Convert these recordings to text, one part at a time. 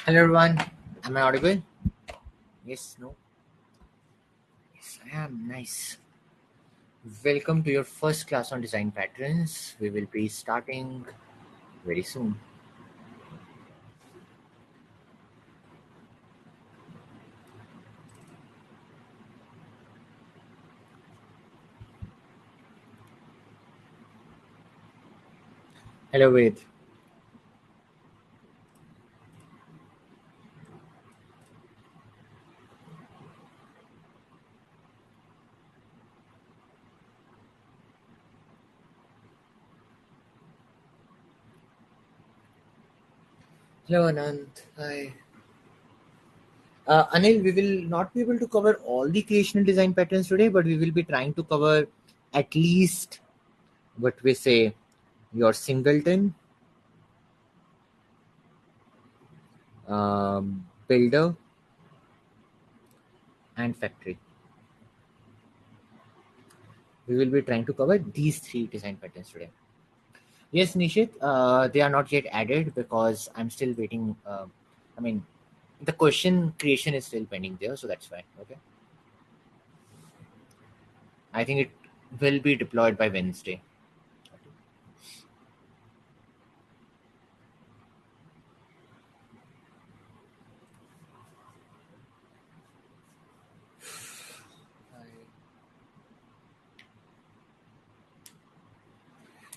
Hello everyone, am I audible? Yes, no? Yes, I am. Nice. Welcome to your first class on design patterns. We will be starting very soon. Hello, Ved. Hello, Anand. Hi. Anil, we will not be able to cover all the creational design patterns today, but we will be trying to cover at least what we say your singleton, builder, and factory. We will be trying to cover these three design patterns today. Yes, Nishit, they are not yet added because I'm still waiting. I mean, the question creation is still pending there, so that's why. Okay, I think it will be deployed by Wednesday.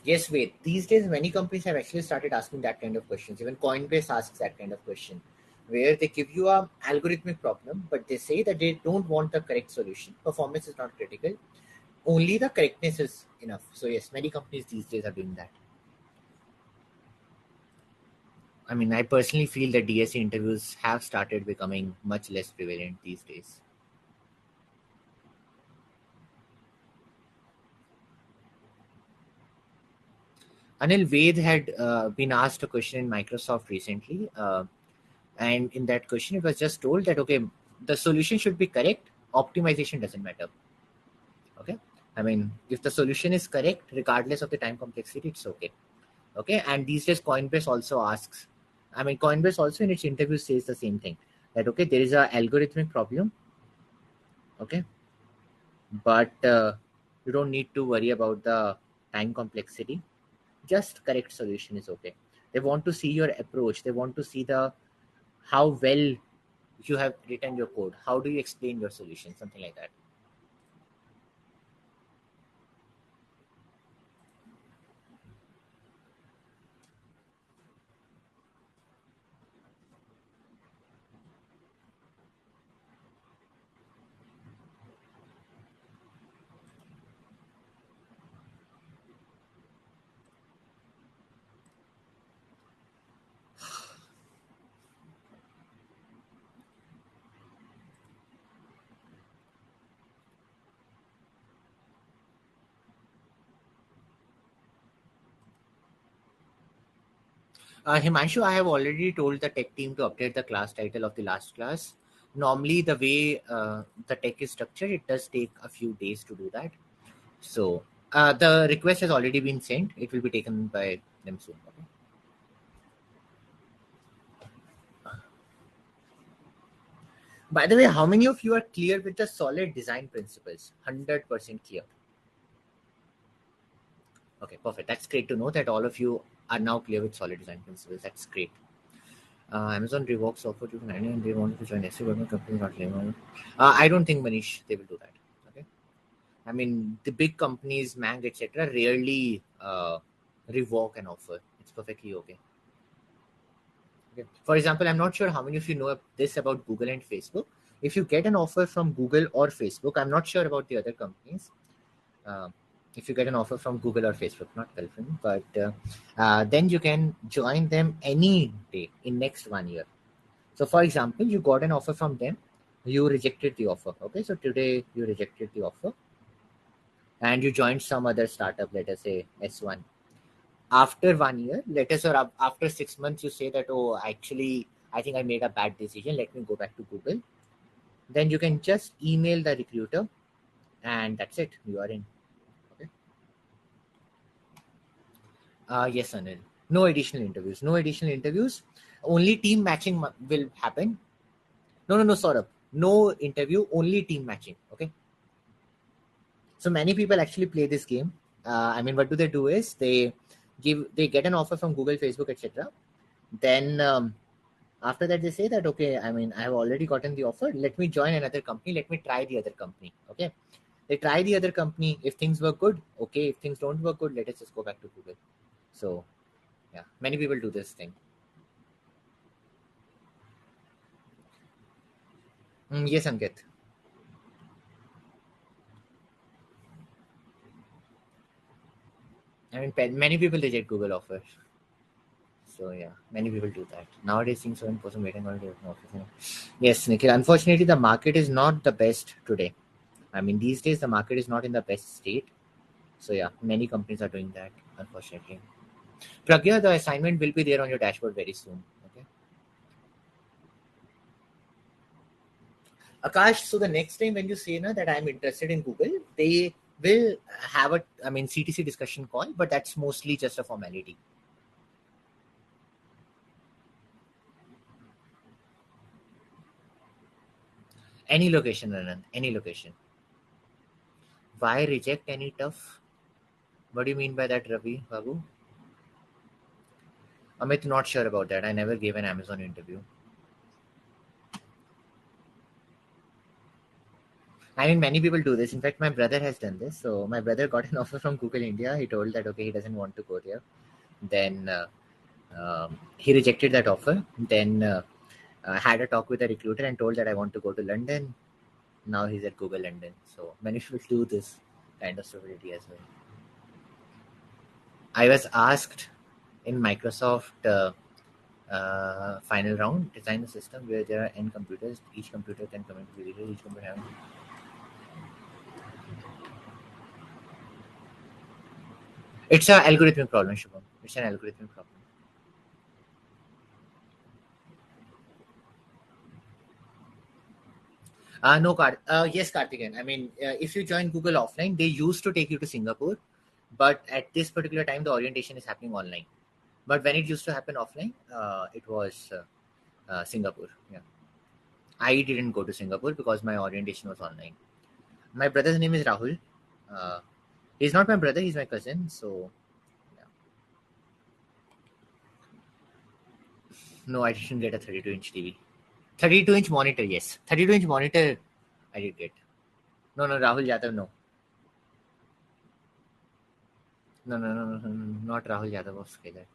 Yes, wait. These days, many companies have actually started asking that kind of questions. Even Coinbase asks that kind of question, where they give you a algorithmic problem, but they say that they don't want the correct solution. Performance is not critical. Only the correctness is enough. So yes, many companies these days are doing that. I mean, I personally feel that DSC interviews have started becoming much less prevalent these days. Anil Ved had been asked a question in Microsoft recently, and in that question, it was just told that okay, the solution should be correct. Optimization doesn't matter. Okay, I mean, if the solution is correct, regardless of the time complexity, it's okay. Okay, and these days, Coinbase also asks. I mean, Coinbase also in its interview says the same thing that okay, there is a algorithmic problem. Okay, but you don't need to worry about the time complexity. Just correct solution is okay. They want to see your approach. They want to see the how well you have written your code. How do you explain your solution? Something like that. Himanshu, I have already told the tech team to update the class title of the last class. Normally, the way the tech is structured, it does take a few days to do that. So the request has already been sent. It will be taken by them soon. Okay? By the way, how many of you are clear with the solid design principles? 100% clear. Okay, perfect. That's great to know that all of you are now clear with solid design principles. That's great. Amazon revokes offer to 90 and they wanted to join SC, but my company is not claiming. I don't think, Manish, they will do that. Okay. I mean, the big companies, Mang, etc., rarely revoke an offer. It's perfectly okay. Okay. For example, I'm not sure how many of you know this about Google and Facebook. If you get an offer from Google or Facebook, I'm not sure about the other companies. Uh, if you get an offer from Google or Facebook, not Gulfin, but then you can join them any day in next 1 year. So, for example, you got an offer from them, you rejected the offer. Okay, so today you rejected the offer and you joined some other startup, let us say S1. After 1 year, let us or after 6 months, you say that, oh, actually, I think I made a bad decision. Let me go back to Google. Then you can just email the recruiter and that's it. You are in. Okay. Yes, Anil. No additional interviews. No additional interviews. Only team matching will happen. No, no, no, Saurabh. No interview, only team matching. Okay. So many people actually play this game. I mean, what do they do is they get an offer from Google, Facebook, etc. Then after that they say that, okay, I mean, I have already gotten the offer. Let me join another company. Let me try the other company. Okay. They try the other company. If things work good, okay. If things don't work good, let us just go back to Google. So yeah, many people do this thing. Yes, Ankit. I mean, many people reject Google offers. So yeah, many people do that. Nowadays, seeing 7% waiting on the office. Yes, Nikhil. Unfortunately, the market is not the best today. I mean, these days the market is not in the best state. So yeah, many companies are doing that. Unfortunately, Pragya, the assignment will be there on your dashboard very soon. Okay, Akash. So the next time when you say na that I'm interested in Google, they will have a, I mean, CTC discussion call, but that's mostly just a formality. Any location, Anand, any location. Why reject any tough? What do you mean by that, Ravi Babu? Amit, not sure about that. I never gave an Amazon interview. I mean, many people do this. In fact, my brother has done this. So my brother got an offer from Google India. He told that okay, he doesn't want to go there. Then he rejected that offer. Then had a talk with a recruiter and told that I want to go to London. Now he's at Google London. So many people do this kind of stability as well. I was asked in Microsoft final round, design a system where there are n computers. Each computer can comment with each computer having. It's an algorithmic problem, Shubham. It's an algorithmic problem. No, yes, Karthikeyan. I mean, if you join Google offline, they used to take you to Singapore, but at this particular time, the orientation is happening online. But when it used to happen offline, it was Singapore. Yeah, I didn't go to Singapore because my orientation was online. My brother's name is Rahul. Uh, he's not my brother; he's my cousin. So, yeah. No, I didn't get a 32-inch TV. 32-inch monitor, yes. 32-inch monitor, I did get. No, no, Rahul Yadav, no. No, no, no, no, no, no, not Rahul Yadav of Scalar.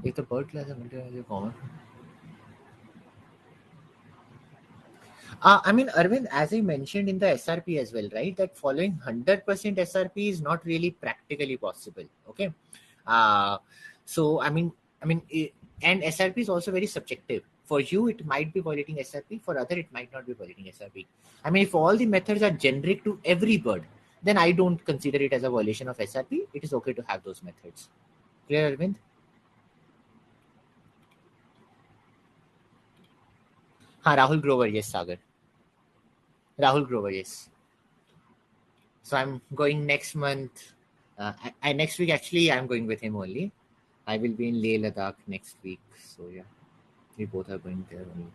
एक तो bird class है multi common. I mean, Arvind, as I mentioned in the SRP as well, right? That following 100% SRP is not really practically possible. Okay. Uh, so and SRP is also very subjective. For you, it might be violating SRP. For other, it might not be violating SRP. I mean, if all the methods are generic to every bird, then I don't consider it as a violation of SRP. It is okay to have those methods. Clear, Arvind? Ha, Rahul Grover, yes, Sagar. Rahul Grover, yes. So I'm going next month. Next week actually I'm going with him only. I will be in Leh Ladakh next week. So yeah, we both are going there only.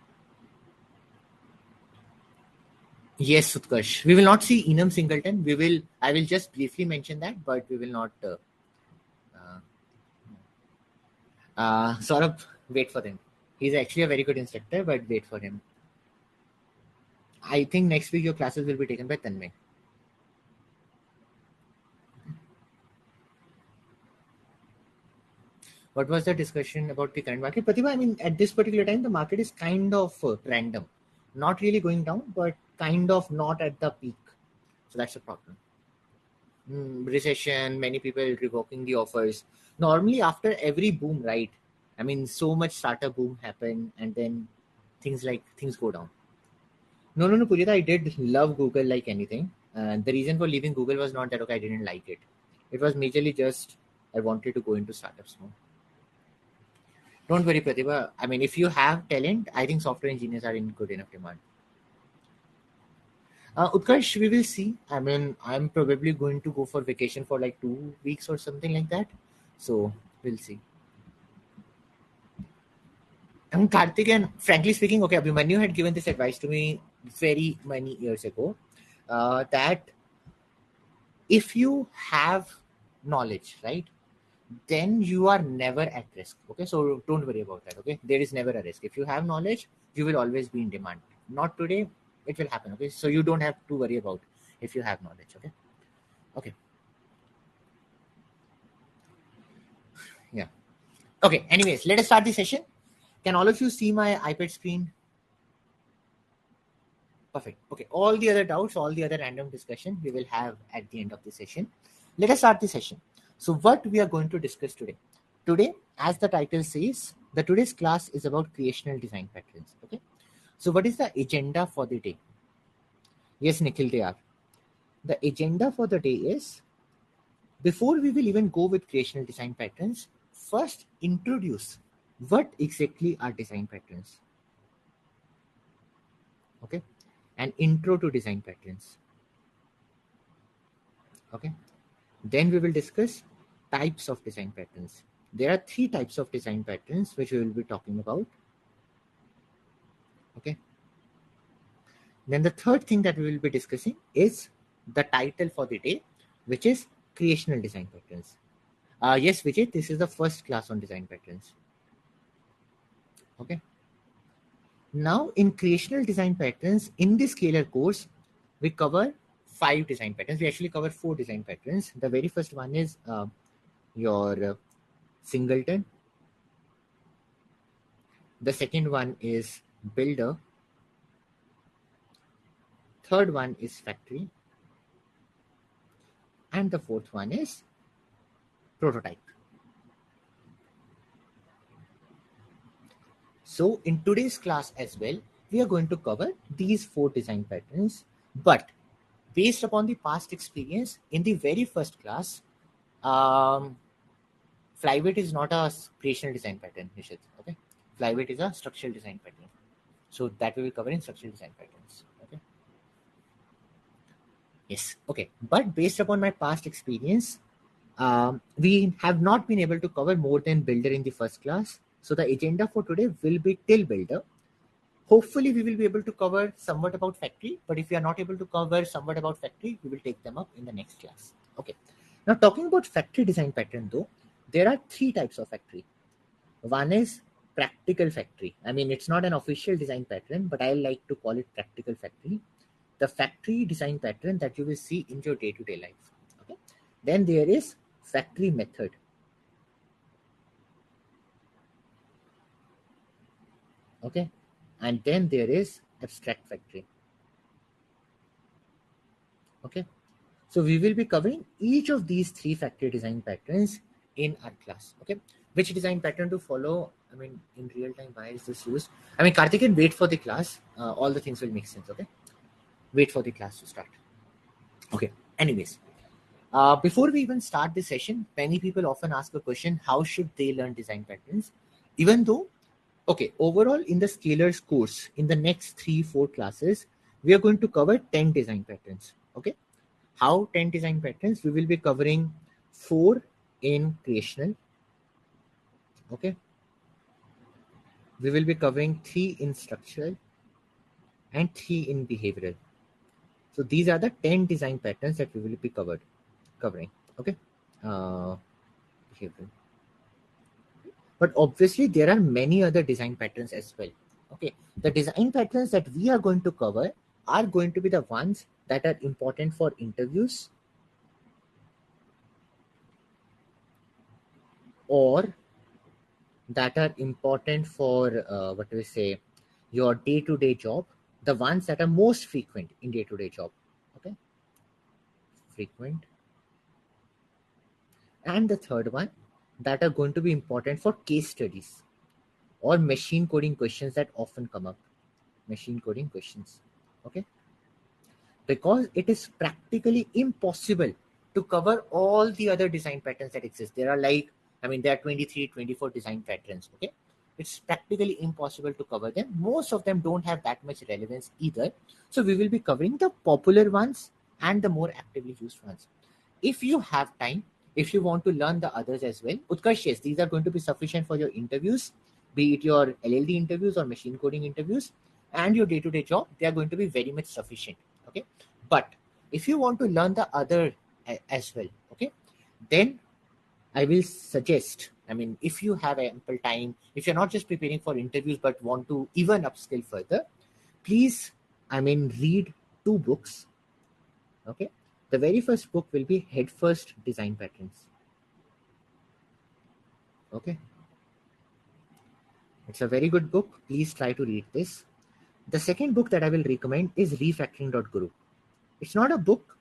Yes, Utkarsh. We will not see Enam Singleton. We will. I will just briefly mention that, but we will not. Uh, Sort of wait for him. He's actually a very good instructor, but wait for him. I think next week your classes will be taken by Tanmay. What was the discussion about the current market? Pratibha, I mean, at this particular time, the market is kind of random. Not really going down, but kind of not at the peak. So that's the problem. Recession, many people revoking the offers. Normally, after every boom, right? I mean, so much startup boom happen, and then things go down. No, no, no, Pujita, I did love Google like anything. And the reason for leaving Google was not that okay, I didn't like it. It was majorly just I wanted to go into startups more. Don't worry, Pratibha. I mean, if you have talent, I think software engineers are in good enough demand. Utkarsh, we will see. I mean, I'm probably going to go for vacation for like 2 weeks or something like that. So we'll see. I mean, Karthik, and frankly speaking, okay, Abhimanyu had given this advice to me very many years ago, that if you have knowledge, right, then you are never at risk. Okay, so don't worry about that. Okay, there is never a risk. If you have knowledge, you will always be in demand. Not today, it will happen. Okay, so you don't have to worry about if you have knowledge. Okay, okay, yeah. Okay, anyways, let us start the session. Can all of you see my iPad screen? Perfect. Okay, all the other doubts, all the other random discussion we will have at the end of the session. Let us start the session. So what we are going to discuss today? Today, as the title says, the today's class is about creational design patterns. Okay. So what is the agenda for the day? Yes, Nikhil, they are. The agenda for the day is, before we will even go with creational design patterns, first introduce what exactly are design patterns. Okay. An intro to design patterns. Okay. Then we will discuss types of design patterns. There are 3 types of design patterns which we will be talking about. Okay. Then the third thing that we will be discussing is the title for the day, which is creational design patterns. Yes, Vijay, this is the first class on design patterns. Okay. Now, in creational design patterns, in this scalar course, we cover 5 design patterns. We actually cover 4 design patterns. The very first one is your singleton. The second one is builder. Third one is factory. And the fourth one is prototype. So in today's class as well, we are going to cover these 4 design patterns. But based upon the past experience, in the very first class, flyweight is not a creational design pattern, Nishit. Okay, flyweight is a structural design pattern. So that we will cover in structural design patterns. Okay. Yes. Okay. But based upon my past experience, we have not been able to cover more than builder in the first class. So the agenda for today will be till builder. Hopefully, we will be able to cover somewhat about factory. But if we are not able to cover somewhat about factory, we will take them up in the next class. Okay. Now, talking about factory design pattern, though, there are 3 types of factory. One is practical factory. I mean, it's not an official design pattern, but I like to call it practical factory. The factory design pattern that you will see in your day-to-day life. Okay. Then there is factory method. Okay. And then there is abstract factory. Okay. So we will be covering each of these 3 factory design patterns in our class. Okay. Which design pattern to follow? I mean, in real time, why is this used? I mean, Karthik can wait for the class. All the things will make sense. Okay. Wait for the class to start. Okay. Anyways, before we even start the session, many people often ask a question: how should they learn design patterns? Even though, okay, overall in the scalars course, in the next 3-4 classes, we are going to cover 10 design patterns. Okay. How 10 design patterns? We will be covering 4 in creational. Okay. We will be covering 3 in structural and 3 in behavioral. So these are the 10 design patterns that we will be covering. Okay. Behavioral. But obviously there are many other design patterns as well. Okay. The design patterns that we are going to cover are going to be the ones that are important for interviews or that are important for what do we say, your day-to-day job, the ones that are most frequent in day-to-day job. Okay. Frequent. And the third one, that are going to be important for case studies or machine coding questions that often come up. Machine coding questions. Okay. Because it is practically impossible to cover all the other design patterns that exist. There are like, I mean, there are 23, 24 design patterns. Okay. it's practically impossible to cover them. Most of them don't have that much relevance either. So we will be covering the popular ones and the more actively used ones. If you have time, if you want to learn the others as well, Utkarsh, yes, these are going to be sufficient for your interviews, be it your LLD interviews or machine coding interviews, and your day-to-day job. They are going to be very much sufficient. Okay, but if you want to learn the other as well, okay, then I will suggest, I mean, if you have ample time, if you're not just preparing for interviews but want to even upskill further, please, I mean, read two books. Okay. The very first book will be Head First Design Patterns. Okay. It's a very good book. Please try to read this. The second book that I will recommend is Refactoring.guru. It's not a book.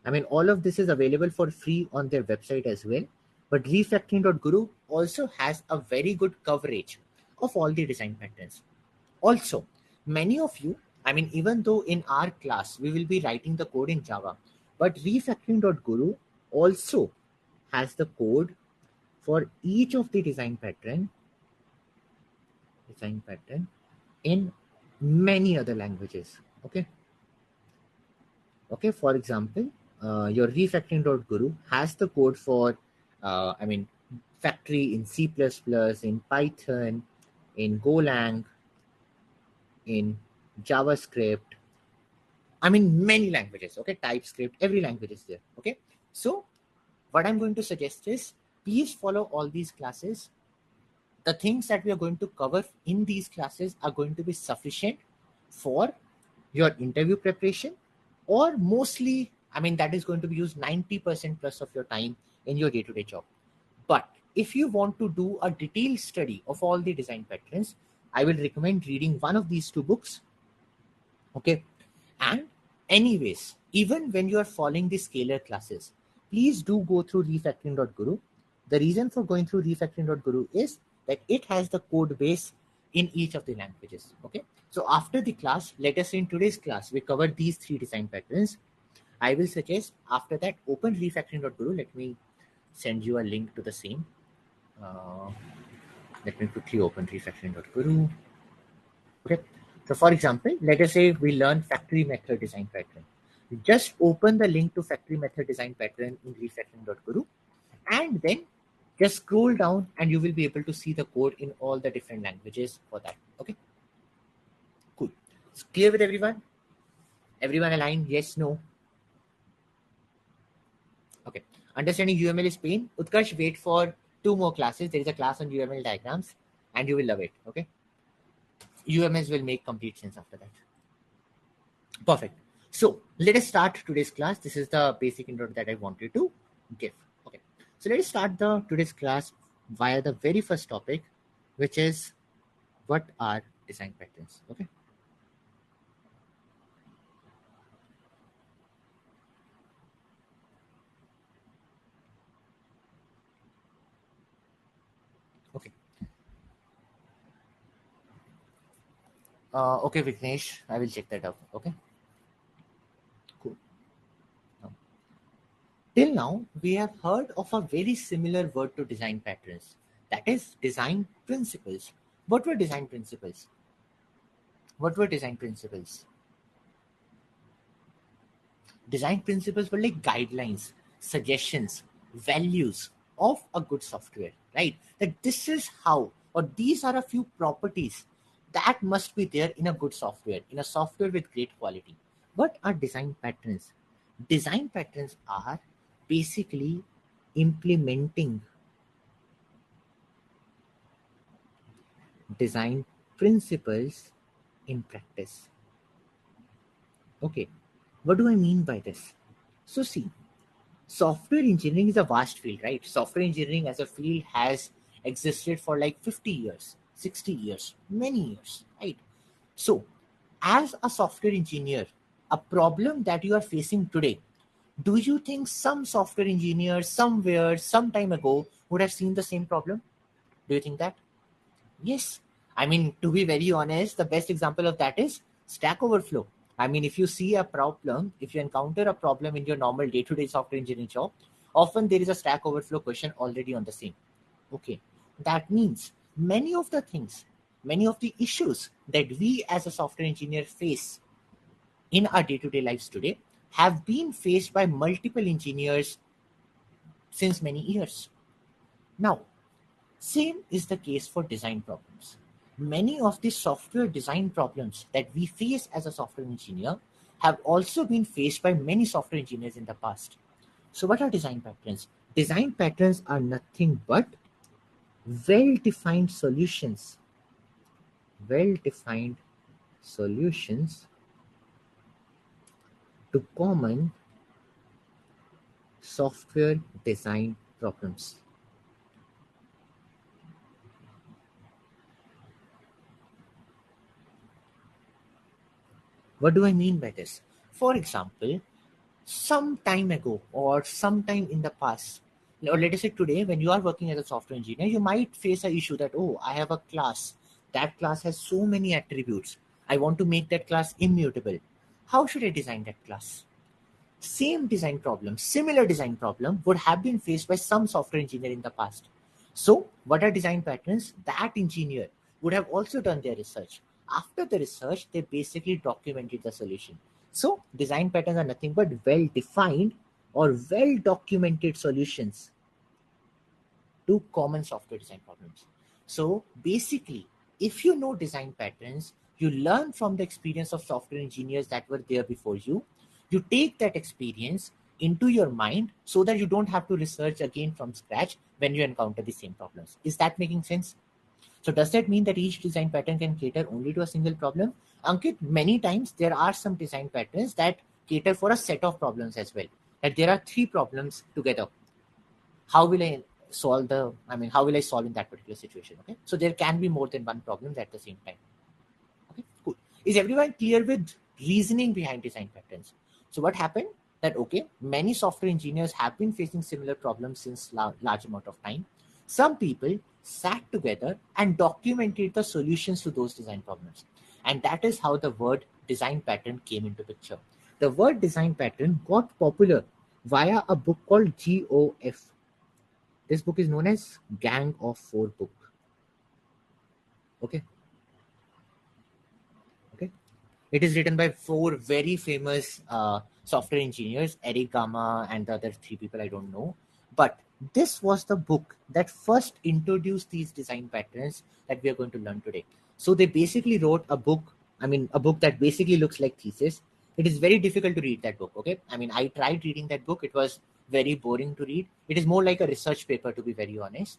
I mean, all of this is available for free on their website as well. But Refactoring.guru also has a very good coverage of all the design patterns. Also, many of you, I mean, even though in our class we will be writing the code in Java, but Refactoring.guru also has the code for each of the design pattern in many other languages. Okay. Okay. For example, your Refactoring.guru has the code for, I mean, factory in C++, in Python, in Golang, in JavaScript. I mean, many languages. Okay. TypeScript, every language is there. Okay. So what I'm going to suggest is, please follow all these classes. The things that we are going to cover in these classes are going to be sufficient for your interview preparation, or mostly, I mean, that is going to be used 90% plus of your time in your day-to-day job. But if you want to do a detailed study of all the design patterns, I will recommend reading one of these two books. Okay. And anyways, even when you are following the scalar classes, please do go through Refactoring.guru. The reason for going through Refactoring.guru is that it has the code base in each of the languages. Okay. So after the class, let us say in today's class, we covered these three design patterns. I will suggest after that, open Refactoring.guru. Let me send you a link to the same. Let me quickly open Refactoring.guru. Okay. So for example, let us say we learn factory method design pattern. You just open the link to factory method design pattern in Refactoring.guru, and then just scroll down and you will be able to see the code in all the different languages for that. Okay. Cool. It's clear with everyone? Everyone aligned? Yes, no? Okay. Understanding UML is pain. Utkarsh, wait for 2 more classes. There is a class on UML diagrams and you will love it. Okay. UMS will make complete sense after that. Perfect. So let us start today's class. This is the basic intro that I wanted to give. Okay. So let us start the today's class via the very first topic, which is what are design patterns. Okay. Okay. Okay, Vignesh, I will check that out. Okay. Cool. Till now, we have heard of a very similar word to design patterns. That is design principles. What were design principles? What were design principles? Design principles were like guidelines, suggestions, values of a good software, right? That this is how, or these are a few properties that must be there in a good software, in a software with great quality. What are design patterns? Design patterns are basically implementing design principles in practice. Okay, what do I mean by this? So, see, software engineering is a vast field, right? Software engineering as a field has existed for like 50 years, 60 years, many years, right? So, as a software engineer, a problem that you are facing today, do you think some software engineer somewhere, some time ago, would have seen the same problem? Do you think that? Yes. I mean, to be very honest, the best example of that is Stack Overflow. I mean, if you see a problem, if you encounter a problem in your normal day-to-day software engineering job, often there is a Stack Overflow question already on the same. Okay. That means many of the things, many of the issues that we as a software engineer face in our day-to-day lives today have been faced by multiple engineers since many years. Now, same is the case for design problems. Many of the software design problems that we face as a software engineer have also been faced by many software engineers in the past. So, what are design patterns? Design patterns are nothing but well defined solutions, well defined solutions to common software design problems. What do I mean by this? For example, some time ago or sometime in the past, or let us say today, when you are working as a software engineer, you might face a issue that, oh, I have a class. That class has so many attributes. I want to make that class immutable. How should I design that class? Same design problem, similar design problem would have been faced by some software engineer in the past. So, what are design patterns? That engineer would have also done their research. After the research, they basically documented the solution. So, design patterns are nothing but well defined or well documented solutions to common software design problems. So basically, if you know design patterns, you learn from the experience of software engineers that were there before you. You take that experience into your mind so that you don't have to research again from scratch when you encounter the same problems. Is that making sense? So does that mean that each design pattern can cater only to a single problem? Ankit, many times there are some design patterns that cater for a set of problems as well. That there are three problems together. How will I solve how will I solve in that particular situation? Okay, so there can be more than one problem at the same time. Okay, cool. Is everyone clear with reasoning behind design patterns? So what happened that, okay, many software engineers have been facing similar problems since large amount of time. Some people sat together and documented the solutions to those design problems, and that is how the word design pattern came into picture. The word design pattern got popular via a book called GOF. This book is known as Gang of Four book. Okay, okay. It is written by four very famous software engineers, Eric Gama and the other three people I don't know. But this was the book that first introduced these design patterns that we are going to learn today. So they basically wrote a book. A book that basically looks like thesis. It is very difficult to read that book. Okay, I tried reading that book. It was very boring to read. It is more like a research paper, to be very honest.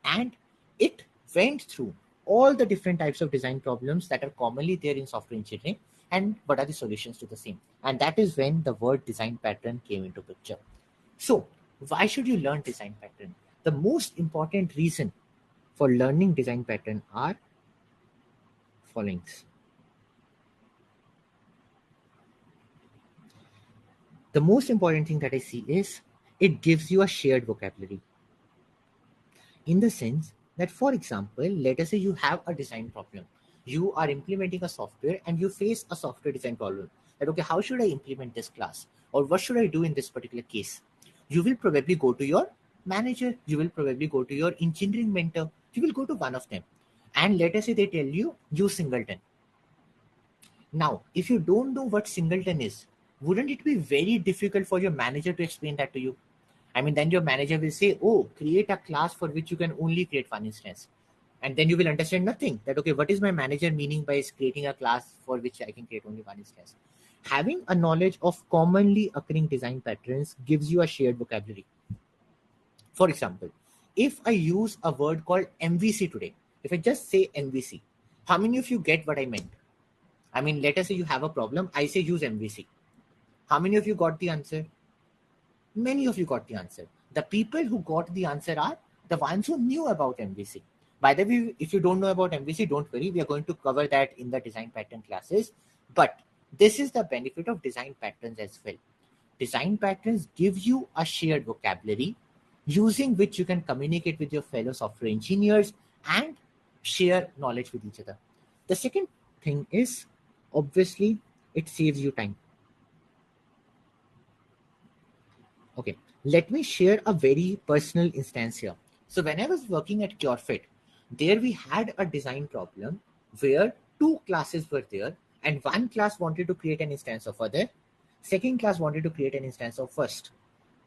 And it went through all the different types of design problems that are commonly there in software engineering and what are the solutions to the same. And that is when the word design pattern came into picture. So why should you learn design pattern? The most important reason for learning design pattern are followings. The most important thing that I see is it gives you a shared vocabulary, in the sense that, for example, let us say you have a design problem. You are implementing a software and you face a software design problem. That, okay, how should I implement this class? Or what should I do in this particular case? You will probably go to your manager, you will probably go to your engineering mentor, you will go to one of them. And let us say they tell you, use singleton. Now, if you don't know what singleton is, wouldn't it be very difficult for your manager to explain that to you? Then your manager will say, oh, create a class for which you can only create one instance. And then you will understand nothing. That, okay, what is my manager meaning by creating a class for which I can create only one instance? Having a knowledge of commonly occurring design patterns gives you a shared vocabulary. For example, if I use a word called MVC today, if I just say MVC, how many of you get what I meant? Let us say you have a problem. I say use MVC. How many of you got the answer? Many of you got the answer. The people who got the answer are the ones who knew about MVC. By the way, if you don't know about MVC, don't worry. We are going to cover that in the design pattern classes. But this is the benefit of design patterns as well. Design patterns give you a shared vocabulary using which you can communicate with your fellow software engineers and share knowledge with each other. The second thing is, obviously, it saves you time. Okay, let me share a very personal instance here. So when I was working at CureFit, There we had a design problem where two classes were there, and one class wanted to create an instance of other, second class wanted to create an instance of first.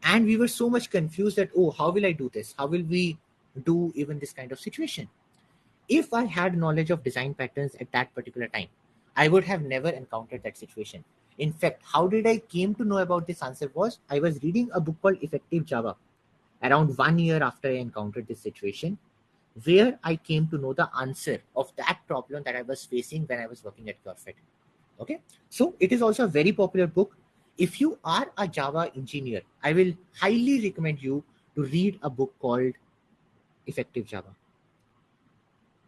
And we were so much confused that, oh, how will I do this? How will we do even this kind of situation? If I had knowledge of design patterns at that particular time, I would have never encountered that situation. In fact, how did I came to know about this answer was I was reading a book called Effective Java around 1 year after I encountered this situation, where I came to know the answer of that problem that I was facing when I was working at Corfed. Okay, so it is also a very popular book. If you are a Java engineer, I will highly recommend you to read a book called Effective Java.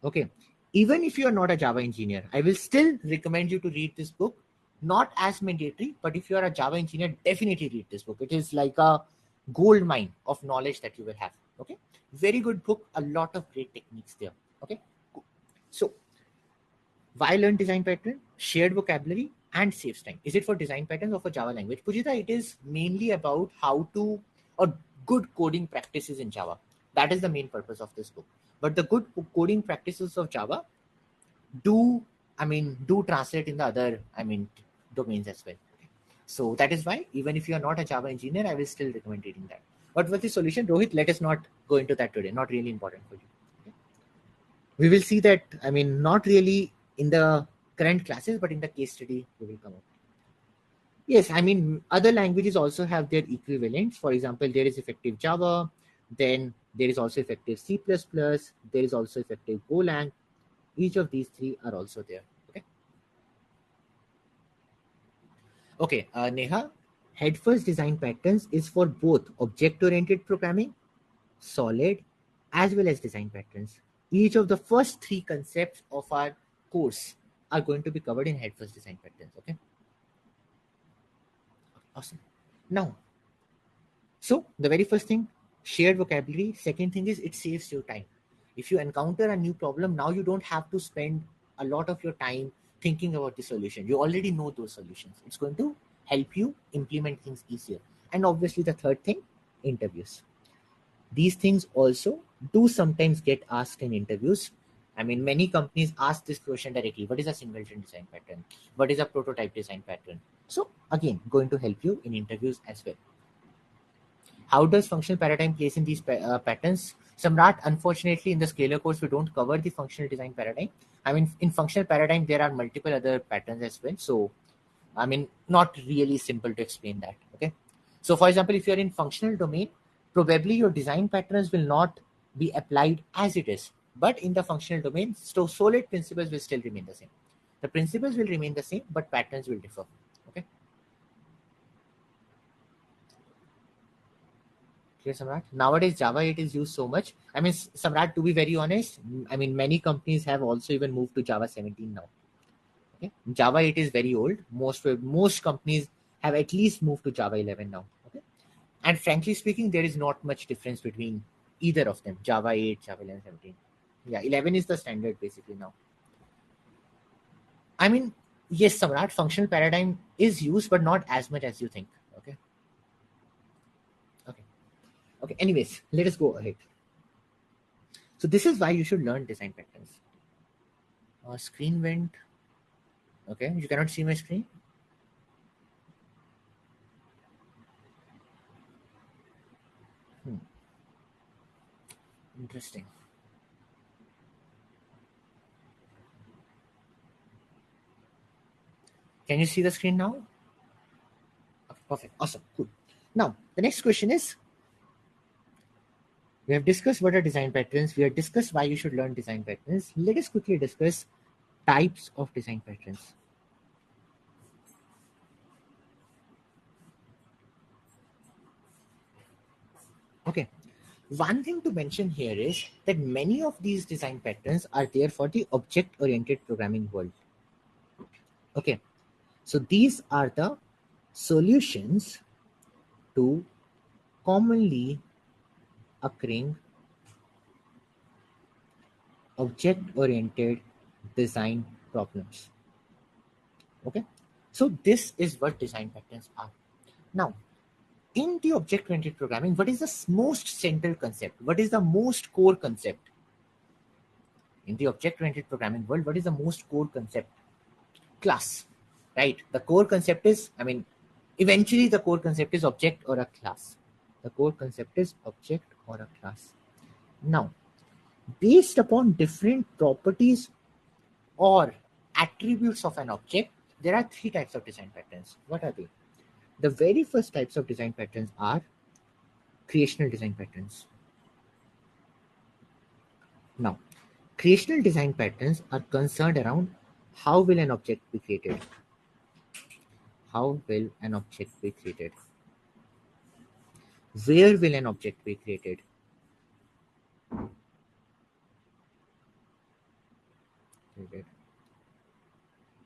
Okay, even if you are not a Java engineer, I will still recommend you to read this book. Not as mandatory, but if you are a Java engineer, definitely read this book. It is like a gold mine of knowledge that you will have. Okay, very good book, a lot of great techniques there. Okay, cool. So why learn design pattern? Shared vocabulary and saves time. Is it for design patterns or for Java language? Pujita, it is mainly about how to, or good coding practices in Java. That is the main purpose of this book. But the good coding practices of Java do, do translate in the other, domains as well. So that is why, even if you are not a Java engineer, I will still recommend reading that. What was the solution? Rohit, let us not go into that today. Not really important for you. Okay? We will see that, not really in the current classes, but in the case study, we will come up. Yes, other languages also have their equivalents. For example, there is effective Java, then there is also effective C++, there is also effective Golang. Each of these three are also there. Okay. Okay, Neha, head first design patterns is for both object-oriented programming, solid, as well as design patterns. Each of the first three concepts of our course are going to be covered in head first design patterns. Okay, awesome. Now, so the very first thing, shared vocabulary. Second thing is it saves your time. If you encounter a new problem, now you don't have to spend a lot of your time thinking about the solution. You already know those solutions. It's going to help you implement things easier. And obviously, the third thing, interviews. These things also do sometimes get asked in interviews. Many companies ask this question directly: what is a singleton design pattern? What is a prototype design pattern? So again, going to help you in interviews as well. How does functional paradigm place in these patterns? Samrat, unfortunately, in the scalar course, we don't cover the functional design paradigm. In functional paradigm, there are multiple other patterns as well. So, not really simple to explain that. Okay. So, for example, if you're in functional domain, probably your design patterns will not be applied as it is. But in the functional domain, so solid principles will still remain the same. The principles will remain the same, but patterns will differ. Okay. Clear, Samrat? Nowadays, Java 8 is used so much. Samrat, to be very honest, many companies have also even moved to Java 17 now. Okay, Java 8 is very old. Most companies have at least moved to Java 11 now. Okay, and frankly speaking, there is not much difference between either of them. Java 8, Java 11, 17. Yeah, 11 is the standard basically now. Yes, Samrat, functional paradigm is used, but not as much as you think. Okay. Okay. Okay. Anyways, let us go ahead. So this is why you should learn design patterns. Screen went. Okay, you cannot see my screen. Interesting. Can you see the screen now? Okay, perfect. Awesome. Cool. Now, the next question is, we have discussed what are design patterns. We have discussed why you should learn design patterns. Let us quickly discuss types of design patterns. Okay. One thing to mention here is that many of these design patterns are there for the object-oriented programming world. Okay. So these are the solutions to commonly occurring object-oriented design problems. Okay, so this is what design patterns are. Now, in the object-oriented programming, what is the most central concept? What is the most core concept? In the object-oriented programming world, what is the most core concept? Class, right? The core concept is, eventually the core concept is object or a class. The core concept is object or a class. Now, based upon different properties or attributes of an object, there are three types of design patterns. What are they? The very first types of design patterns are creational design patterns. Now, creational design patterns are concerned around how will an object be created? How will an object be created? Where will an object be created?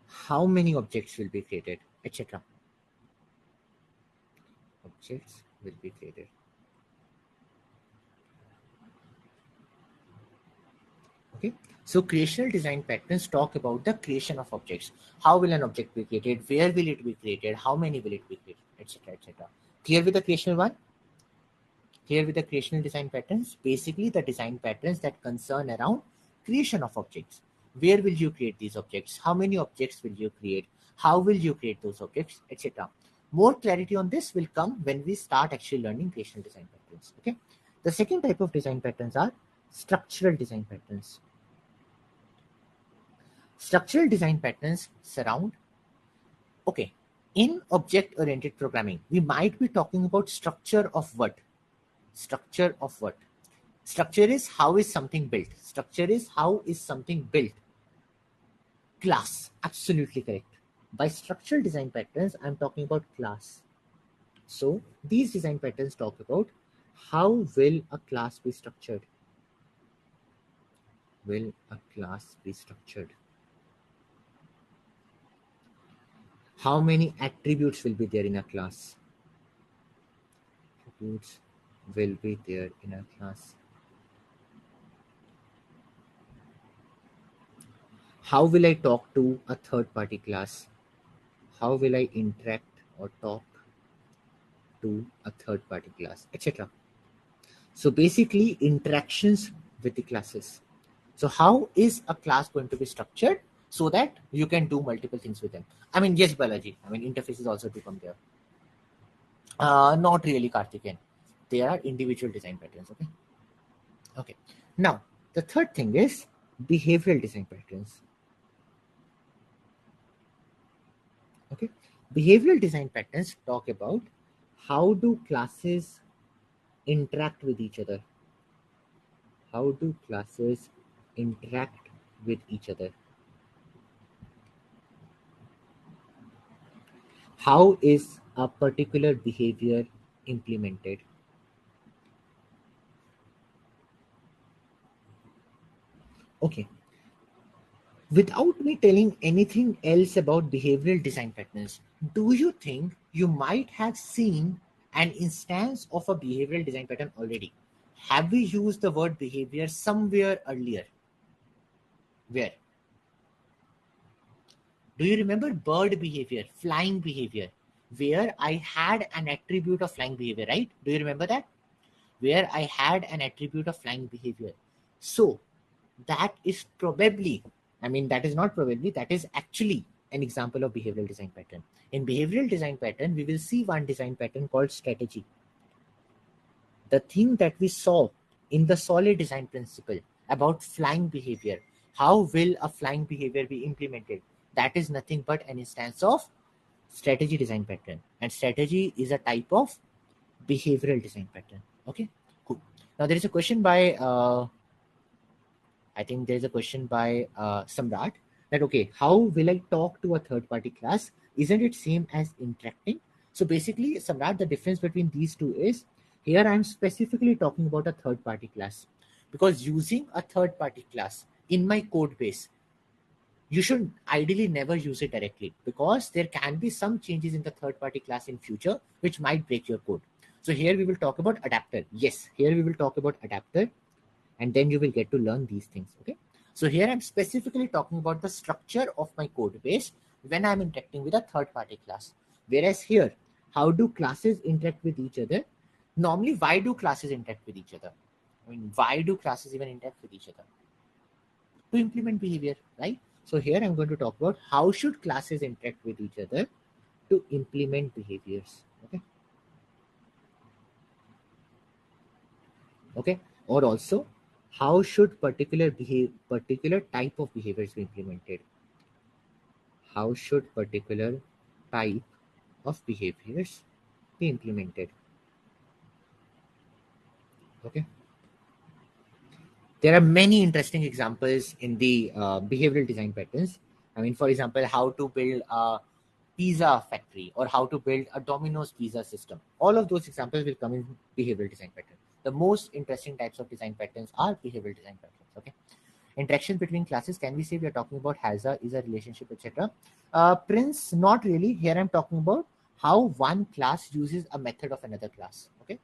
How many objects will be created, etc. Objects will be created. Okay, so creational design patterns talk about the creation of objects. How will an object be created? Where will it be created? How many will it be created, etc. etc. Clear with the creational one? Here with the creational design patterns, basically the design patterns that concern around creation of objects. Where will you create these objects? How many objects will you create? How will you create those objects, etc. More clarity on this will come when we start actually learning creational design patterns. Okay. The second type of design patterns are structural design patterns. Structural design patterns surround, okay, in object-oriented programming, we might be talking about structure of what? Structure of what? Structure is how is something built. Structure is how is something built. Class, absolutely correct. By structural design patterns, I'm talking about class. So these design patterns talk about how will a class be structured. Will a class be structured? How many attributes will be there in a class? Attributes will be there in a class. How will I talk to a third party class? How will I interact or talk to a third party class, etc. So basically interactions with the classes. So how is a class going to be structured so that you can do multiple things with them? Yes, Balaji. Interfaces also do come there. Not really, Karthikeyan. They are individual design patterns. Okay. Okay. Now the third thing is behavioral design patterns. Okay. Behavioral design patterns talk about how do classes interact with each other. How do classes interact with each other? How is a particular behavior implemented? Okay. Without me telling anything else about behavioral design patterns, do you think you might have seen an instance of a behavioral design pattern already? Have we used the word behavior somewhere earlier? Where? Do you remember bird behavior, flying behavior, where I had an attribute of flying behavior, right? Do you remember that? Where I had an attribute of flying behavior. So that is probably, that is not probably, that is actually an example of behavioral design pattern. In behavioral design pattern, we will see one design pattern called strategy. The thing that we saw in the solid design principle about flying behavior, how will a flying behavior be implemented? That is nothing but an instance of strategy design pattern. And strategy is a type of behavioral design pattern. Okay, cool. Now there is a question by I think there's a question by Samrat that, okay, how will I talk to a third party class? Isn't it same as interacting? So basically, Samrat, the difference between these two is here I'm specifically talking about a third party class, because using a third party class in my code base, you should ideally never use it directly, because there can be some changes in the third party class in future which might break your code. So here we will talk about adapter. Yes, here we will talk about adapter, and then you will get to learn these things. Okay, so here I'm specifically talking about the structure of my code base when I'm interacting with a third party class. Whereas here, how do classes interact with each other? Normally, why do classes interact with each other? Why do classes even interact with each other? to implement behavior, right? So here I'm going to talk about how should classes interact with each other to implement behaviors. Okay, or also how should particular type of behaviors be implemented. How should particular type of behaviors be implemented? Okay, there are many interesting examples in the behavioral design patterns. I mean, for example, how to build a pizza factory or how to build a Domino's pizza system. All of those examples will come in behavioral design patterns. The most interesting types of design patterns are behavioral design patterns. Okay, interactions between classes. Can we say we are talking about has a, is a relationship, etc.? Prince, not really. Here I'm talking about how one class uses a method of another class. Okay,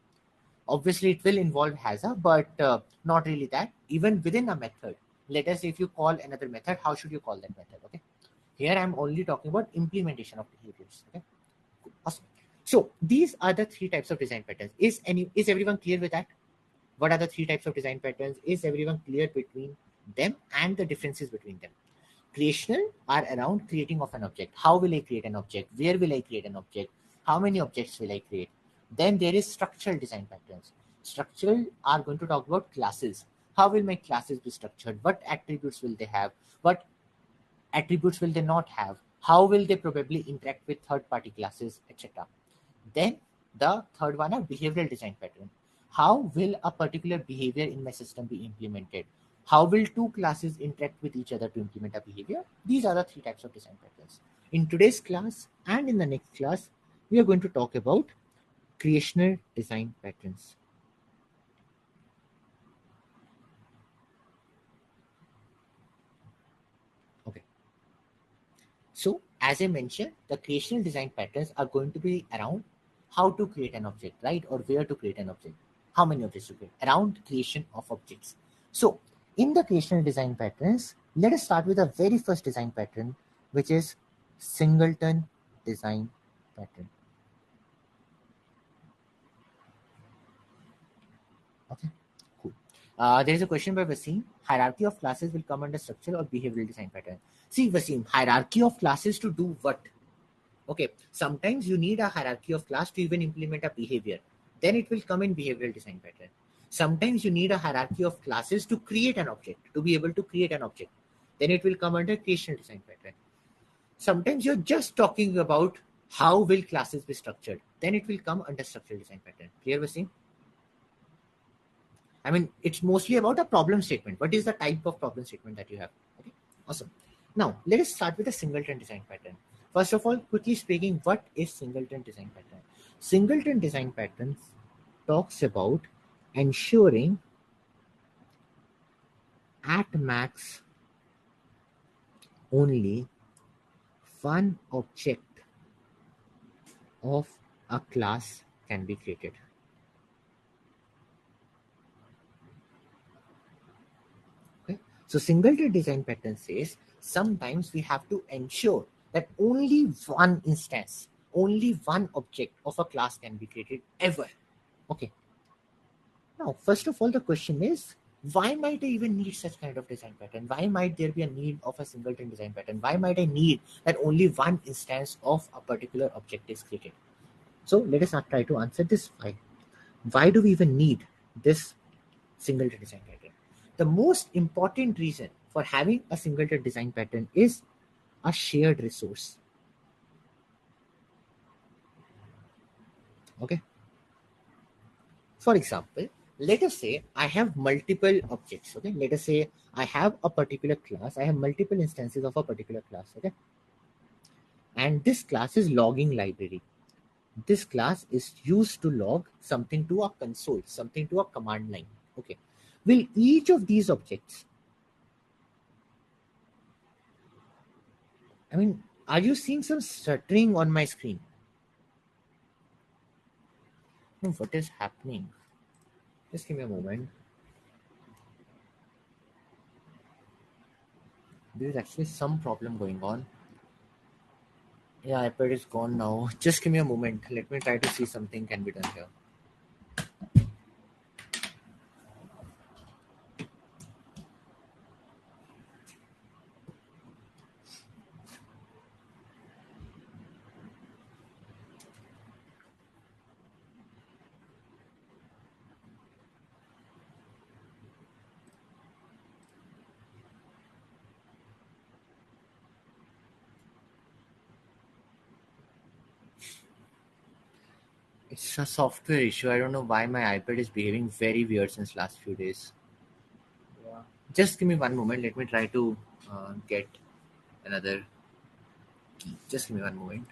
obviously it will involve has a, but not really that. Even within a method, let us say if you call another method, how should you call that method? Okay, here I'm only talking about implementation of behaviors. Okay, awesome. So these are the three types of design patterns. Is everyone clear with that? What are the three types of design patterns? Is everyone clear between them and the differences between them? Creational are around creating of an object. How will I create an object? Where will I create an object? How many objects will I create? Then there is structural design patterns. Structural are going to talk about classes. How will my classes be structured? What attributes will they have? What attributes will they not have? How will they probably interact with third party classes, etc.? Then the third one are behavioral design pattern. How will a particular behavior in my system be implemented? How will two classes interact with each other to implement a behavior? These are the three types of design patterns. In today's class and in the next class, we are going to talk about creational design patterns. Okay. So, as I mentioned, the creational design patterns are going to be around how to create an object, right? Or where to create an object, how many objects to create, around creation of objects. So, in the creational design patterns, let us start with the very first design pattern, which is singleton design pattern. Okay, cool. There is a question by Vaseem. Hierarchy of classes will come under structural or behavioral design pattern. See, Vaseem, hierarchy of classes to do what? Okay, sometimes you need a hierarchy of class to even implement a behavior. Then it will come in behavioral design pattern. Sometimes you need a hierarchy of classes to create an object, to be able to create an object. Then it will come under creational design pattern. Sometimes you're just talking about how will classes be structured. Then it will come under structural design pattern. Clear, Vaseem? I mean, it's mostly about a problem statement. What is the type of problem statement that you have? Okay, awesome. Now, let us start with a singleton design pattern. First of all, quickly speaking, what is singleton design pattern? Singleton design patterns talks about ensuring at max only one object of a class can be created. Okay. So singleton design pattern says sometimes we have to ensure that only one instance, only one object of a class can be created ever. Okay. Now, first of all, the question is why might I even need such kind of design pattern? Why might there be a need of a singleton design pattern? Why might I need that only one instance of a particular object is created? So let us not try to answer this why. Why do we even need this singleton design pattern? The most important reason for having a singleton design pattern is a shared resource. Okay. For example, let us say I have multiple objects. Okay. Let us say I have a particular class. I have multiple instances of a particular class. Okay. And this class is logging library. This class is used to log something to a console, something to a command line. Okay. Will each of these objects, I mean, are you seeing some stuttering on my screen? What is happening? Just give me a moment. There is actually some problem going on. Yeah, iPad is gone now. Just give me a moment. Let me try to see something can be done here. It's a software issue. I don't know why my iPad is behaving very weird since last few days. Yeah. Just give me one moment. Let me try to get another key. Just give me one moment.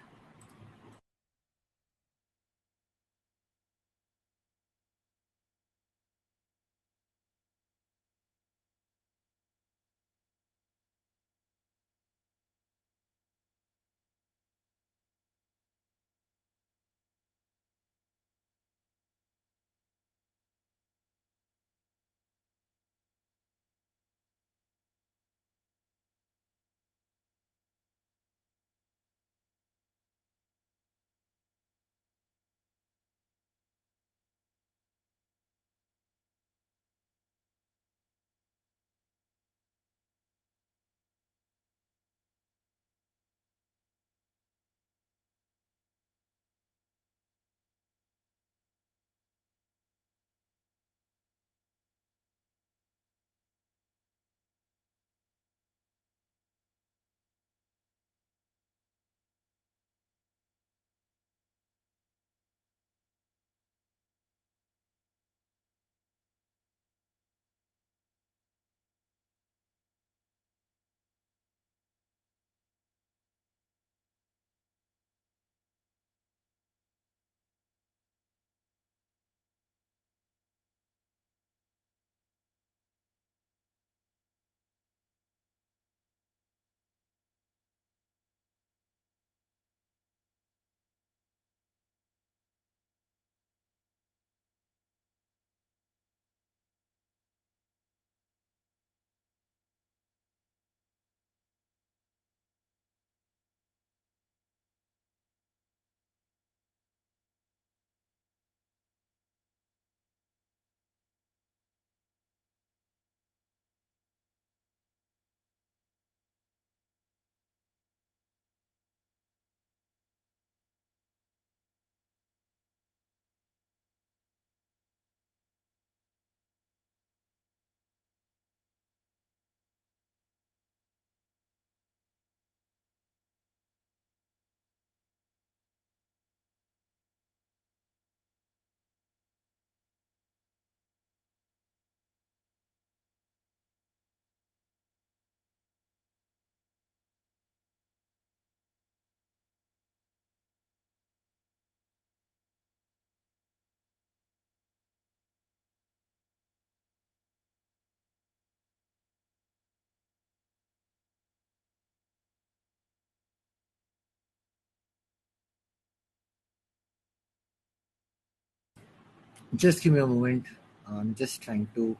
Just give me a moment. I'm just trying to.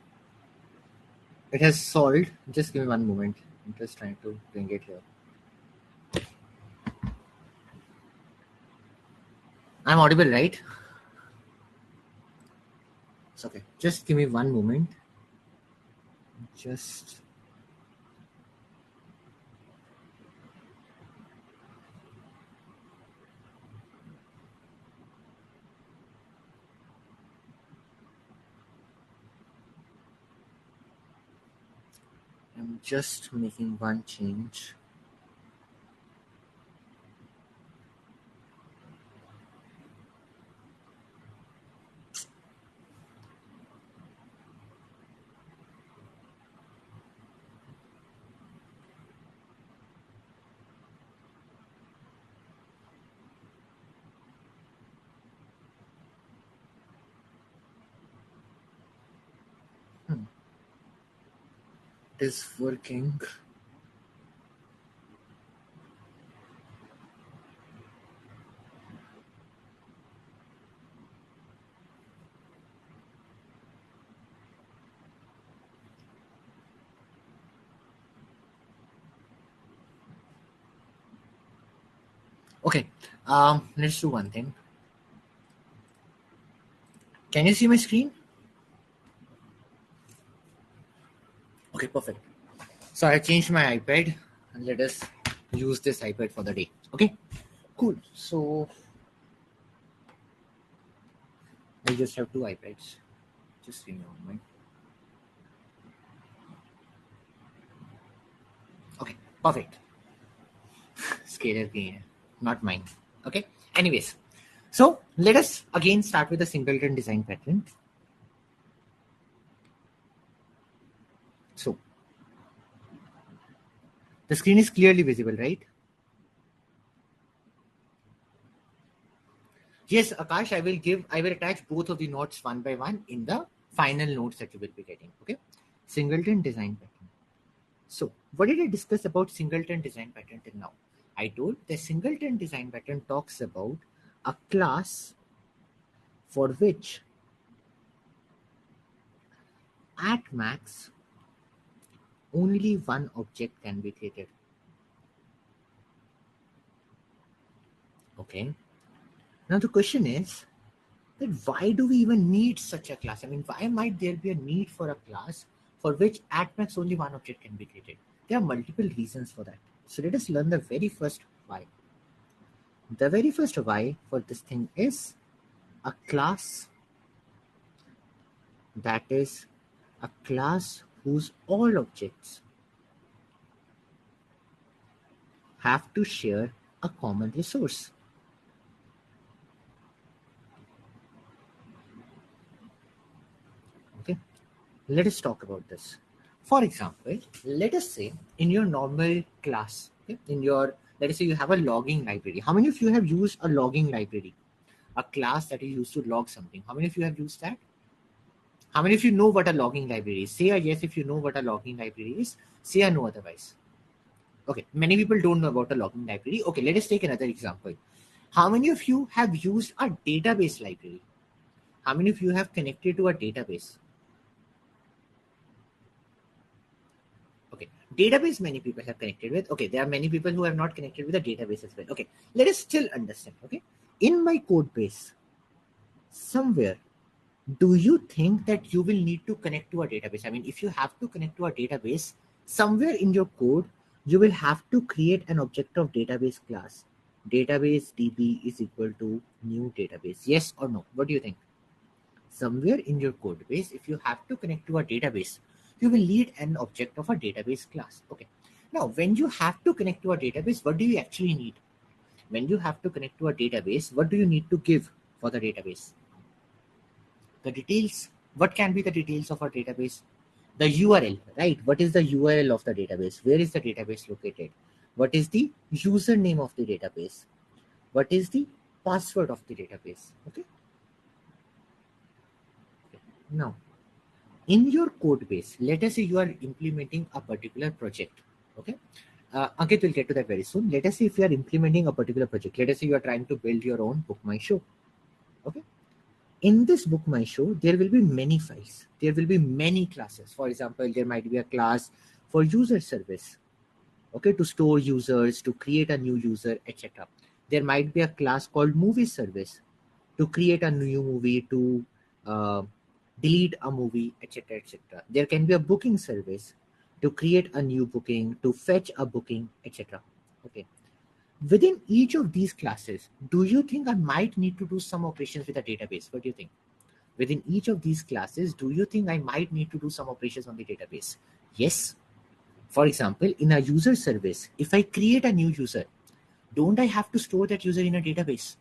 It has solved. Just give me one moment. I'm just trying to bring it here. I'm audible, right? It's okay. Just give me one moment. Just. I'm just making one change. Hmm. It is working. Okay. Let's do one thing. Can you see my screen? Okay, perfect. So I changed my iPad and let us use this iPad for the day. Okay, cool. So I just have two iPads. Just give me a moment. Okay, perfect. Scalar gain, not mine. Okay. Anyways, So let us again start with the singleton design pattern. So the screen is clearly visible, right? Yes, Akash, I will attach both of the notes one by one in the final notes that you will be getting. Okay. Singleton design pattern. So what did I discuss about singleton design pattern till now? I told the singleton design pattern talks about a class for which at max only one object can be created. Okay. Now the question is that why do we even need such a class? I mean, why might there be a need for a class for which at max only one object can be created? There are multiple reasons for that. So let us learn the very first why. The very first why for this thing is a class that is a class whose all objects have to share a common resource. Okay, let us talk about this. For example, let us say in your normal class, okay, let us say you have a logging library. How many of you have used a logging library? A class that is used to log something. How many of you have used that? How many of you know what a logging library is? Say a yes if you know what a logging library is. Say a no otherwise. Okay, many people don't know about a logging library. Okay, let us take another example. How many of you have used a database library? How many of you have connected to a database? Okay, database many people have connected with. Okay, there are many people who have not connected with a database as well. Okay, let us still understand. Okay, in my code base, somewhere, do you think that you will need to connect to a database? I mean, if you have to connect to a database, somewhere in your code, you will have to create an object of database class. Database DB is equal to new database. Yes or no? What do you think? Somewhere in your code base, if you have to connect to a database, you will need an object of a database class. Okay. Now, when you have to connect to a database, what do you actually need? When you have to connect to a database, what do you need to give for the database? The details. What can be the details of a database? The URL, right? What is the URL of the database? Where is the database located? What is the username of the database? What is the password of the database? Okay. Now, in your code base, let us say you are implementing a particular project. Okay. Ankit will get to that very soon. Let us say if you are implementing a particular project, let us say you are trying to build your own book my show. Okay. In this book my show, there will be many files. There will be many classes. For example, there might be a class for user service. Okay, to store users, to create a new user, etc. There might be a class called movie service to create a new movie, to uh, delete a movie, etc. etc. There can be a booking service to create a new booking, to fetch a booking, etc. Okay. Within each of these classes, do you think I might need to do some operations with a database? What do you think? Within each of these classes, do you think I might need to do some operations on the database? Yes. For example, in a user service, if I create a new user, don't I have to store that user in a database?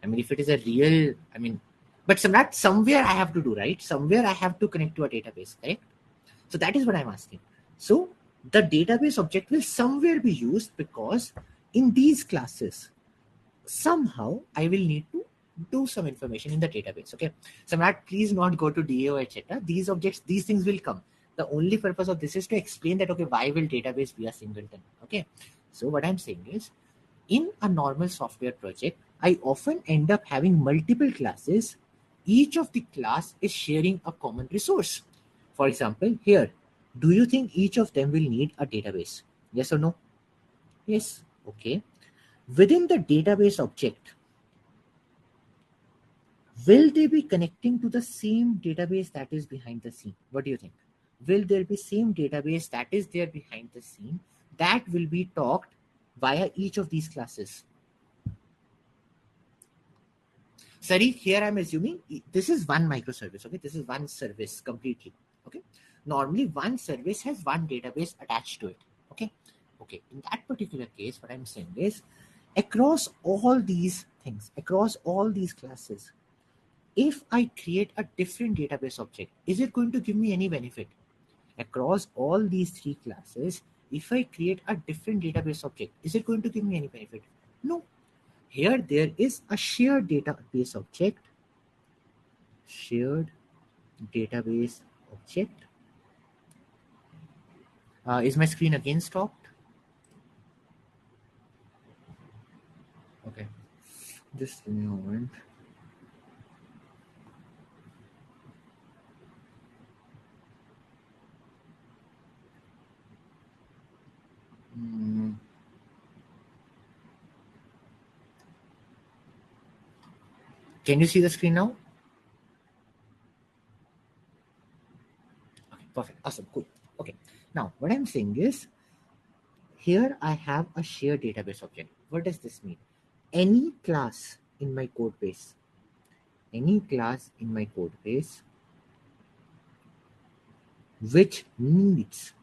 I mean, if it is a real, I mean, but somewhere I have to do, right? Somewhere I have to connect to a database, correct? So that is what I'm asking. So the database object will somewhere be used because in these classes, somehow I will need to do some information in the database. Okay. Samrat, please not go to DAO, etc. These objects, these things will come. The only purpose of this is to explain that, okay, why will database be a singleton? Okay. So what I'm saying is, in a normal software project, I often end up having multiple classes. Each of the class is sharing a common resource. For example, here, do you think each of them will need a database? Yes or no? Yes. Okay. Within the database object, will they be connecting to the same database that is behind the scene? What do you think? Will there be same database that is there behind the scene that will be talked via each of these classes? Sorry, here I'm assuming this is one microservice. Okay, this is one service completely. Okay, normally one service has one database attached to it. Okay, okay. In that particular case, what I'm saying is, Across all these things, across all these classes, if I create a different database object, is it going to give me any benefit? Across all these three classes, if I create a different database object, is it going to give me any benefit? No. Here there is a shared database object, shared database object. Is my screen again stopped? Okay, just give me a moment. Hmm. Can you see the screen now? Okay, perfect, awesome, cool. Okay, now what I'm saying is, here I have a shared database object. What does this mean? Any class in my code base, any class in my code base which needs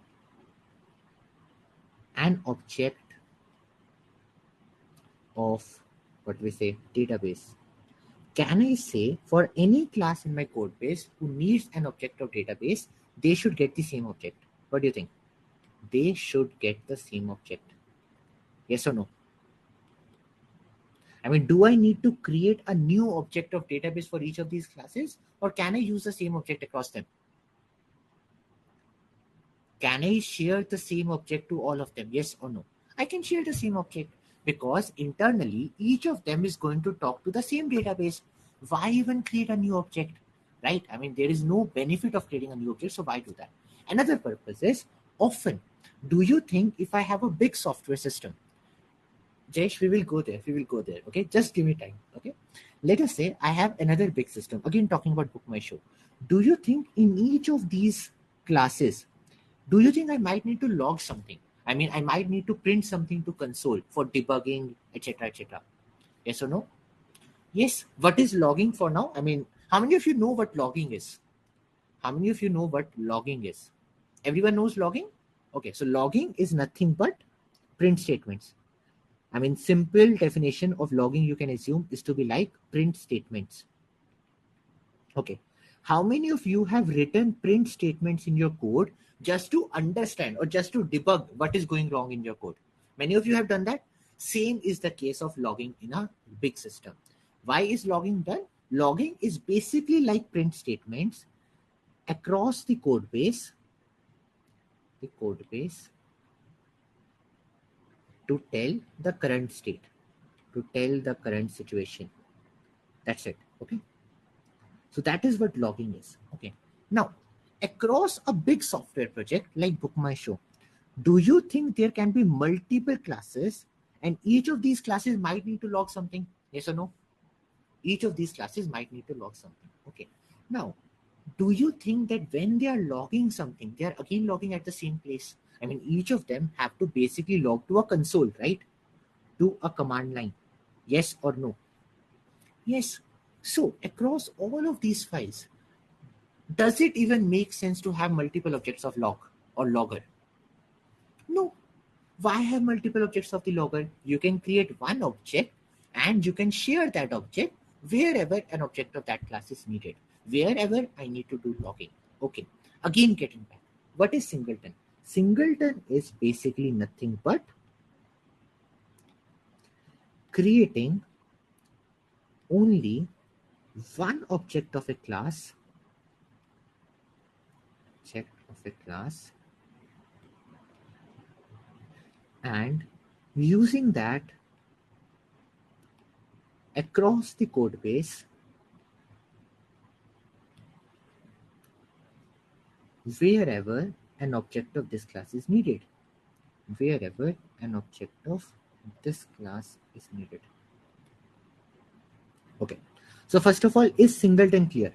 an object of, what we say, database. Can I say for any class in my code base who needs an object of database, they should get the same object? What do you think? They should get the same object. Yes or no? I mean, do I need to create a new object of database for each of these classes, or can I use the same object across them? Can I share the same object to all of them? Yes or no? I can share the same object because internally each of them is going to talk to the same database. Why even create a new object? Right? I mean, there is no benefit of creating a new object, so why do that? Another purpose is, often, do you think if I have a big software system, Jesh, we will go there. We will go there. Okay, just give me time. Okay, let us say I have another big system. Again, talking about Book My Show. Do you think in each of these classes, do you think I might need to log something? I mean, I might need to print something to console for debugging, etc., etc. Yes or no? Yes. What is logging for now? I mean, how many of you know what logging is? How many of you know what logging is? Everyone knows logging? Okay, so logging is nothing but print statements. I mean, simple definition of logging you can assume is to be like print statements. Okay. How many of you have written print statements in your code just to understand or just to debug what is going wrong in your code? Many of you have done that. Same is the case of logging in a big system. Why is logging done? Logging is basically like print statements across the code base to tell the current state, to tell the current situation. That's it. Okay. So that is what logging is. Okay. Now, across a big software project like Book My Show, do you think there can be multiple classes and each of these classes might need to log something? Yes or no? Each of these classes might need to log something. Okay. Now, do you think that when they are logging something, they are again logging at the same place? I mean, each of them have to basically log to a console, right? To a command line. Yes or no? Yes. So, across all of these files, does it even make sense to have multiple objects of log or logger? No. Why have multiple objects of the logger? You can create one object and you can share that object wherever an object of that class is needed. Wherever I need to do logging. Okay. Again, getting back. What is singleton? Singleton is basically nothing but creating only one object of a class, and using that across the code base wherever an object of this class is needed. Wherever an object of this class is needed. Okay. So first of all, is singleton clear?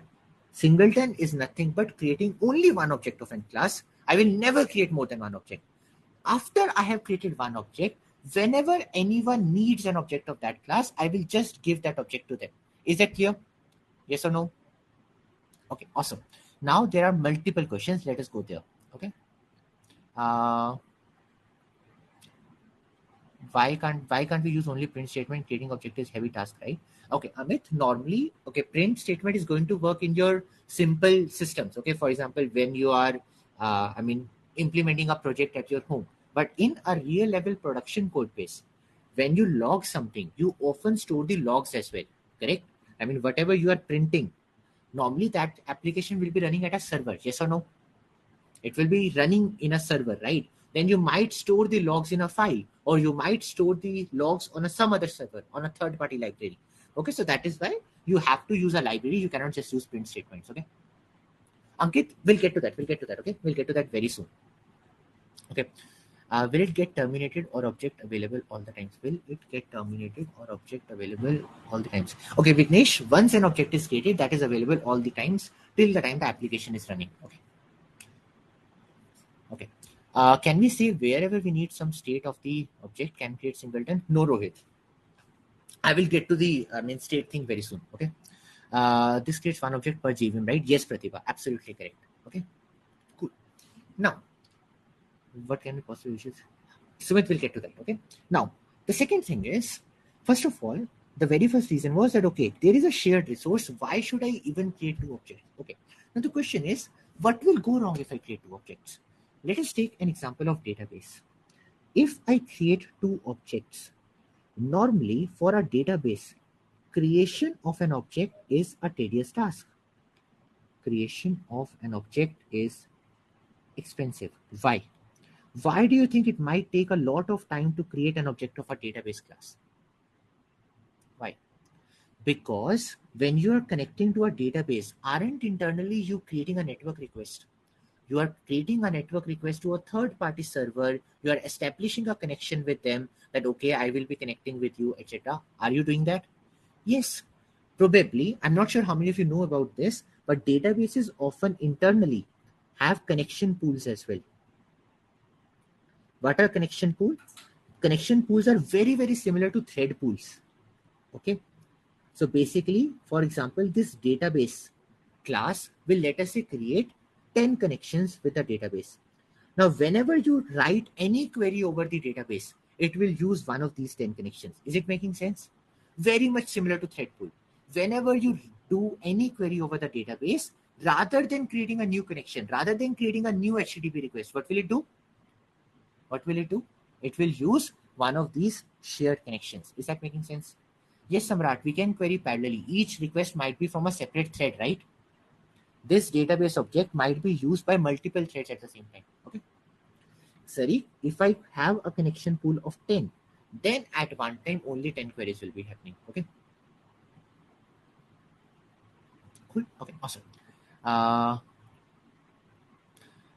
Singleton is nothing but creating only one object of a class. I will never create more than one object. After I have created one object, whenever anyone needs an object of that class, I will just give that object to them. Is that clear? Yes or no? Okay, awesome. Now there are multiple questions. Let us go there. Okay. Uh, Why can't we use only print statement? Creating object is heavy task, right? Okay, Amit, normally, okay, print statement is going to work in your simple systems. Okay, for example, when you are implementing a project at your home. But in a real level production code base, when you log something, you often store the logs as well. Correct? I mean, whatever you are printing, normally that application will be running at a server. Yes or no? It will be running in a server, right? Then you might store the logs in a file, or you might store the logs on some other server, on a third party library. Okay, so that is why you have to use a library. You cannot just use print statements. Okay, Ankit, we'll get to that. Okay, we'll get to that very soon. Okay, will it get terminated or object available all the times? Will it get terminated or object available all the times? Okay, Vignesh, once an object is created, that is available all the times till the time the application is running. Okay. Okay. Can we say wherever we need some state of the object can create singleton? No, Rohit. I will get to the state thing very soon. Okay. This creates one object per JVM, right? Yes, Pratibha. Absolutely correct. Okay. Cool. Now, what can we possibly use? Sumit will get to that. Okay. Now, the second thing is, first of all, the very first reason was that, okay, there is a shared resource. Why should I even create two objects? Okay. Now, the question is, what will go wrong if I create two objects? Let us take an example of database. If I create two objects, normally for a database, creation of an object is a tedious task. Creation of an object is expensive. Why? Why do you think it might take a lot of time to create an object of a database class? Why? Because when you are connecting to a database, aren't internally you creating a network request? You are creating a network request to a third party server. You are establishing a connection with them that, okay, I will be connecting with you, etc. Are you doing that? Yes, probably. I'm not sure how many of you know about this, but databases often internally have connection pools as well. What are connection pools? Connection pools are very, very similar to thread pools. Okay. So basically, for example, this database class will, let us say, create 10 connections with the database. Now, whenever you write any query over the database, it will use one of these 10 connections. Is it making sense? Very much similar to thread pool. Whenever you do any query over the database, rather than creating a new connection, rather than creating a new HTTP request, what will it do? What will it do? It will use one of these shared connections. Is that making sense? Yes, Samrat, we can query parallelly. Each request might be from a separate thread, right? This database object might be used by multiple threads at the same time. Okay. Sorry, if I have a connection pool of 10, then at one time only 10 queries will be happening. Okay. Cool. Okay, awesome.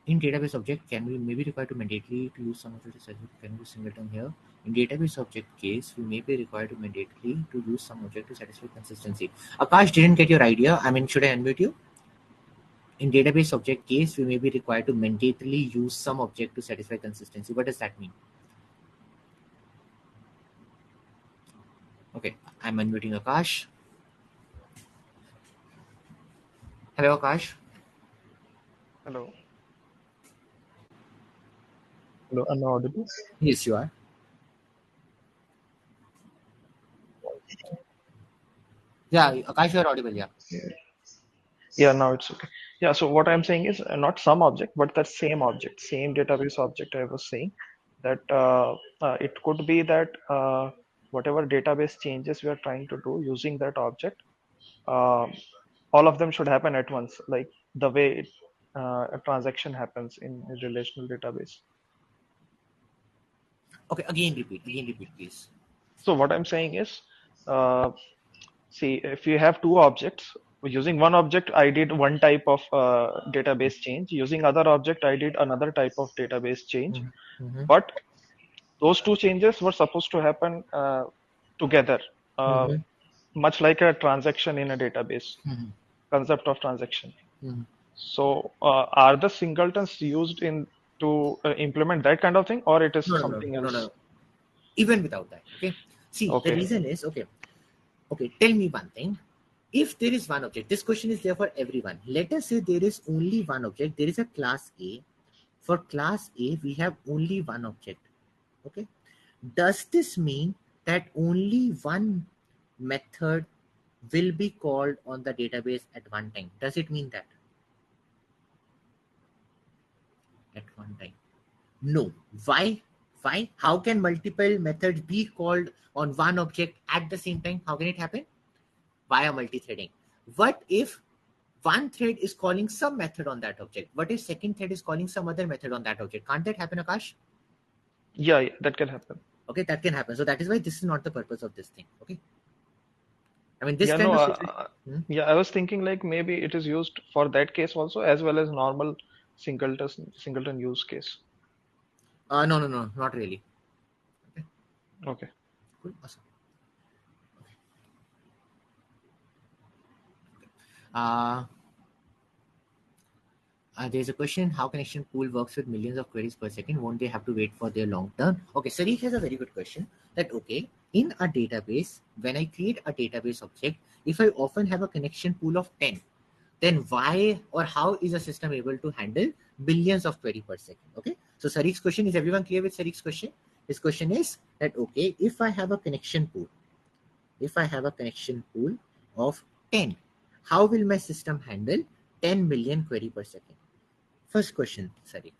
In database object, can we maybe required to mandatorily to use some of the can we use singleton here? In database object case, we may be required to mandatorily to use some object to satisfy consistency. Akash didn't get your idea. I mean, should I unmute you? In database object case, we may be required to mandatorily use some object to satisfy consistency. What does that mean? Okay, I'm unmuting Akash. Hello, Akash. Hello. Hello, am I audible? Yes, you are. Yeah, Akash, you are audible. Yeah. Yeah, now it's okay. Yeah, so what I'm saying is not some object, but that same object, same database object I was saying that it could be that whatever database changes we are trying to do using that object, uh, all of them should happen at once, like the way a transaction happens in a relational database. Okay, again repeat, please. So what I'm saying is, uh, see, if you have two objects, using one object, I did one type of database change. Using other object, I did another type of database change. Mm-hmm. But those two changes were supposed to happen together, uh, Mm-hmm. much like a transaction in a database, Mm-hmm. concept of transaction. Mm-hmm. So, are the singletons used in to implement that kind of thing, or it is something else? No. Even without that, okay. See, the Okay. reason is okay. Okay, tell me one thing. If there is one object, this question is there for everyone. Let us say there is only one object. There is a class A. For class A, we have only one object. Okay. Does this mean that only one method will be called on the database at one time? Does it mean that? At one time? No. Why? Why? How can multiple methods be called on one object at the same time? How can it happen? Via multi-threading. What if one thread is calling some method on that object? What if second thread is calling some other method on that object? Can't that happen, Akash? Yeah, yeah, that can happen. Okay, that can happen. So that is why this is not the purpose of this thing. Okay. I mean, this Yeah, kind no, of situation. yeah, I was thinking like maybe it is used for that case also as well as normal singleton use case. No, no, no, not really. Okay, Okay. cool, awesome. Uh, there's a question: how connection pool works with millions of queries per second? Won't they have to wait for their long term? Okay, Sadiq has a very good question. That okay, in a database, when I create a database object, if I often have a connection pool of 10, then why or how is a system able to handle billions of query per second? Okay, so Sadiq's question, is everyone clear with Sadiq's question? His question is that okay, if I have a connection pool, of 10, how will my system handle 10 million query per second? First question, Sadiq.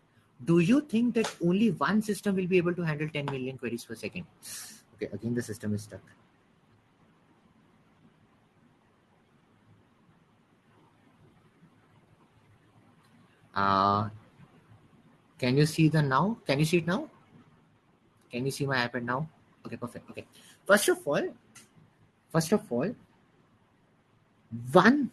Do you think that only one system will be able to handle 10 million queries per second? Okay, again the system is stuck. Uh, can you see the now? Can you see it now? Can you see my iPad now? Okay, perfect. Okay. First of all, first of all, one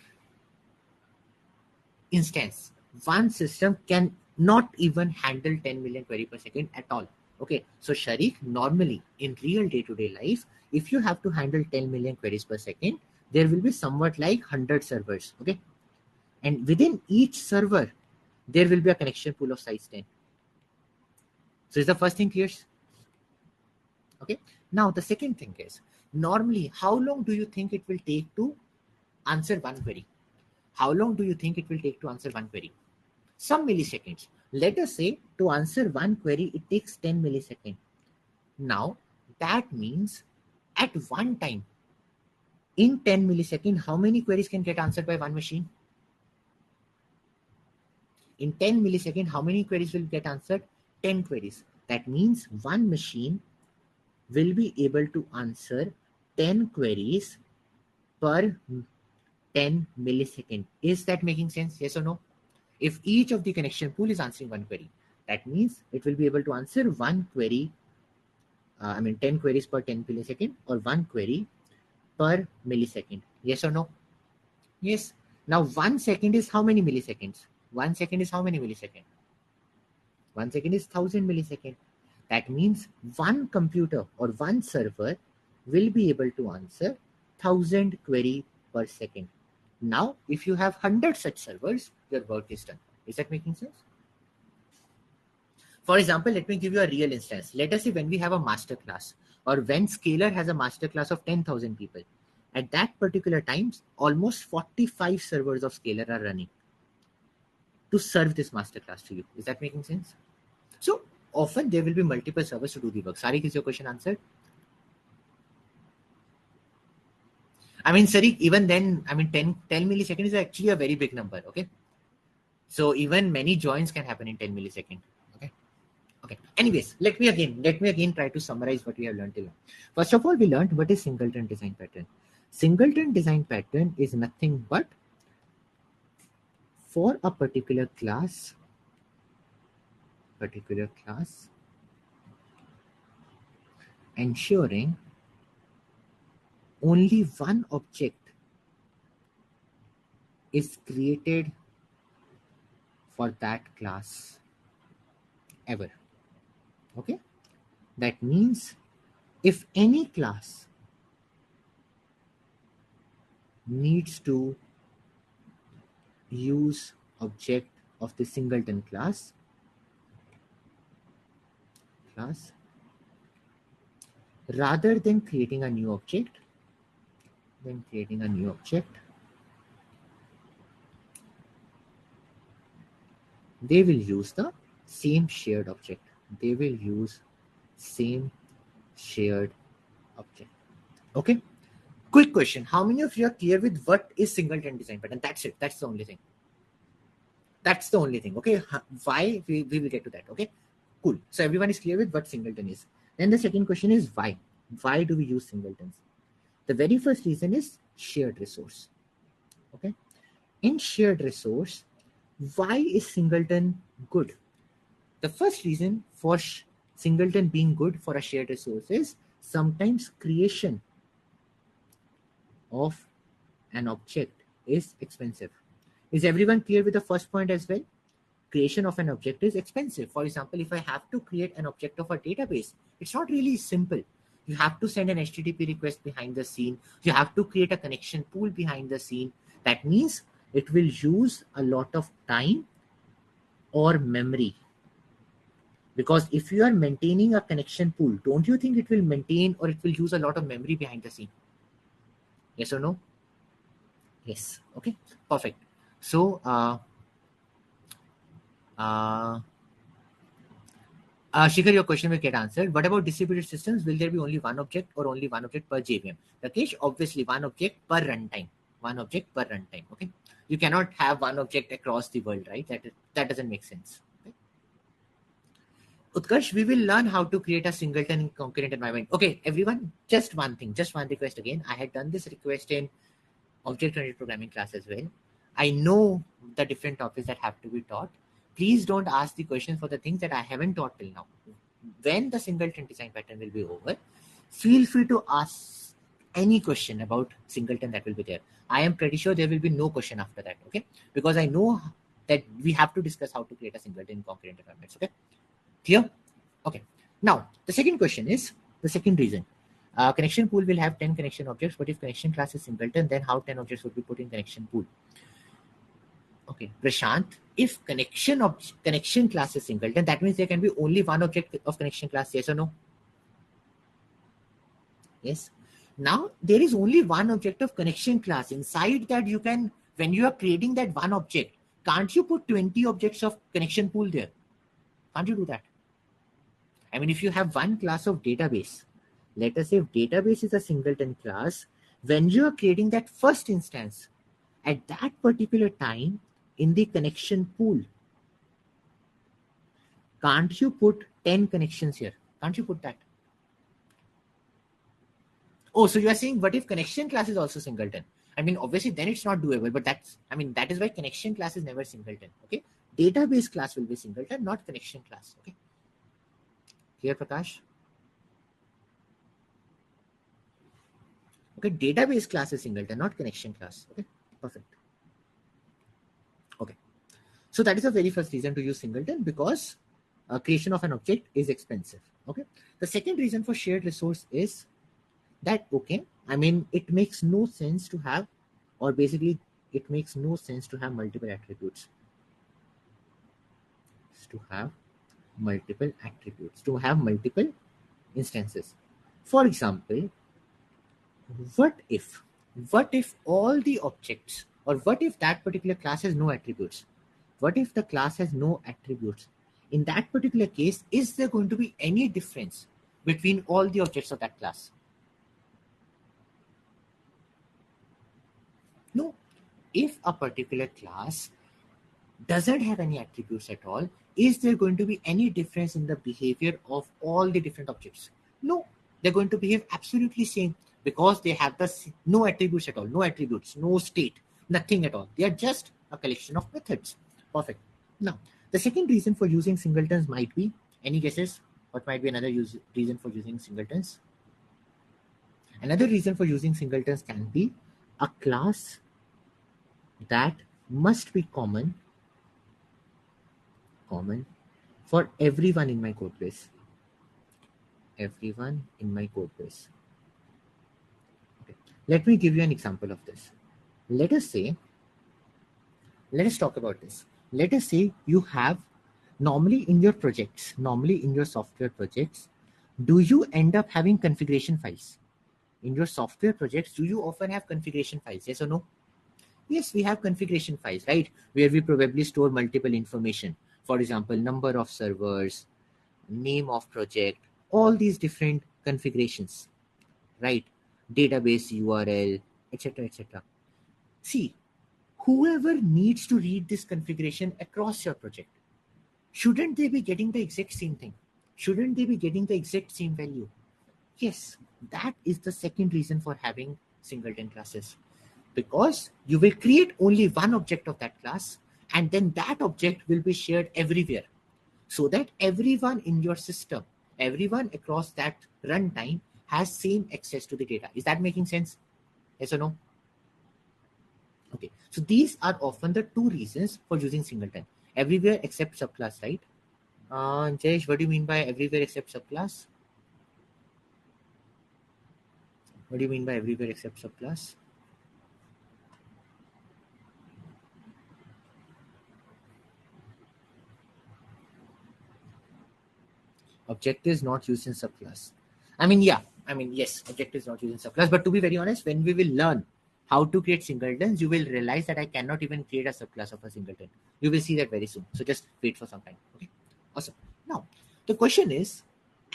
instance, one system can not even handle 10 million query per second at all. Okay, so Sharik, normally in real day-to-day life, if you have to handle 10 million queries per second, there will be somewhat like 100 servers. Okay, and within each server, there will be a connection pool of size 10. So is the first thing clear? Okay. Now the second thing is, normally how long do you think it will take to answer one query? How long do you think it will take to answer one query? Some milliseconds. Let us say to answer one query, it takes 10 milliseconds. Now, that means at one time, in 10 milliseconds, how many queries can get answered by one machine? In 10 milliseconds, how many queries will get answered? 10 queries. That means one machine will be able to answer 10 queries per 10 millisecond. Is that making sense? Yes or no? If each of the connection pool is answering one query, that means it will be able to answer one query, 10 queries per 10 millisecond or one query per millisecond. Yes or no? Yes. Now, 1 second is how many milliseconds? 1 second is how many milliseconds? 1 second is 1000 milliseconds. That means one computer or one server will be able to answer 1000 query per second. Now, if you have 100 such servers, your work is done. Is that making sense? For example, let me give you a real instance. Let us say when we have a master class or when Scalar has a master class of 10,000 people, at that particular times, almost 45 servers of Scalar are running to serve this master class to you. Is that making sense? So often there will be multiple servers to do the work. Sariq, is your question answered? I mean, Sariq, even then, 10 milliseconds is actually a very big number. Okay. So even many joins can happen in 10 milliseconds. Okay. Okay. Anyways, let me again try to summarize what we have learned till now. First of all, we learned what is singleton design pattern. Singleton design pattern is nothing but for a particular class, ensuring only one object is created for that class ever. Okay. That means if any class needs to use object of the singleton class, rather than creating a new object, they will use the same shared object. They will use same shared object. Okay. Quick question. How many of you are clear with what is singleton design pattern? That's it. That's the only thing. That's the only thing. Okay. Why? We will get to that. Okay. Cool. So everyone is clear with what singleton is. Then the second question is why? Why do we use singletons? The very first reason is shared resource. Okay. In shared resource, why is singleton good? The first reason for singleton being good for a shared resource is sometimes creation of an object is expensive. Is everyone clear with the first point as well? Creation of an object is expensive. For example, if I have to create an object of a database, it's not really simple. You have to send an HTTP request behind the scene. You have to create a connection pool behind the scene. That means it will use a lot of time or memory. Because if you are maintaining a connection pool, don't you think it will maintain or it will use a lot of memory behind the scene? Yes or no? Yes. Okay. Perfect. So, Shikhar, your question will get answered. What about distributed systems? Will there be only one object or only one object per JVM? Rakesh, obviously one object per runtime. One object per runtime. Okay. You cannot have one object across the world, right? That doesn't make sense. Okay? Utkarsh, we will learn how to create a singleton concurrent environment. Okay, everyone, just one thing, just one request again. I had done this request in object-oriented programming class as well. I know the different topics that have to be taught. Please don't ask the questions for the things that I haven't taught till now. When the singleton design pattern will be over, feel free to ask any question about singleton that will be there. I am pretty sure there will be no question after that, okay? Because I know that we have to discuss how to create a singleton concurrent environments, okay? Clear? Okay. Now, the second question is the second reason. Connection pool will have 10 connection objects, but if connection class is singleton, then how 10 objects would be put in connection pool? Okay, Prashant, if connection class is singleton, that means there can be only one object of connection class, yes or no? Yes. Now, there is only one object of connection class. Inside that, you can, when you are creating that one object, can't you put 20 objects of connection pool there? Can't you do that? I mean, if you have one class of database, let us say if database is a singleton class, when you are creating that first instance, at that particular time in the connection pool, can't you put 10 connections here? Can't you put that? Oh, so you are saying, what if connection class is also singleton? I mean, obviously, then it's not doable, but that's, I mean, that is why connection class is never singleton. Okay. Database class will be singleton, not connection class. Okay. Clear, Prakash? Okay. Database class is singleton, not connection class. Okay. Perfect. Okay. So that is the very first reason to use singleton, because creation of an object is expensive. Okay. The second reason for shared resource is that, okay, I mean, it makes no sense to have, or basically it makes no sense to have multiple attributes. To have multiple attributes, to have multiple instances. For example, what if all the objects, or what if that particular class has no attributes? What if the class has no attributes? In that particular case, is there going to be any difference between all the objects of that class? No. If a particular class doesn't have any attributes at all, is there going to be any difference in the behavior of all the different objects? No, they're going to behave absolutely same, because they have no attributes at all, no attributes, no state, nothing at all. They are just a collection of methods. Perfect. Now, the second reason for using singletons might be, any guesses? What might be another reason for using singletons? Another reason for using singletons can be a class that must be common for everyone in my code base. Everyone in my code base. Okay. Let me give you an example of this. Let us talk about this. Let us say you have, normally in your software projects, do you end up having configuration files? In your software projects, do you often have configuration files? Yes or no? Yes, we have configuration files, right? Where we probably store multiple information. For example, number of servers, name of project, all these different configurations, right? Database URL, etc., etc. See, whoever needs to read this configuration across your project, shouldn't they be getting the exact same thing? Shouldn't they be getting the exact same value? Yes, that is the second reason for having singleton classes, because you will create only one object of that class, and then that object will be shared everywhere, so that everyone in your system, everyone across that runtime has same access to the data. Is that making sense? Yes or no? Okay, so these are often the two reasons for using singleton. Everywhere except subclass, right? Jayesh, what do you mean by everywhere except subclass? What do you mean by everywhere except subclass? Objectives not used in subclass. I mean, yeah, I mean, yes, objectives not used in subclass. But to be very honest, when we will learn how to create singletons, you will realize that I cannot even create a subclass of a singleton. You will see that very soon. So just wait for some time. Okay, awesome. Now, the question is,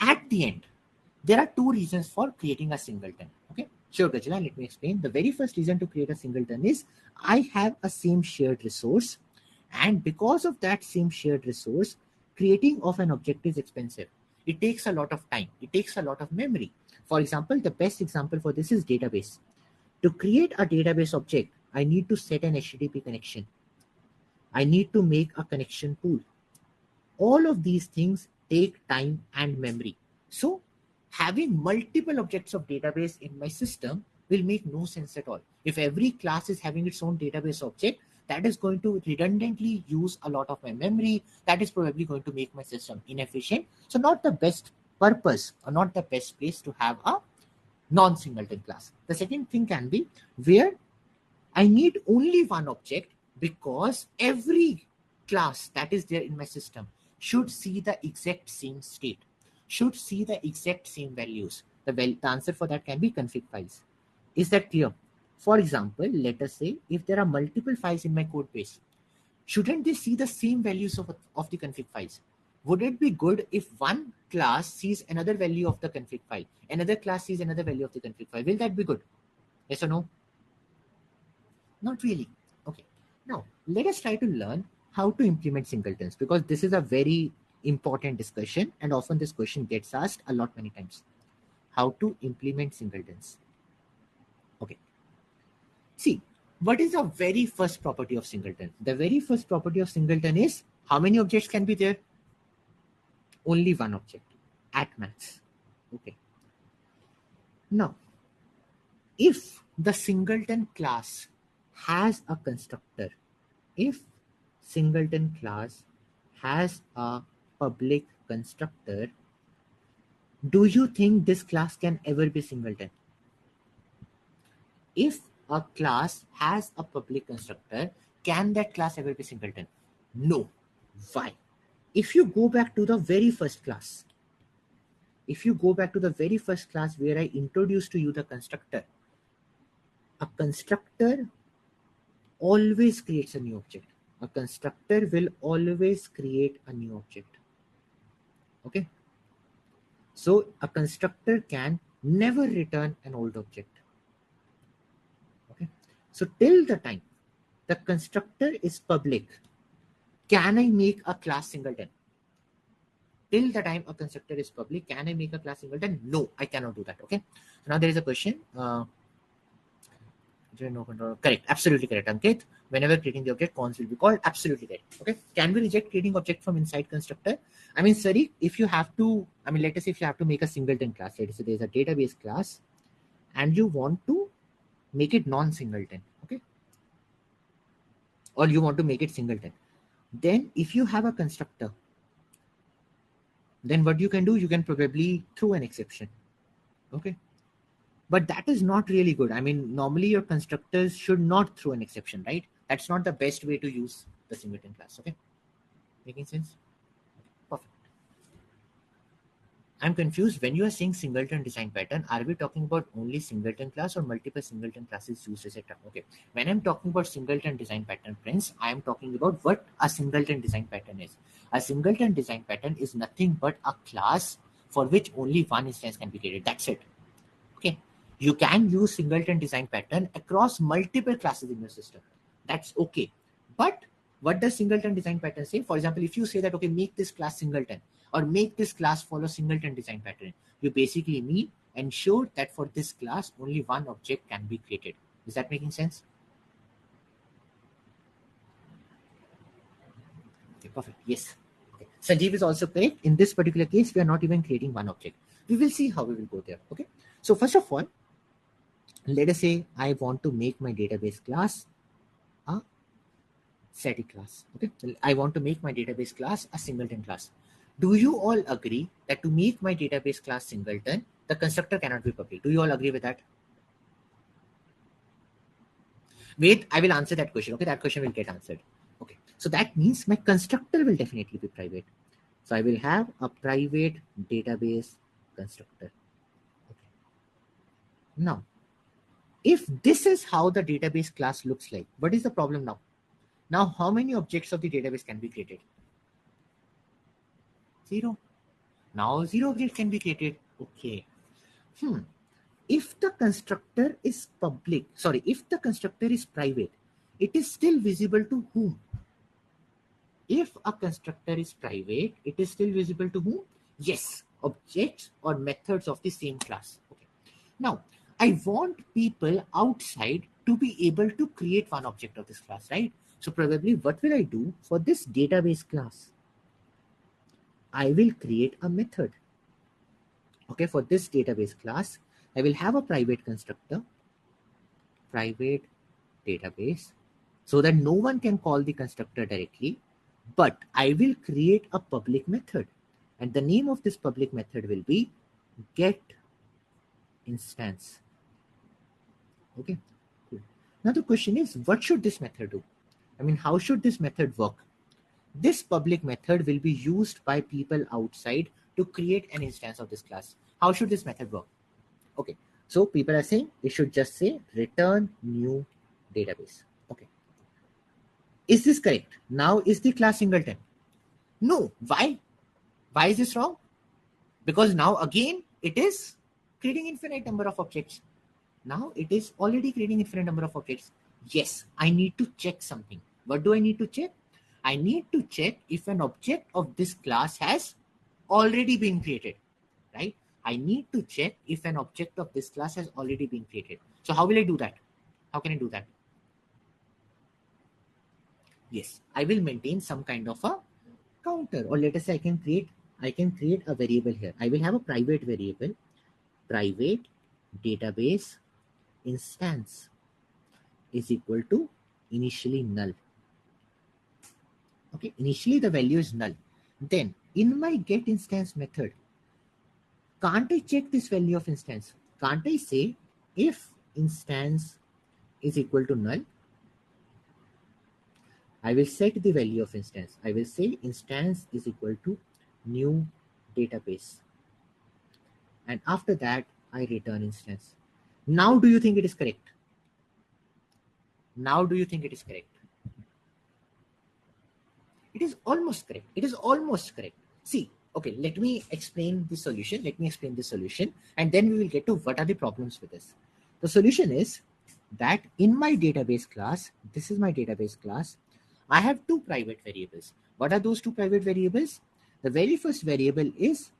at the end, there are two reasons for creating a singleton. Okay, sure, Gajala, let me explain. The very first reason to create a singleton is I have a same shared resource, and because of that same shared resource, creating of an object is expensive. It takes a lot of time, it takes a lot of memory. For example, the best example for this is database. To create a database object, I need to set an HTTP connection. I need to make a connection pool. All of these things take time and memory. So having multiple objects of database in my system will make no sense at all. If every class is having its own database object, that is going to redundantly use a lot of my memory. That is probably going to make my system inefficient. So not the best purpose or not the best place to have a non-singleton class. The second thing can be where I need only one object, because every class that is there in my system should see the exact same state, should see the exact same values. The answer for that can be config files. Is that clear? For example, let us say if there are multiple files in my code base, shouldn't they see the same values of the config files? Would it be good if one class sees another value of the config file, another class sees another value of the config file? Will that be good? Yes or no? Not really. Okay. Now, let us try to learn how to implement singletons, because this is a very important discussion and often this question gets asked a lot many times. How to implement singletons. Okay. See, what is the very first property of singleton? The very first property of singleton is how many objects can be there? Only one object at max. Okay. Now, if the singleton class has a constructor, if singleton class has a public constructor, do you think this class can ever be singleton? If a class has a public constructor, can that class ever be singleton? No. Why? If you go back to the very first class, if you go back to the very first class where I introduced to you the constructor, a constructor always creates a new object. A constructor will always create a new object. Okay. So a constructor can never return an old object. Okay. So till the time the constructor is public, can I make a class singleton? Till the time a constructor is public, can I make a class singleton? No, I cannot do that. Okay. So now there is a question. No control. Correct. Absolutely correct, Ankit. Whenever creating the object, cons will be called. Absolutely correct. Okay. Can we reject creating object from inside constructor? I mean, sorry, if you have to, I mean, let us say if you have to make a singleton class, let us say there's a database class and you want to make it non-singleton, okay? Or you want to make it singleton. Then if you have a constructor, then what you can do, you can probably throw an exception, okay? But that is not really good. I mean, normally your constructors should not throw an exception, right? That's not the best way to use the singleton class, okay? Making sense? Perfect. I'm confused. When you are saying singleton design pattern, are we talking about only singleton class or multiple singleton classes used, etc.? Okay. When I'm talking about singleton design pattern, friends, I am talking about what a singleton design pattern is. A singleton design pattern is nothing but a class for which only one instance can be created. That's it. Okay. You can use singleton design pattern across multiple classes in your system. That's okay. But what does singleton design pattern say? For example, if you say that, okay, make this class singleton or make this class follow singleton design pattern, you basically mean ensure that for this class only one object can be created. Is that making sense? Okay, perfect. Yes. Okay. Sanjeev is also correct. In this particular case, we are not even creating one object. We will see how we will go there. Okay. So first of all, let us say I want to make my database class a static class. Okay. I want to make my database class a singleton class. Do you all agree that to make my database class singleton, the constructor cannot be public? Do you all agree with that? Wait, I will answer that question. Okay, that question will get answered. Okay, so that means my constructor will definitely be private. So I will have a private database constructor. Okay. Now, if this is how the database class looks like, what is the problem now? Now, how many objects of the database can be created? Zero. Now, zero objects can be created. Okay. If the constructor is public, sorry, if the constructor is private, it is still visible to whom? If a constructor is private, it is still visible to whom? Yes, objects or methods of the same class. Okay. Now, I want people outside to be able to create one object of this class, right? So probably what will I do for this database class? I will create a method. Okay, for this database class, I will have a private constructor, private database, so that no one can call the constructor directly, but I will create a public method. And the name of this public method will be get instance. Okay, cool. Now the question is, what should this method do? I mean, how should this method work? This public method will be used by people outside to create an instance of this class. How should this method work? Okay, so people are saying it should just say return new database. Okay, is this correct? Now is the class singleton? No. Why? Why is this wrong? Because now again it is creating infinite number of objects. Now it is already creating infinite number of objects. Yes, I need to check something. What do I need to check? I need to check if an object of this class has already been created, right? I need to check if an object of this class has already been created. So how will I do that? How can I do that? Yes, I will maintain some kind of a counter, or let us say I can create a variable here. I will have a private variable, private database instance is equal to initially null. Okay, initially the value is null. Then in my get instance method, can't I check this value of instance? Can't I say if instance is equal to null, I will set the value of instance. I will say instance is equal to new database. And after that, I return instance. Now, do you think it is correct? Now, do you think it is correct? It is almost correct. It is almost correct. See, okay, let me explain the solution. Let me explain the solution, and then we will get to what are the problems with this. The solution is that in my database class, this is my database class, I have two private variables. What are those two private variables? The very first variable is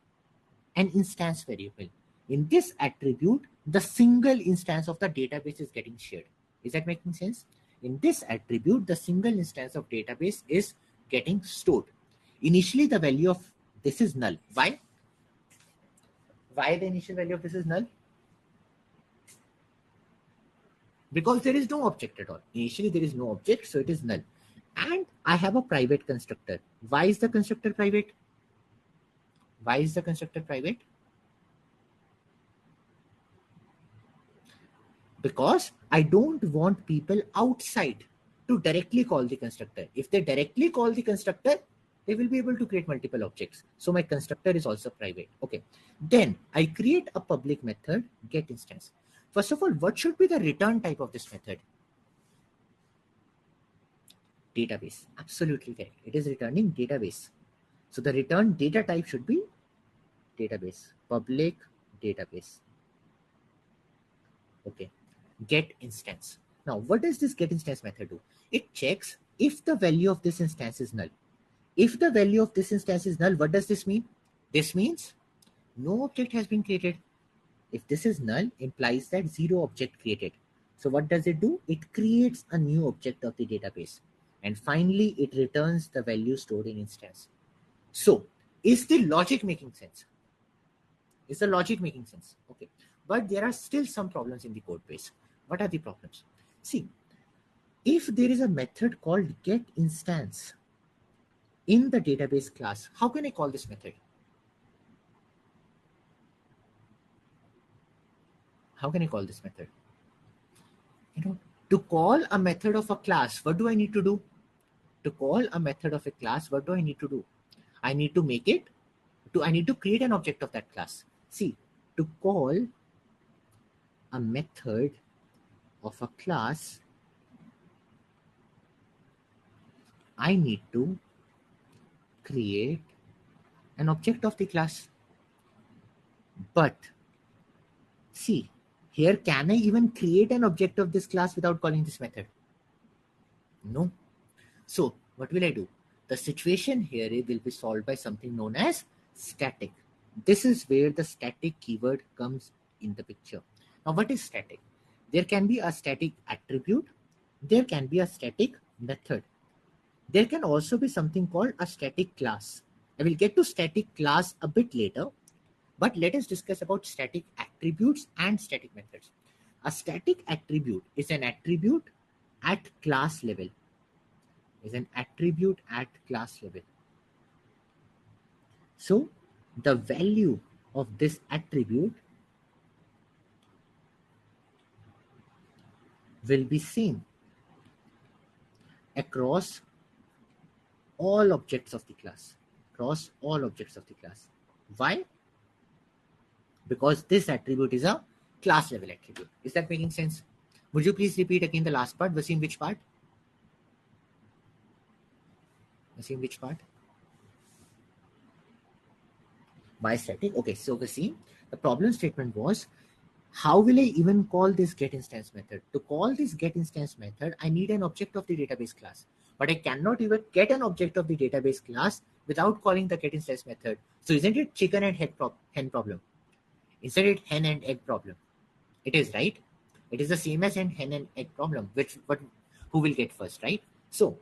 an instance variable. In this attribute, the single instance of the database is getting shared. Is that making sense? In this attribute, the single instance of database is getting stored. Initially, the value of this is null. Why? Why the initial value of this is null? Because there is no object at all. Initially, there is no object, so it is null. And I have a private constructor. Why is the constructor private? Why is the constructor private? Because I don't want people outside to directly call the constructor. If they directly call the constructor, they will be able to create multiple objects. So my constructor is also private. Okay. Then I create a public method, get instance. First of all, what should be the return type of this method? Database. Absolutely correct. It is returning database. So the return data type should be database, public database. Okay, get instance. Now, what does this get instance method do? It checks if the value of this instance is null. If the value of this instance is null, what does this mean? This means no object has been created. If this is null, implies that zero object created. So what does it do? It creates a new object of the database. And finally, it returns the value stored in instance. So is the logic making sense? Is the logic making sense? Okay. But there are still some problems in the code base. What are the problems? See, if there is a method called get instance in the database class, how can I call this method? How can I call this method? To call a method of a class, what do I need to do? To call a method of a class, what do I need to do? I need to make it, I need to create an object of that class. See, to call a method of a class, I need to create an object of the class. But see, here, can I even create an object of this class without calling this method? No. So what will I do? The situation here will be solved by something known as static. This is where the static keyword comes in the picture. Now, what is static? There can be a static attribute. There can be a static method. There can also be something called a static class. I will get to static class a bit later, but let us discuss about static attributes and static methods. A static attribute is an attribute at class level. So the value of this attribute will be same across all objects of the class. Why? Because this attribute is a class level attribute. Is that making sense? Would you please repeat again the last part? Wasim, which part? By static. Okay, so Wasim, the problem statement was, how will I even call this get instance method? To call this get instance method, I need an object of the database class. But I cannot even get an object of the database class without calling the get instance method. So isn't it chicken and hen problem? Isn't it hen and egg problem? It is, right? It is the same as an hen and egg problem. Who will get first, right? So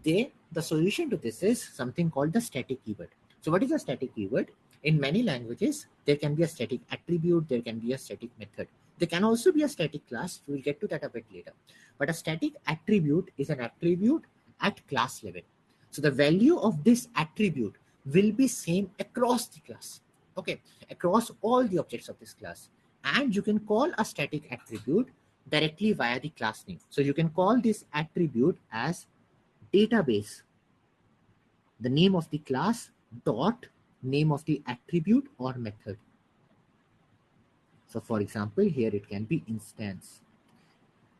the solution to this is something called the static keyword. So what is a static keyword? In many languages, there can be a static attribute, there can be a static method. There can also be a static class. We'll get to that a bit later. But a static attribute is an attribute at class level. So the value of this attribute will be same across the class. Okay, across all the objects of this class. And you can call a static attribute directly via the class name. So you can call this attribute as database, the name of the class dot name of the attribute or method. So for example, here it can be instance.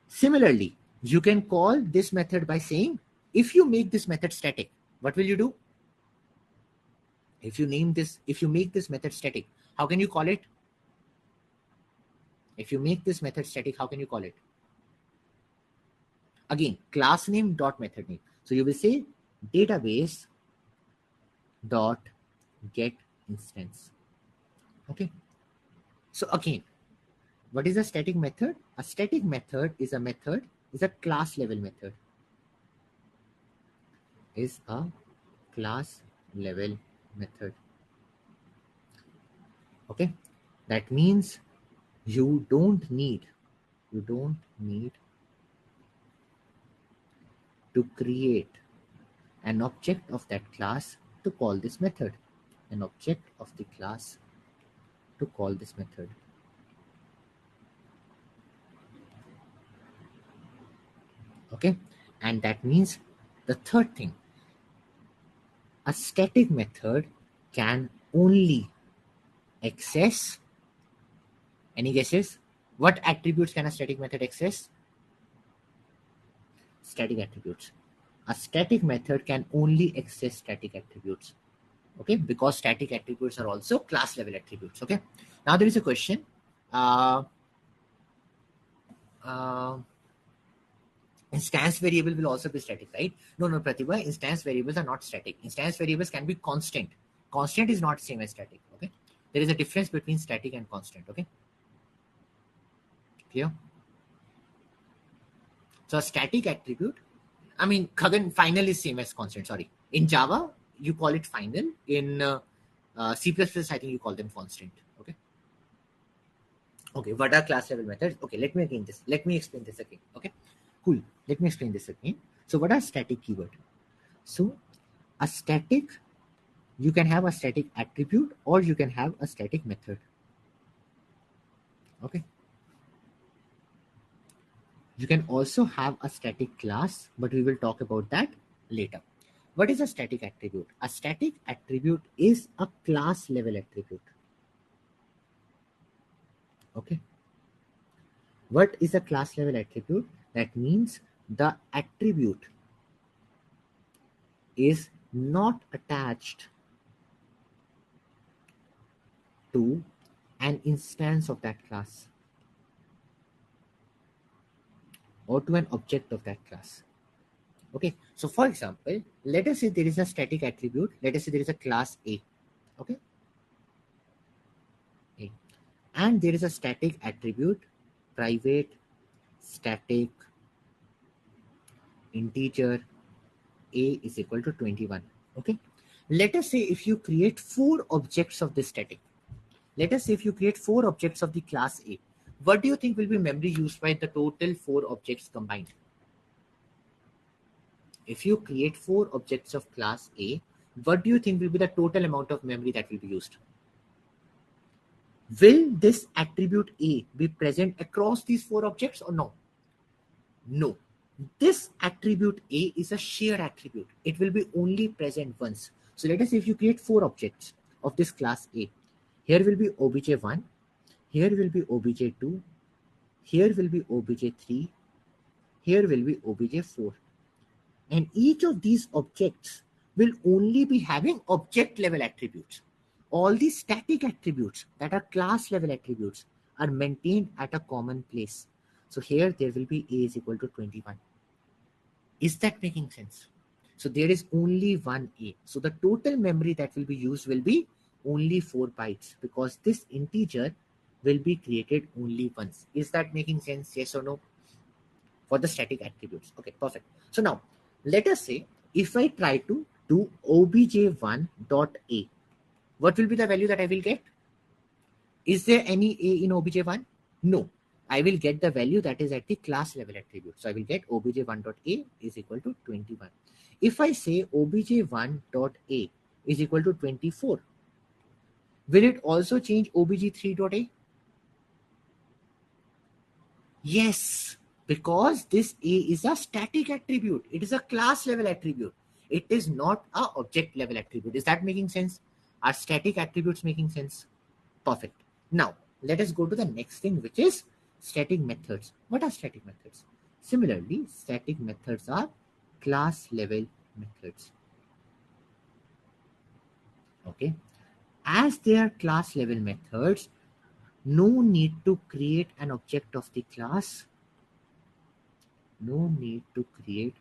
Similarly, you can call this method by saying, if you make this method static, what will you do? If you make this method static, how can you call it? If you make this method static, how can you call it? Again, class name dot method name. So you will say database dot get instance. Okay. So again, what is a static method? A static method is a class level method. Okay. That means you don't need to create an object of that class to call this method. Okay. And that means the third thing, a static method can only access, any guesses? What attributes can a static method access? Static attributes. A static method can only access static attributes. Okay, because static attributes are also class level attributes. Okay, now there is a question. Uh, uh, Instance variable will also be static, right? No, no, Pratibha, instance variables are not static. Instance variables can be constant. Constant is not same as static. Okay, there is a difference between static and constant. Okay, clear? So a static attribute, I mean, Khagan, final is same as constant. Sorry, in Java you call it final. In C++, I think you call them constant. Okay. Okay. What are class level methods? Okay. Let me again this. Let me explain this again. Okay. Cool. Let me explain this again. So what are static keyword? So a static, you can have a static attribute or you can have a static method. Okay. You can also have a static class, but we will talk about that later. What is a static attribute? A static attribute is a class level attribute. Okay. What is a class level attribute? That means the attribute is not attached to an instance of that class or to an object of that class. Okay, so for example, let us say there is a static attribute. Let us say there is a class A. Okay, A. And there is a static attribute, private, static, integer, A is equal to 21. Okay, let us say if you create 4 objects of this static, let us say if you create 4 objects of the class A, what do you think will be memory used by the total 4 objects combined? If you create 4 objects of class A, what do you think will be the total amount of memory that will be used? Will this attribute A be present across these 4 objects or no? No. This attribute A is a shared attribute. It will be only present once. So let us say if you create 4 objects of this class A, here will be obj1, here will be obj2, here will be obj3, here will be obj4. And each of these objects will only be having object level attributes. All these static attributes that are class level attributes are maintained at a common place. So here there will be A is equal to 21. Is that making sense? So there is only one A. So the total memory that will be used will be only 4 bytes because this integer will be created only once. Is that making sense? Yes or no? For the static attributes. Okay, perfect. So now let us say if I try to do obj1.a, what will be the value that I will get? Is there any A in obj1? No. I will get the value that is at the class level attribute. So I will get obj1.a is equal to 21. If I say obj1.a is equal to 24, will it also change obj3.a? Yes, because this A is a static attribute. It is a class level attribute. It is not a object level attribute. Is that making sense? Are static attributes making sense? Perfect. Now, let us go to the next thing, which is static methods. What are static methods? Similarly, static methods are class level methods. Okay. As they are class level methods, no need to create an object of the class. No need to create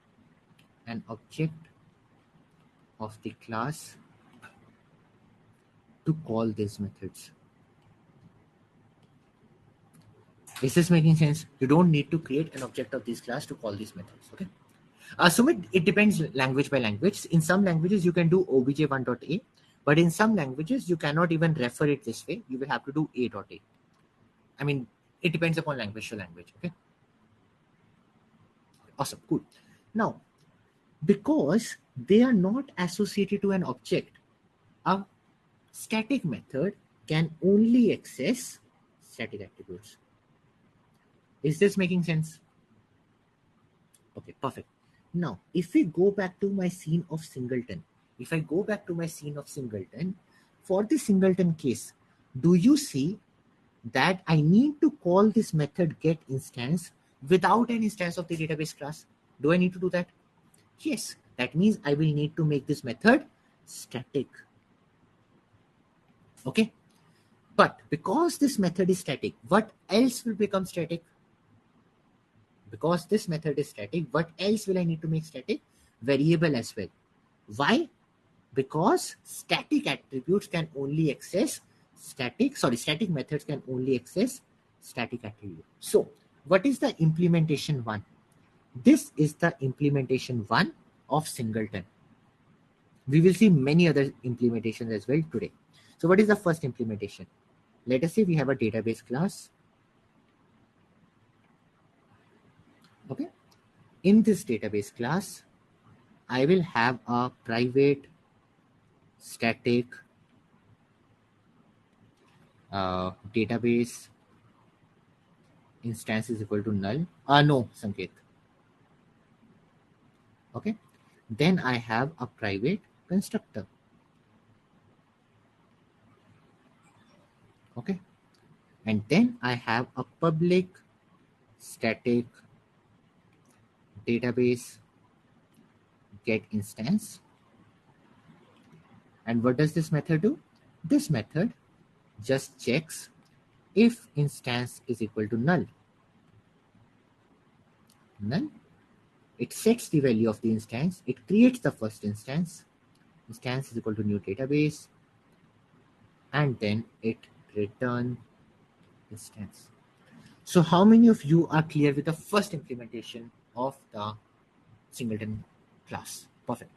an object of the class to call these methods. Is this making sense? You don't need to create an object of this class to call these methods. Okay. Sumit, it depends language by language. In some languages, you can do obj1.a, but in some languages, you cannot even refer it this way. You will have to do a.a. I mean, it depends upon language to language. Okay. Awesome. Cool. Now, because they are not associated to an object, a static method can only access static attributes. Is this making sense? Okay, perfect. Now, if we go back to my scene of singleton, for the singleton case, do you see that I need to call this method get instance without an instance of the database class? Do I need to do that? Yes, that means I will need to make this method static. Okay, but because this method is static, what else will become static? Because this method is static, what else will I need to make static? Variable as well. Why? Because static attributes can only access static methods can only access static attribute. So what is the implementation one? This is the implementation one of singleton. We will see many other implementations as well today. So what is the first implementation? Let us say we have a database class. Okay, in this database class I will have a private static database instance is equal to null. No, Sanket. Okay, then I have a private constructor. Okay, and then I have a public static database get instance. And what does this method do? This method just checks if instance is equal to null. Null, it sets the value of the instance, it creates the first instance is equal to new database, and then it return instance. So how many of you are clear with the first implementation of the singleton class? Perfect.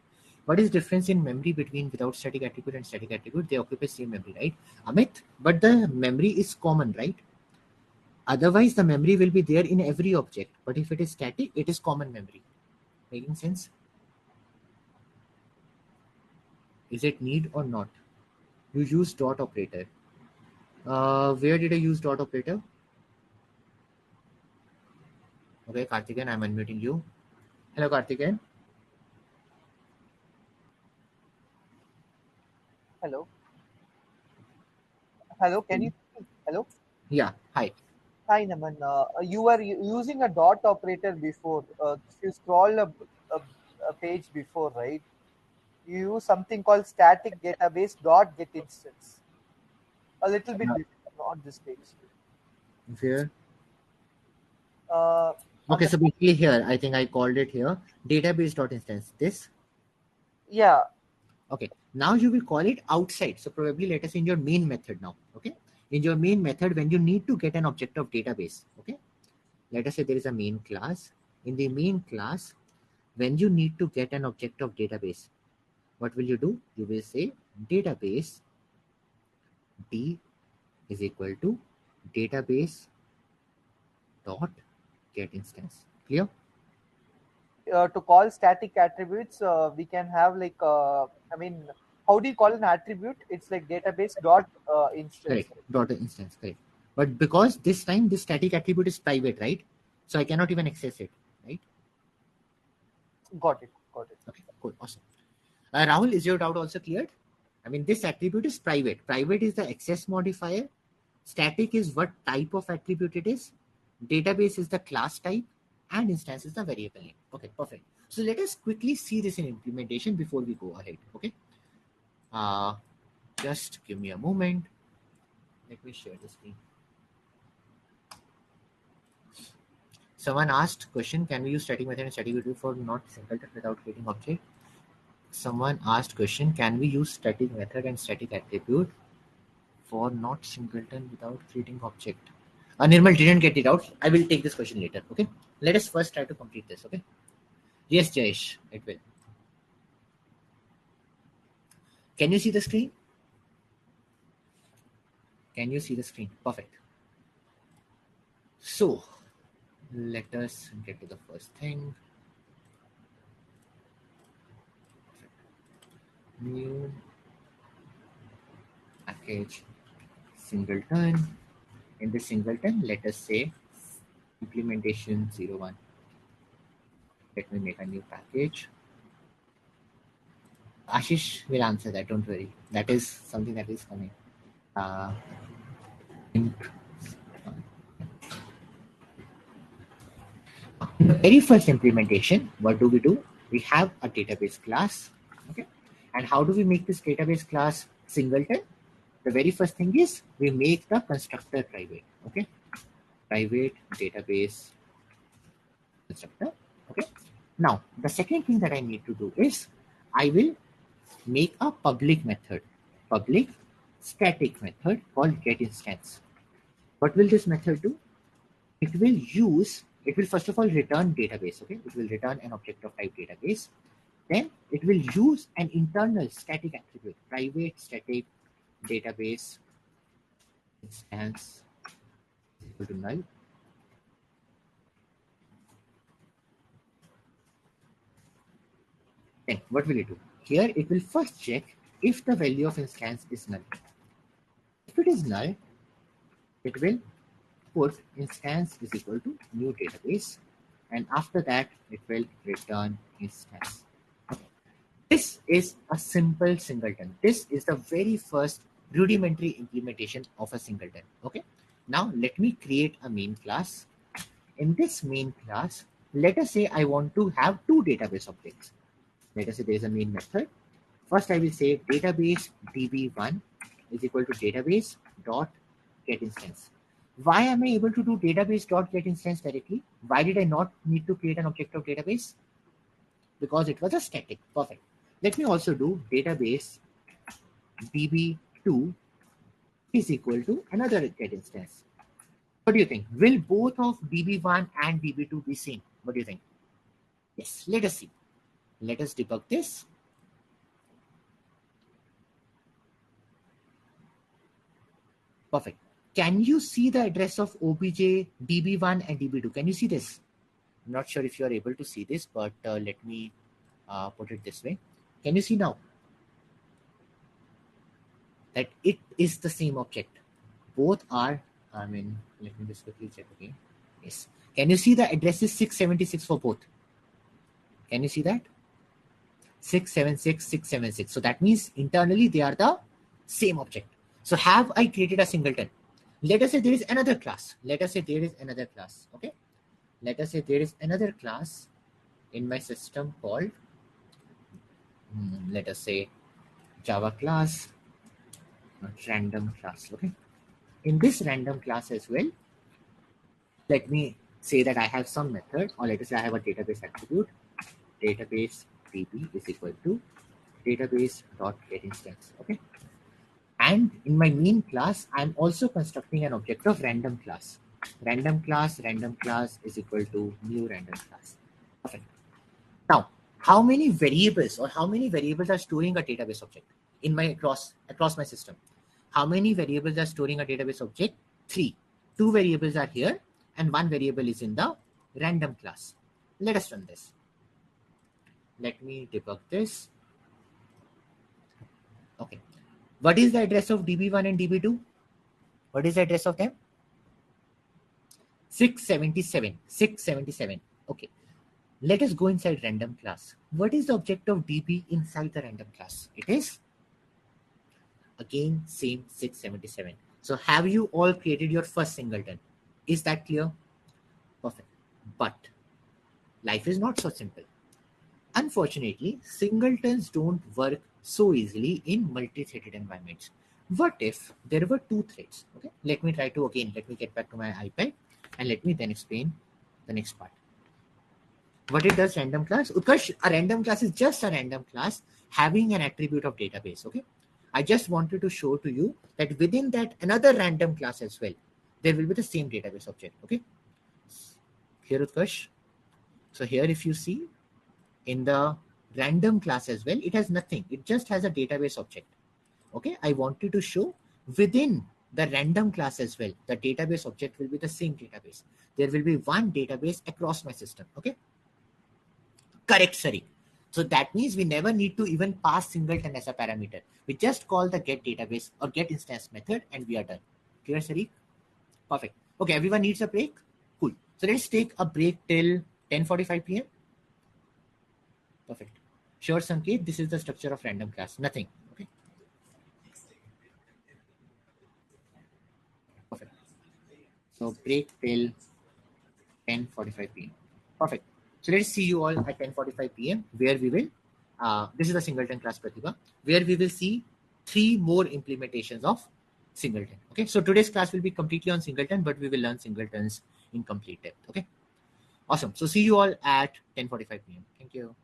What is difference in memory between without static attribute and static attribute? They occupy same memory, right, Amit? But the memory is common, right? Otherwise the memory will be there in every object, but if it is static, it is common memory. Making sense? Is it need or not? You use dot operator. Where did I use dot operator? Okay, Karthikeyan, I'm unmuting you. Hello, Karthikeyan. Hello. Hello. Can you? Hello. Yeah. Hi. Hi, Naman. You were using a dot operator before. If you scroll a page before, right? You use something called static database dot get instance. A little bit different, not this page. Where? On Okay, the so basically here, I think I called it here database dot instance. This. yeah. Okay. Now you will call it outside. So probably let us in your main method now. Okay. In your main method, when you need to get an object of database. Okay. Let us say there is a main class. In the main class, when you need to get an object of database, what will you do? You will say database d is equal to database dot get instance. Clear? To call static attributes, we can have like I mean, how do you call an attribute? It's like database dot instance. Correct. Dot instance. Correct. But because this time this static attribute is private, right? So I cannot even access it, right? Got it. Got it. Okay, cool, awesome. Rahul, is your doubt also cleared? I mean, this attribute is private. Private is the access modifier. Static is what type of attribute it is. Database is the class type, and instance is the variable name. Okay, perfect. So let us quickly see this in implementation before we go ahead. Okay. Just give me a moment. Let me share the screen. Someone asked question, can we use static method and static attribute for not singleton without creating object? Someone asked question, can we use static method and static attribute for not singleton without creating object? Nirmal didn't get it out. I will take this question later. Okay. Let us first try to complete this. Okay. Yes, Jayesh, it will. Can you see the screen? Can you see the screen? Perfect. So let us get to the first thing. New package singleton. In the singleton, let us say implementation 01. Let me make a new package. Ashish will answer that, don't worry. That is something that is coming. In the very first implementation, what do? We have a database class. Okay. And how do we make this database class singleton? The very first thing is we make the constructor private. Okay, private database constructor. Okay. Now the second thing that I need to do is I will make a public method, public static method called getInstance. What will this method do? It will first of all return database. Okay, it will return an object of type database. Then it will use an internal static attribute, private static database instance equal to null. Then what will it do? Here it will first check if the value of instance is null. If it is null, it will put instance is equal to new database, and after that it will return instance. This is a simple singleton. This is the very first rudimentary implementation of a singleton. Okay. Now let me create a main class. In this main class, let us say I want to have two database objects. Let us say there is a main method. First, I will say database db1 is equal to database dot get instance. Why am I able to do database dot get instance directly? Why did I not need to create an object of database? Because it was a static. Perfect. Let me also do database db2 is equal to another get instance. What do you think? Will both of db1 and db2 be same? What do you think? Yes, let us see. Let us debug this. Perfect. Can you see the address of obj db1 and db2? Can you see this? I'm not sure if you are able to see this, but let me put it this way. Can you see now that it is the same object? Both are, let me just quickly check again. Yes. Can you see the address is 676 for both? Can you see that? 676, 676. So that means internally they are the same object. So have I created a singleton? Let us say there is another class. Let us say there is another class. Okay. Let us say there is another class in my system called, let us say Java class, random class. Okay. In this random class as well, let me say that I have some method, or let us say I have a database attribute. Database db is equal to database dot get instance. Okay. And in my main class, I'm also constructing an object of random class. Random class is equal to new random class. Perfect. Now, how many variables are storing a database object in my across my system? How many variables are storing a database object? 3. 2 variables are here and 1 variable is in the random class. Let us run this. Let me debug this. Okay. What is the address of db1 and db2? What is the address of them? 677. 677. Okay. Let us go inside random class. What is the object of db inside the random class? It is again same 677. So have you all created your first singleton? Is that clear? Perfect. But life is not so simple. Unfortunately, singletons don't work so easily in multi-threaded environments. What if there were 2 threads? Okay, let me get back to my iPad and let me then explain the next part. What it does random class? Utkarsh, a random class is just a random class having an attribute of database. Okay, I just wanted to show to you that within that another random class as well, there will be the same database object. Okay, here Utkarsh. So here if you see, in the random class as well, it has nothing. It just has a database object. Okay, I wanted to show within the random class as well, the database object will be the same database. There will be one database across my system. Okay, correct, Sari. So that means we never need to even pass singleton as a parameter. We just call the get database or get instance method and we are done. Clear, Sari? Perfect. Okay, everyone needs a break? Cool. So let's take a break till 10:45 p.m. Perfect. Sure, Sanket, this is the structure of random class. Nothing. Okay. Perfect. So break till 10:45 p.m. Perfect. So let's see you all at 10:45 p.m. where we will, this is the singleton class Pratibha, where we will see 3 more implementations of singleton. Okay, so today's class will be completely on singleton, but we will learn singletons in complete depth. Okay, awesome. So see you all at 10:45 p.m. Thank you.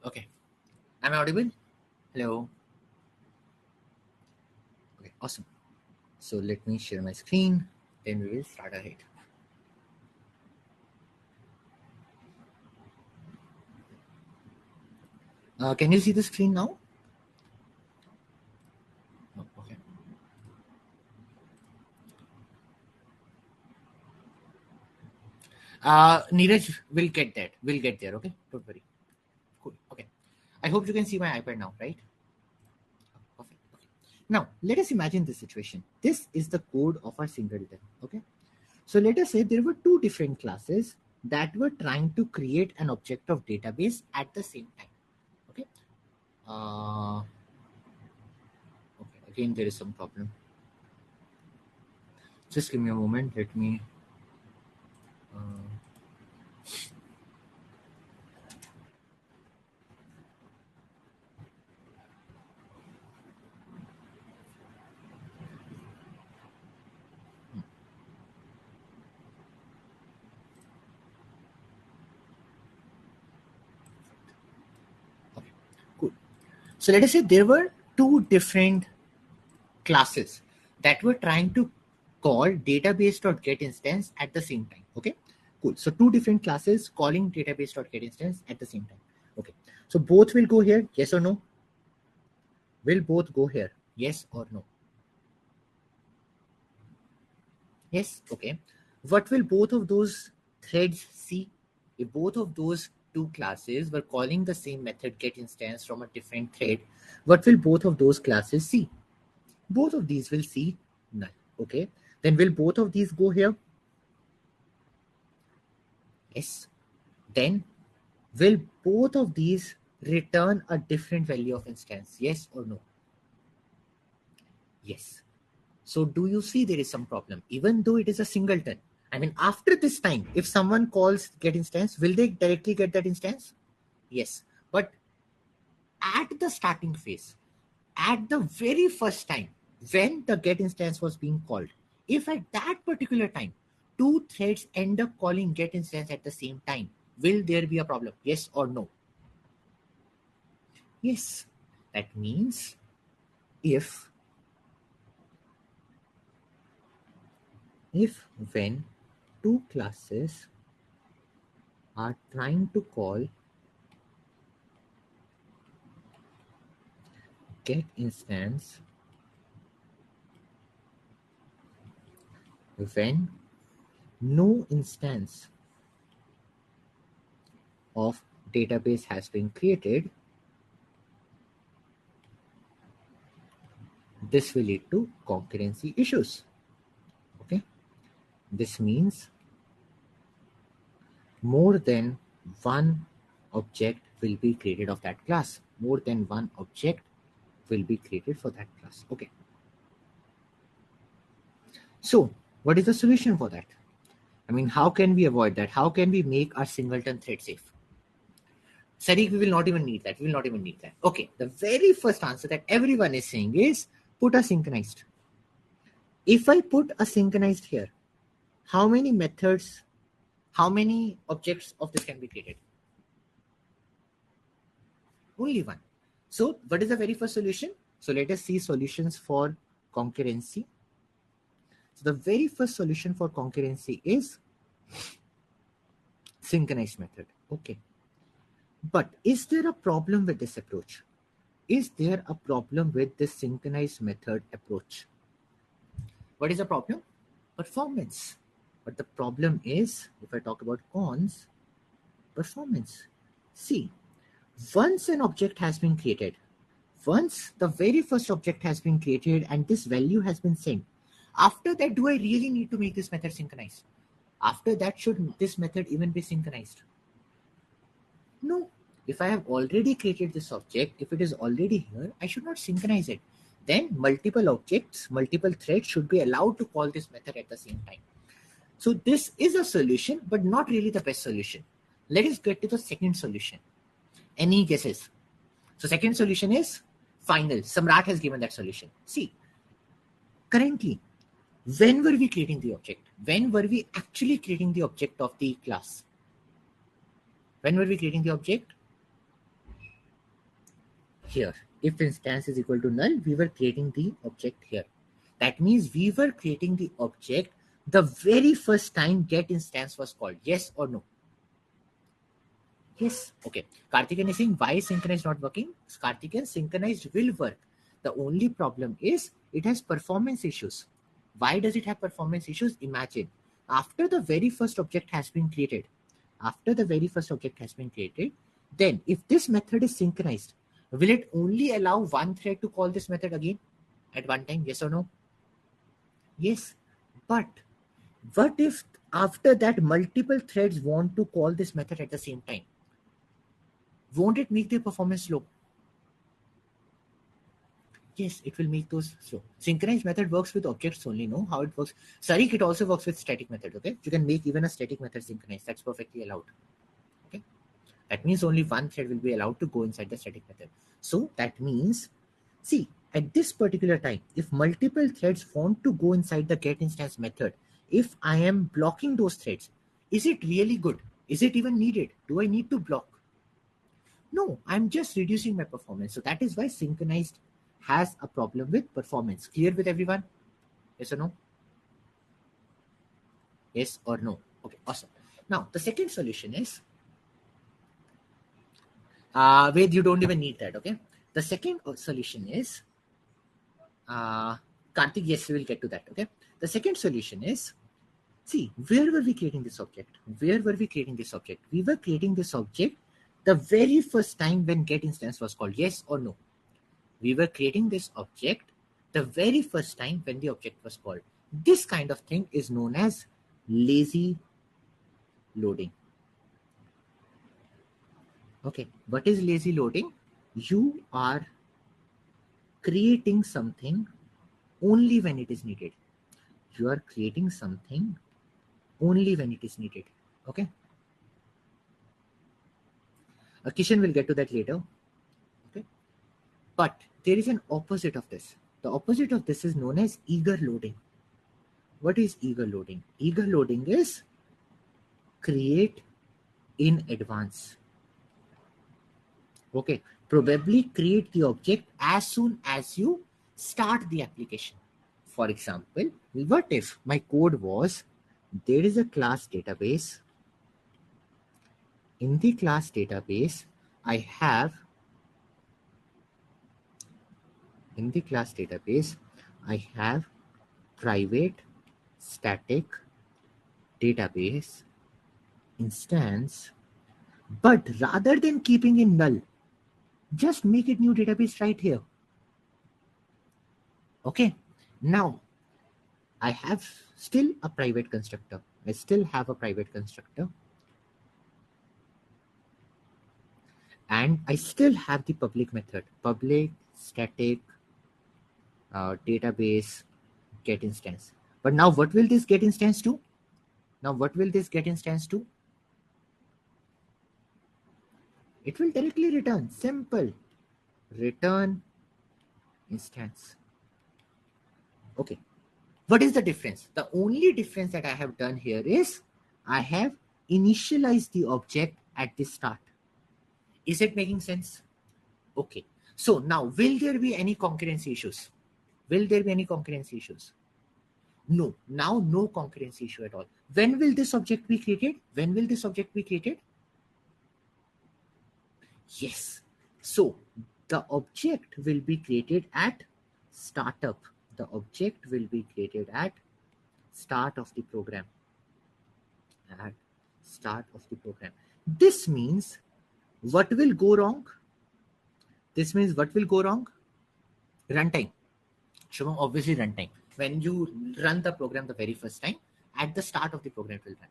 Okay, am I audible? Hello. Okay, awesome. So let me share my screen, then we will start ahead. Can you see the screen now? No, okay. Neeraj will get that. We'll get there. Okay, don't worry. Cool. Okay. I hope you can see my iPad now, right? Perfect. Okay. Now let us imagine this situation. This is the code of our singleton. Okay. So let us say there were two different classes that were trying to create an object of database at the same time. Okay. Uh, okay. Again, there is some problem. Just give me a moment. Let me. Uh, So let us say there were two different classes that were trying to call database.get instance at the same time. Okay, cool. So two different classes calling database.get instance at the same time. Okay, so both will go here, yes or no? Will both go here, yes or no? Yes. Okay, what will both of those threads see? If both of those two classes were calling the same method get instance from a different thread, what will both of those classes see? Both of these will see null. Okay, then will both of these go here? Yes. Then will both of these return a different value of instance, yes or no? Yes. So do you see there is some problem even though it is a singleton? I mean, after this time, if someone calls get instance, will they directly get that instance? Yes. But at the starting phase, at the very first time when the get instance was being called, if at that particular time two threads end up calling get instance at the same time, will there be a problem, yes or no? Yes. That means if when two classes are trying to call get instance, when no instance of database has been created, this will lead to concurrency issues. Okay, this means more than one object will be created of that class. More than one object will be created for that class. Okay, so what is the solution for that? I mean, how can we avoid that? How can we make our singleton thread safe? Sadiq, we will not even need that. We will not even need that. Okay, the very first answer that everyone is saying is put a synchronized. If I put a synchronized here, how many methods, how many objects of this can be created? Only one. So what is the very first solution? So let us see solutions for concurrency. So the very first solution for concurrency is synchronized method. Okay. But is there a problem with this approach? Is there a problem with this synchronized method approach? What is the problem? Performance. But the problem is, if I talk about cons, performance. See, once an object has been created, once the very first object has been created and this value has been sent, after that, do I really need to make this method synchronized? After that, should this method even be synchronized? No. If I have already created this object, if it is already here, I should not synchronize it. Then multiple objects, multiple threads should be allowed to call this method at the same time. So this is a solution, but not really the best solution. Let us get to the second solution. Any guesses? So second solution is final. Samrat has given that solution. See, currently, when were we creating the object? When were we actually creating the object of the class? When were we creating the object? Here. If instance is equal to null, we were creating the object here. That means we were creating the object the very first time get instance was called. Yes or no? Yes. Okay. Karthikeyan is saying why synchronized not working? Karthikeyan, synchronized will work. The only problem is it has performance issues. Why does it have performance issues? Imagine after the very first object has been created, then if this method is synchronized, will it only allow one thread to call this method again at one time? Yes or no? Yes. But what if after that multiple threads want to call this method at the same time? Won't it make their performance low? Yes, it will make those slow. Synchronized method works with objects only. Know how it works? Sarik, it also works with static method. Okay, you can make even a static method synchronized. That's perfectly allowed. Okay, that means only one thread will be allowed to go inside the static method. So that means, see, at this particular time, if multiple threads want to go inside the get instance method, if I am blocking those threads, is it really good? Is it even needed? Do I need to block? No, I'm just reducing my performance. So that is why synchronized has a problem with performance. Clear with everyone? Yes or no? Yes or no? Okay, awesome. Now, the second solution is, wait, you don't even need that, okay? The second solution is, Karthik, yes, we will get to that, okay? The second solution is, see, where were we creating this object? Where were we creating this object? We were creating this object the very first time when get instance was called, yes or no? We were creating this object the very first time when the object was called. This kind of thing is known as lazy loading. Okay, what is lazy loading? You are creating something only when it is needed. You are creating something only when it is needed. Okay. Kishan will get to that later. Okay. But there is an opposite of this. The opposite of this is known as eager loading. What is eager loading? Eager loading is create in advance. Okay. Probably create the object as soon as you start the application. For example, what if my code was, there is a class database. In the class database, I have private static database instance, but rather than keeping it null, just make it new database right here. Okay. Now, I have still a private constructor. I still have a private constructor. And I still have the public method, public static database get instance. But now what will this get instance do? Now what will this get instance do? It will directly return, simple, return instance. Okay. What is the difference? The only difference that I have done here is I have initialized the object at the start. Is it making sense? Okay. So now, will there be any concurrency issues? Will there be any concurrency issues? No. Now, no concurrency issue at all. When will this object be created? When will this object be created? Yes. So, the object will be created at startup. The object will be created at start of the program. At start of the program. This means what will go wrong? This means what will go wrong? Runtime. Shubham, obviously runtime. When you run the program the very first time, at the start of the program it will run.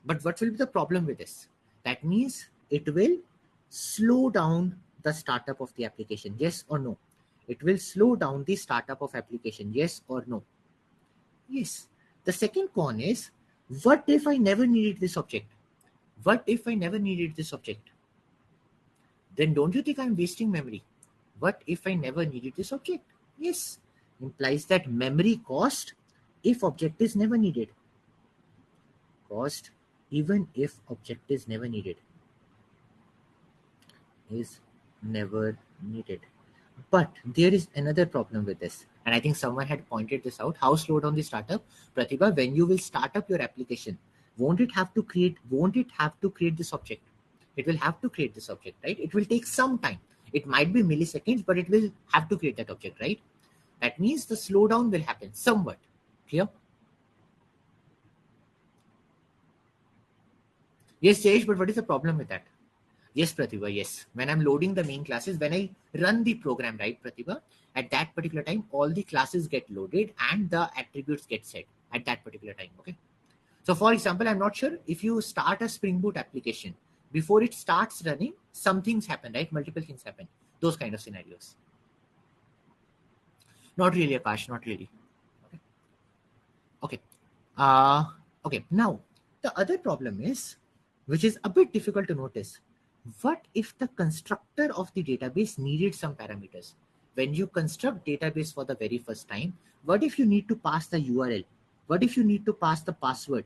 But what will be the problem with this? That means it will slow down the startup of the application. Yes or no? It will slow down the startup of application. Yes or no? Yes. The second con is, what if I never needed this object? What if I never needed this object? Then don't you think I'm wasting memory? What if I never needed this object? Yes. Implies that memory cost if object is never needed. Cost even if object is never needed. Is never needed. But there is another problem with this. And I think someone had pointed this out. How slow down the startup? Pratibha, when you will start up your application, won't it have to create this object? It will have to create this object, right? It will take some time. It might be milliseconds, but it will have to create that object, right? That means the slowdown will happen somewhat. Clear? Yes, Jayesh, but what is the problem with that? Yes, Pratibha, yes. When I'm loading the main classes, when I run the program, right, Pratibha, at that particular time, all the classes get loaded and the attributes get set at that particular time, okay? So for example, I'm not sure if you start a Spring Boot application, before it starts running, some things happen, right? Multiple things happen. Those kind of scenarios. Not really, Akash, not really. Okay. Okay. Okay. Now, the other problem is, which is a bit difficult to notice, what if the constructor of the database needed some parameters? When you construct database for the very first time, what if you need to pass the URL? What if you need to pass the password?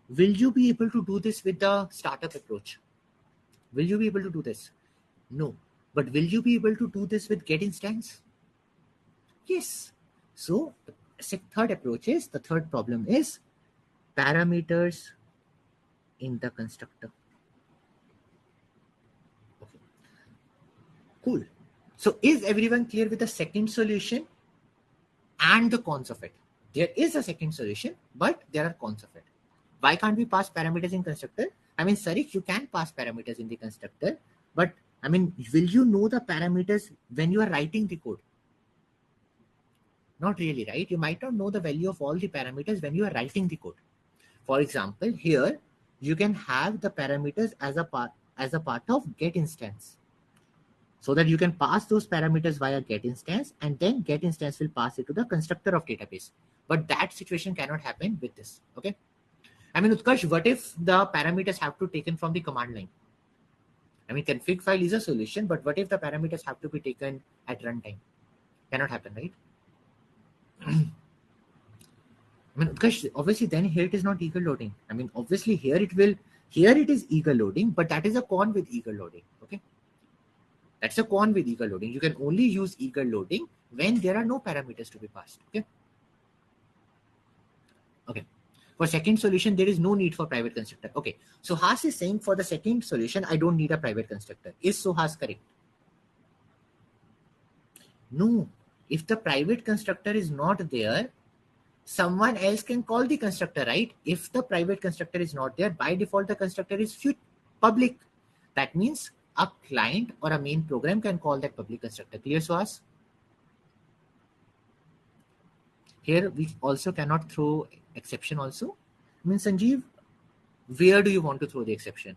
Will you be able to do this with the startup approach? Will you be able to do this? No. But will you be able to do this with get instance? Yes. So the third approach is, the third problem is parameters in the constructor. Okay. Cool. So is everyone clear with the second solution and the cons of it? There is a second solution, but there are cons of it. Why can't we pass parameters in constructor? I mean, Sarif, you can pass parameters in the constructor, but I mean, will you know the parameters when you are writing the code? Not really, right? You might not know the value of all the parameters when you are writing the code. For example, here you can have the parameters as a part of get instance, so that you can pass those parameters via get instance, and then get instance will pass it to the constructor of database. But that situation cannot happen with this. Okay. I mean, Utkarsh, what if the parameters have to be taken from the command line? I mean, config file is a solution, but what if the parameters have to be taken at runtime? Cannot happen, right? I mean, Utkarsh, obviously then here it is not eager loading. I mean, obviously here it is eager loading, but that is a con with eager loading. Okay. That's a con with eager loading. You can only use eager loading when there are no parameters to be passed. Okay. Okay. For second solution, there is no need for private constructor. Okay. So Haas is saying for the second solution, I don't need a private constructor. Is Suhas correct? No. If the private constructor is not there, someone else can call the constructor, right? If the private constructor is not there, by default, the constructor is public. That means a client or a main program can call that public constructor. Clear, Suhas? Here, we also cannot throw exception also. I mean, Sanjeev, where do you want to throw the exception?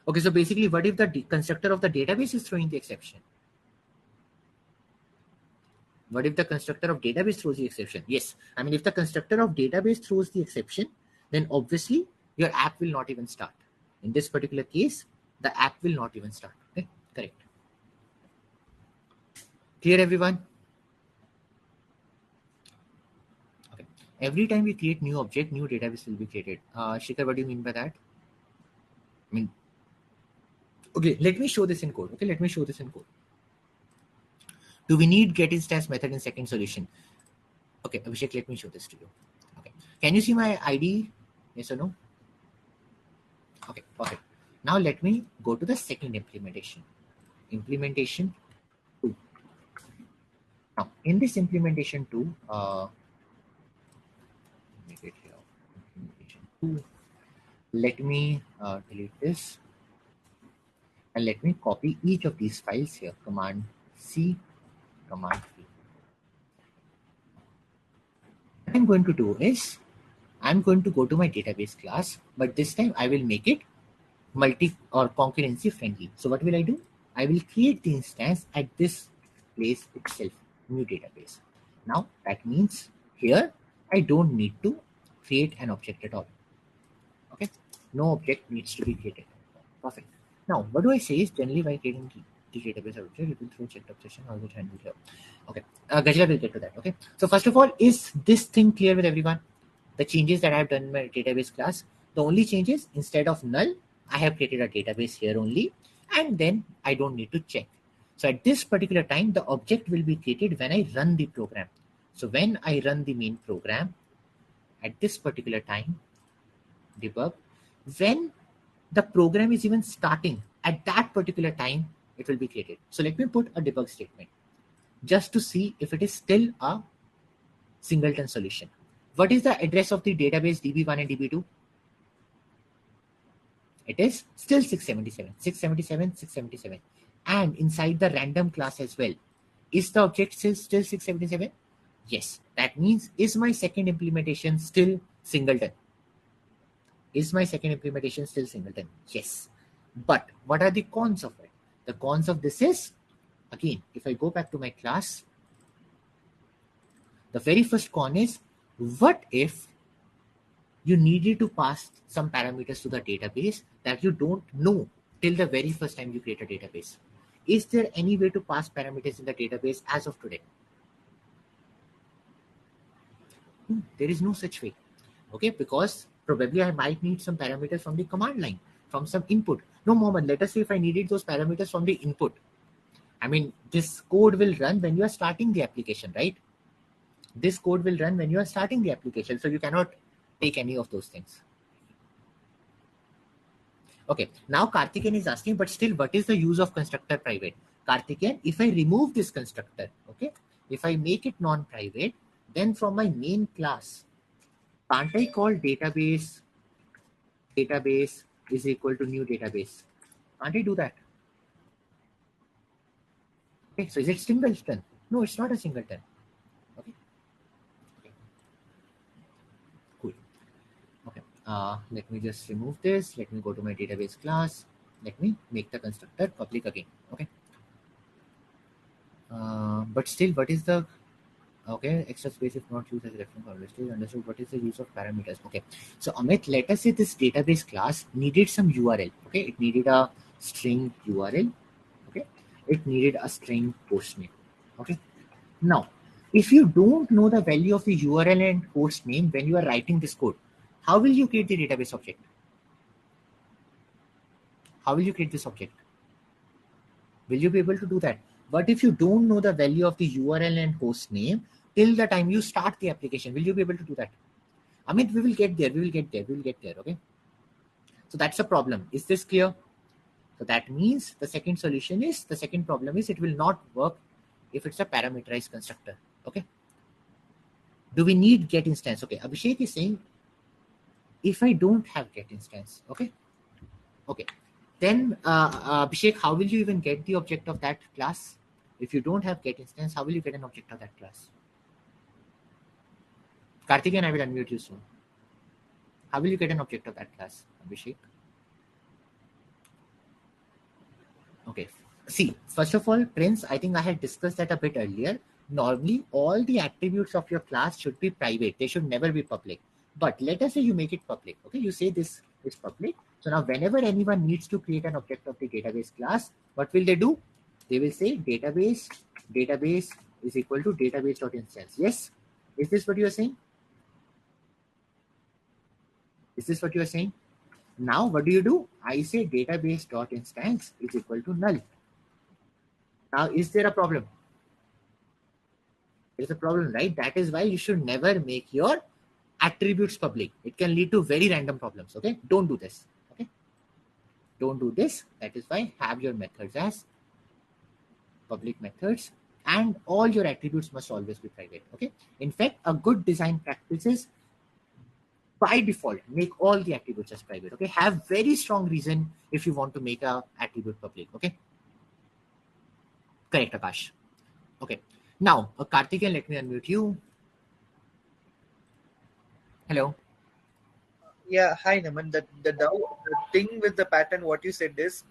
Okay, so basically, what if the constructor of the database is throwing the exception? What if the constructor of database throws the exception? Yes. I mean, if the constructor of database throws the exception, then obviously your app will not even start. In this particular case, the app will not even start. Okay, correct. Clear, everyone? Okay. Every time we create new object, new database will be created. Shikhar, what do you mean by that? I mean, okay, let me show this in code. Okay, let me show this in code. Do we need get instance method in second solution? Okay, Abhishek, let me show this to you. Okay, can you see my ID? Yes or no? Okay, perfect. Now let me go to the second implementation. Implementation 2. Now, in this implementation 2, make it here. Implementation 2. Let me delete this. And let me copy each of these files here. Command C, Command V. What I'm going to do is, I'm going to go to my database class, but this time I will make it multi or concurrency friendly. So what will I do? I will create the instance at this place itself, new database. Now that means here I don't need to create an object at all. Okay, no object needs to be created. Perfect. Now what do I say is, generally by creating the database object, you will throw checked obsession or the handle here. Okay, Gajla will get to that. Okay, so first of all, is this thing clear with everyone? The changes that I have done in my database class, the only changes, instead of null, I have created a database here only, and then I don't need to check. So at this particular time, the object will be created when I run the program. So when I run the main program, at this particular time, debug, when the program is even starting, at that particular time, it will be created. So let me put a debug statement just to see if it is still a singleton solution. What is the address of the database DB1 and DB2? It is still 677, 677, 677. And inside the random class as well. Is the object still 677? Yes. That means, is my second implementation still singleton? Is my second implementation still singleton? Yes. But what are the cons of it? The cons of this is, again, if I go back to my class, the very first con is, what if you needed to pass some parameters to the database that you don't know till the very first time you create a database? Is there any way to pass parameters in the database as of today? There is no such way. Okay, because probably I might need some parameters from the command line. from some input. No, Mohammed, let us say if I needed those parameters from the input. I mean, this code will run when you are starting the application, right? This code will run when you are starting the application. So you cannot take any of those things. Okay, now Karthikeyan is asking, but still, what is the use of constructor private? Karthikeyan, if I remove this constructor, okay, if I make it non-private, then from my main class, can't I call database is equal to new database? Can't I do that? Okay, so is it singleton? No, it's not a singleton. Okay, cool. Okay, let me just remove this. Let me go to my database class. Let me make the constructor public again. Okay, but still, what is the okay extra space if not used as a reference or still understood what is the use of parameters? Okay, so Amit, let us say this database class needed some URL. Okay, it needed a string URL. Okay, it needed a string host name. Okay, now if you don't know the value of the URL and host name when you are writing this code, how will you create the database object? How will you create this object? Will you be able to do that? But if you don't know the value of the URL and host name till the time you start the application, will you be able to do that? I mean, we will get there. We will get there. We will get there. Okay. So that's a problem. Is this clear? So that means the second solution is, the second problem is it will not work if it's a parameterized constructor. Okay. Do we need get instance? Okay. Abhishek is saying, if I don't have get instance, okay. Okay. Then Abhishek, how will you even get the object of that class? If you don't have get instance, how will you get an object of that class? Karthikeyan, I will unmute you soon. How will you get an object of that class, Abhishek? Okay. See, first of all, Prince, I think I had discussed that a bit earlier. Normally, all the attributes of your class should be private. They should never be public. But let us say you make it public. Okay, you say this is public. So now whenever anyone needs to create an object of the database class, what will they do? They will say database is equal to database.instance. Yes? Is this what you are saying? Is this what you are saying? Now, what do? I say database.instance is equal to null. Now, is there a problem? There's a problem, right? That is why you should never make your attributes public. It can lead to very random problems. Okay, don't do this. Okay, don't do this. That is why have your methods as public methods, and all your attributes must always be private. Okay, in fact, a good design practice is by default make all the attributes as private. Okay, have very strong reason if you want to make a attribute public. Okay, correct, Akash. Okay, now Karthikeyan, let me unmute you. Hello. Yeah, hi Naman. The thing with the pattern, what you said is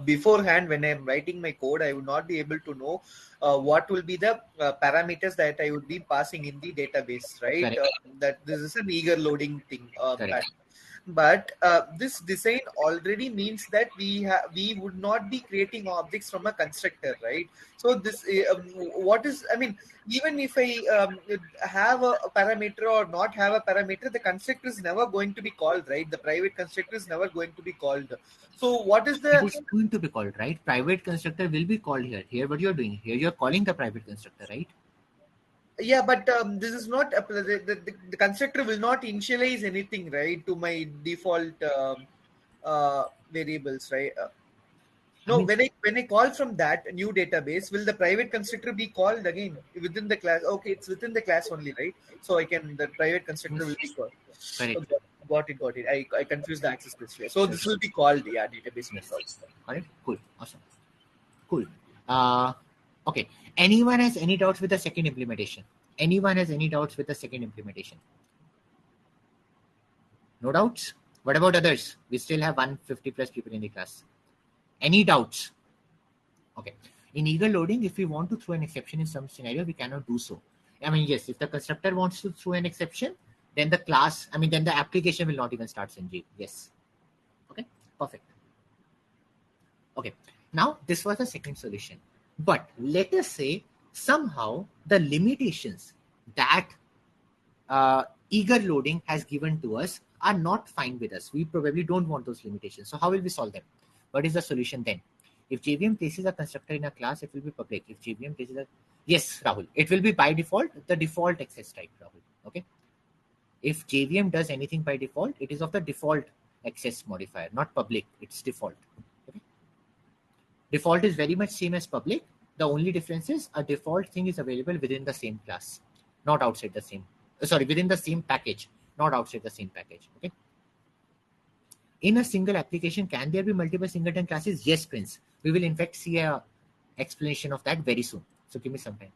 beforehand when I'm writing my code, I would not be able to know what will be the parameters that I would be passing in the database, right? That this is an eager loading thing. But this design already means that we would not be creating objects from a constructor, right? So this what is, I mean, even if I have a parameter or not have a parameter, the constructor is never going to be called, right? The private constructor is never going to be called. So what is the... It is going to be called, right? Private constructor will be called here. Here, what you're doing here, you're calling the private constructor, right? Yeah, but this is not the constructor will not initialize anything, right, to my default variables, right? No, when I call from that new database, will the private constructor be called again within the class? Okay, it's within the class only, right? So the private constructor will be called. Correct. Oh, got it. I confused the access specifier. So this will be called, yeah, database methods. Got it? Cool. Awesome. Cool. Okay. Anyone has any doubts with the second implementation? Anyone has any doubts with the second implementation? No doubts? What about others? We still have 150 plus people in the class. Any doubts? Okay. In eager loading, if we want to throw an exception in some scenario, we cannot do so. I mean, yes, if the constructor wants to throw an exception, then the class, I mean, then the application will not even start Sanjeev. Yes. Okay. Perfect. Okay. Now, this was the second solution. But let us say somehow the limitations that eager loading has given to us are not fine with us. We probably don't want those limitations. So how will we solve them? What is the solution then? If JVM places a constructor in a class, it will be public. If JVM places a... Yes, Rahul, it will be by default, the default access type, Rahul. Okay. If JVM does anything by default, it is of the default access modifier, not public. It's default. Okay. Default is very much same as public. The only difference is a default thing is available within the same class, not outside the same. Sorry, within the same package, not outside the same package. Okay. In a single application, can there be multiple singleton classes? Yes, Prince. We will in fact see a explanation of that very soon. So give me some time.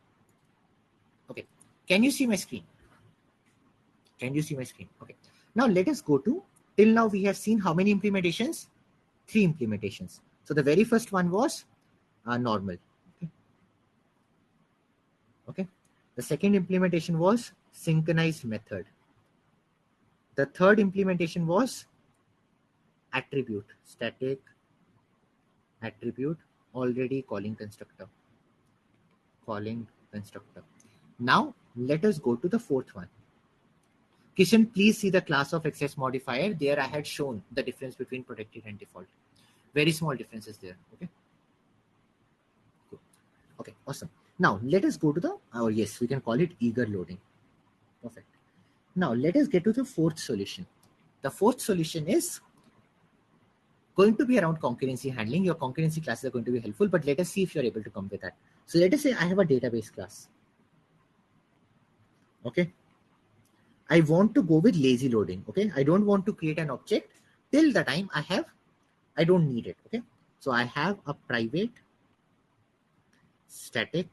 Okay. Can you see my screen? Can you see my screen? Okay. Now let us go to, till now we have seen how many implementations? 3 implementations. So the very first one was normal. Okay. Okay. The second implementation was synchronized method. The third implementation was attribute, static attribute, already calling constructor. Now let us go to the fourth one. Kishan, please see the class of access modifier. There I had shown the difference between protected and default. Very small differences there. Okay. Cool. Okay, awesome. Now let us go to the, yes, we can call it eager loading. Perfect. Now let us get to the fourth solution. The fourth solution is going to be around concurrency handling. Your concurrency classes are going to be helpful, but let us see if you're able to come with that. So let us say I have a database class. Okay. I want to go with lazy loading. Okay. I don't want to create an object till the time I don't need it. Okay. So I have a private static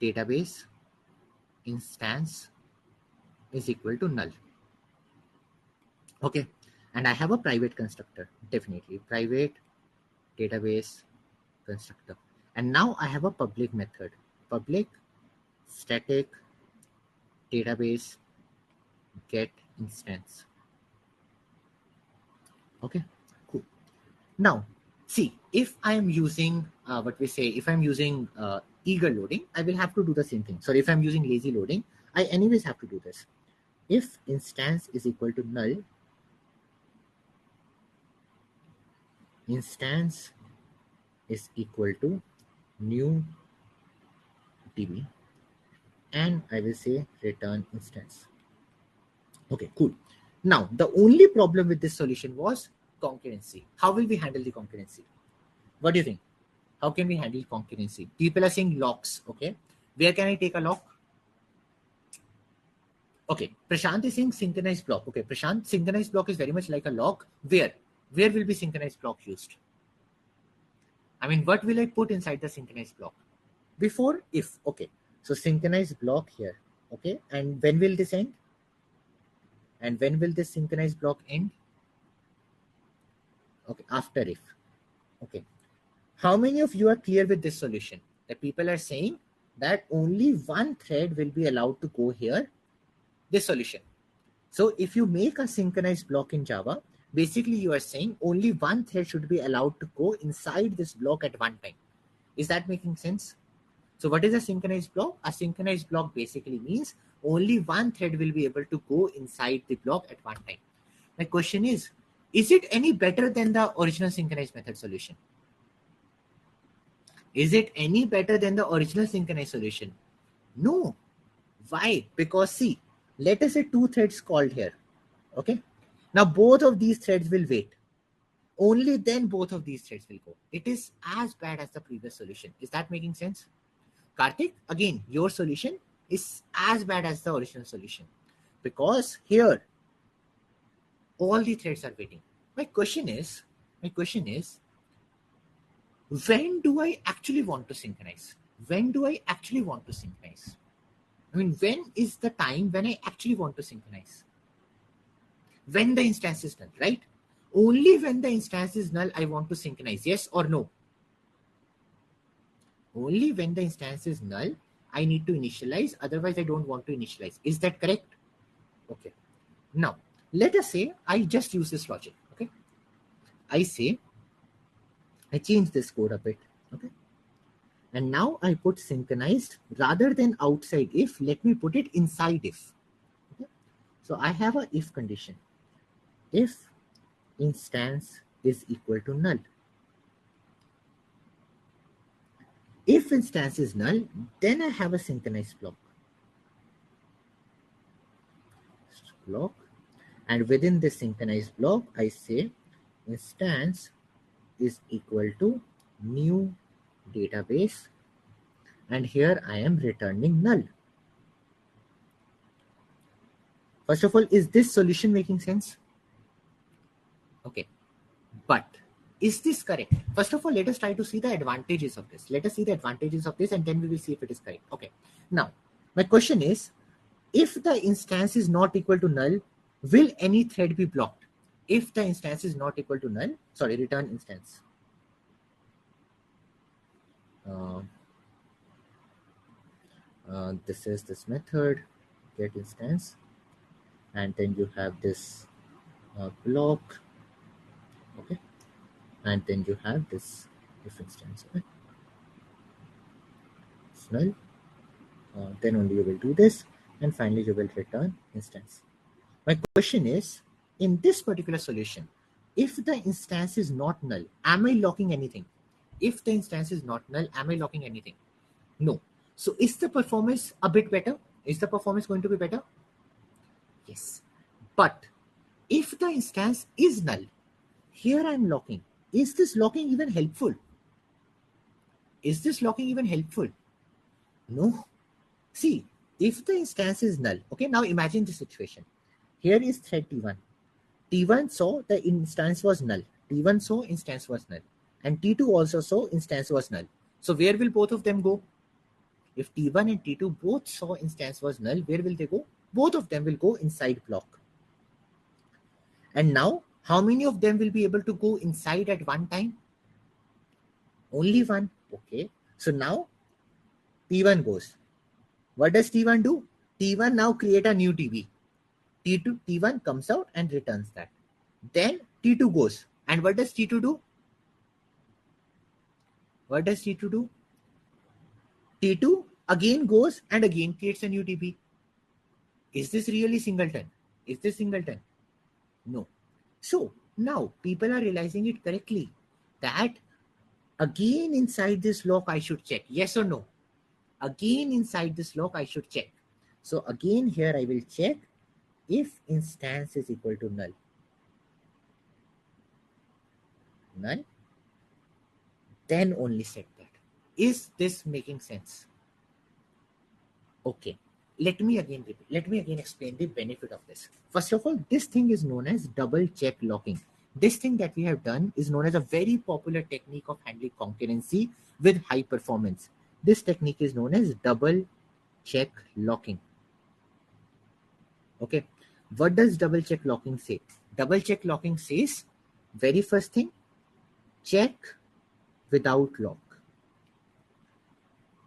database instance is equal to null. Okay. And I have a private constructor, definitely private database constructor. And now I have a public method, public static database get instance. Okay, cool. Now, see, if I am using if I'm using eager loading, I will have to do the same thing. So if I'm using lazy loading, I anyways have to do this. If instance is equal to null, instance is equal to new db, and I will say return instance. Okay, cool. Now, the only problem with this solution was concurrency. How will we handle the concurrency? What do you think? How can we handle concurrency? People are saying locks. Okay, where can I take a lock? Okay, Prashant is saying synchronized block. Okay, Prashant, synchronized block is very much like a lock. Where will be synchronized block used? I mean, what will I put inside the synchronized block? Before if. Okay, so synchronized block here. Okay, and when will this end? And when will this synchronized block end? Okay, after if. Okay, how many of you are clear with this solution? That people are saying that only one thread will be allowed to go here, this solution. So if you make a synchronized block in Java, basically you are saying only one thread should be allowed to go inside this block at one time. Is that making sense? So what is a synchronized block? A synchronized block basically means only one thread will be able to go inside the block at one time. My question is it any better than the original synchronized method solution? Is it any better than the original synchronized solution? No. Why? Because see, let us say 2 threads called here. Okay. Now both of these threads will wait. Only then both of these threads will go. It is as bad as the previous solution. Is that making sense? Karthik, again, your solution is as bad as the original solution. Because here, all the threads are waiting. My question is, when do I actually want to synchronize? When do I actually want to synchronize? I mean, when is the time when I actually want to synchronize? When the instance is null, right? Only when the instance is null, I want to synchronize. Yes or no? Only when the instance is null, I need to initialize. Otherwise, I don't want to initialize. Is that correct? Okay. Now, let us say I just use this logic. Okay. I change this code a bit. Okay. And now I put synchronized rather than outside if, let me put it inside if. So I have a if condition. If instance is equal to null. If instance is null, then I have a synchronized block. And within this synchronized block, I say instance is equal to new database. And here I am returning null. First of all, is this solution making sense? Okay, but is this correct? First of all, let us try to see the advantages of this. Let us see the advantages of this and then we will see if it is correct. Okay, now my question is, if the instance is not equal to null, will any thread be blocked? If the instance is not equal to null, sorry, return instance. This is this method, get instance, and then you have this block, okay, and then you have this if instance, okay, it's null. Then only you will do this, and finally you will return instance. My question is, in this particular solution, if the instance is not null, am I locking anything? If the instance is not null, am I locking anything? No. So is the performance a bit better? Is the performance going to be better? Yes. But if the instance is null, here I am locking. Is this locking even helpful? Is this locking even helpful? No. See, if the instance is null, okay, now imagine the situation. Here is thread T1. T1 saw the instance was null. T1 saw instance was null. And T2 also saw instance was null. So where will both of them go? If T1 and T2 both saw instance was null, where will they go? Both of them will go inside block. And now, how many of them will be able to go inside at one time? Only one. Okay. So now, T1 goes. What does T1 do? T1 now create a new TB. T1 comes out and returns that. Then T2 goes. And what does T2 do? What does T2 do? T2 again goes and again creates a new TB. Is this really singleton? Is this singleton? No. So now people are realizing it correctly that again inside this lock I should check. Yes or no? Again inside this lock I should check. So again here I will check if instance is equal to null. Null. Then only set that. Is this making sense? Okay. Let me again explain the benefit of this. First of all, this thing is known as double check locking. This thing that we have done is known as a very popular technique of handling concurrency with high performance. This technique is known as double check locking. Okay. What does double check locking say? Double check locking says, very first thing, check without lock.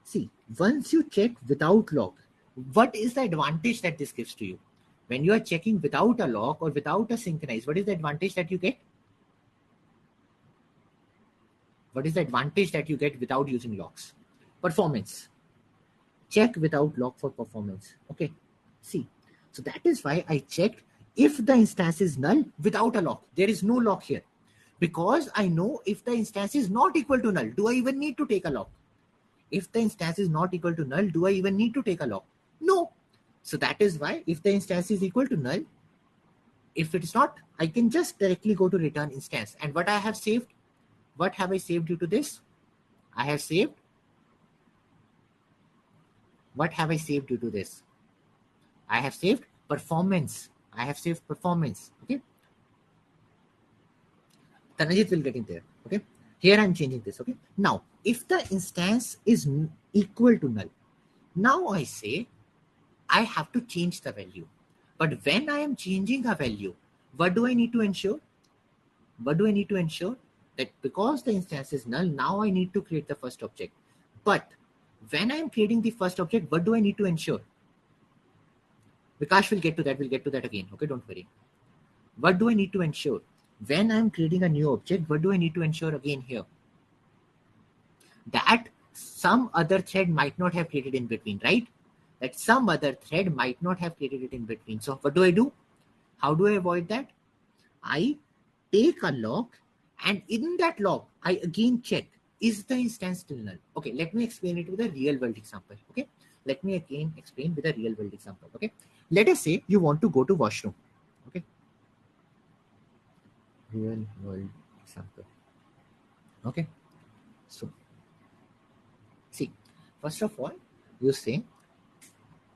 See, once you check without lock, what is the advantage that this gives to you? When you are checking without a lock or without a synchronize, what is the advantage that you get? What is the advantage that you get without using locks? Performance. Check without lock for performance. Okay. See, so that is why I checked if the instance is null without a lock. There is no lock here. Because I know if the instance is not equal to null, do I even need to take a lock? If the instance is not equal to null, do I even need to take a lock? No. So that is why if the instance is equal to null, if it is not, I can just directly go to return instance. And what I have saved, what have I saved due to this? I have saved, what have I saved due to this? I have saved performance. I have saved performance. Okay. Tanajit will get in there. Okay. Here I'm changing this. Okay. Now, if the instance is equal to null, now I say I have to change the value. But when I am changing a value, what do I need to ensure? What do I need to ensure? That because the instance is null, now I need to create the first object. But when I am creating the first object, what do I need to ensure? Vikash will get to that. We'll get to that again. Okay, don't worry. What do I need to ensure? When I'm creating a new object, what do I need to ensure again here? That some other thread might not have created in between, right? that some other thread might not have created it in between. So what do? How do I avoid that? I take a lock, and in that lock, I again check, is the instance still null? Okay, let me explain it with a real world example. Okay, let me again explain with a real world example. Okay, let us say you want to go to washroom. Okay, real world example. Okay, so see, first of all, you say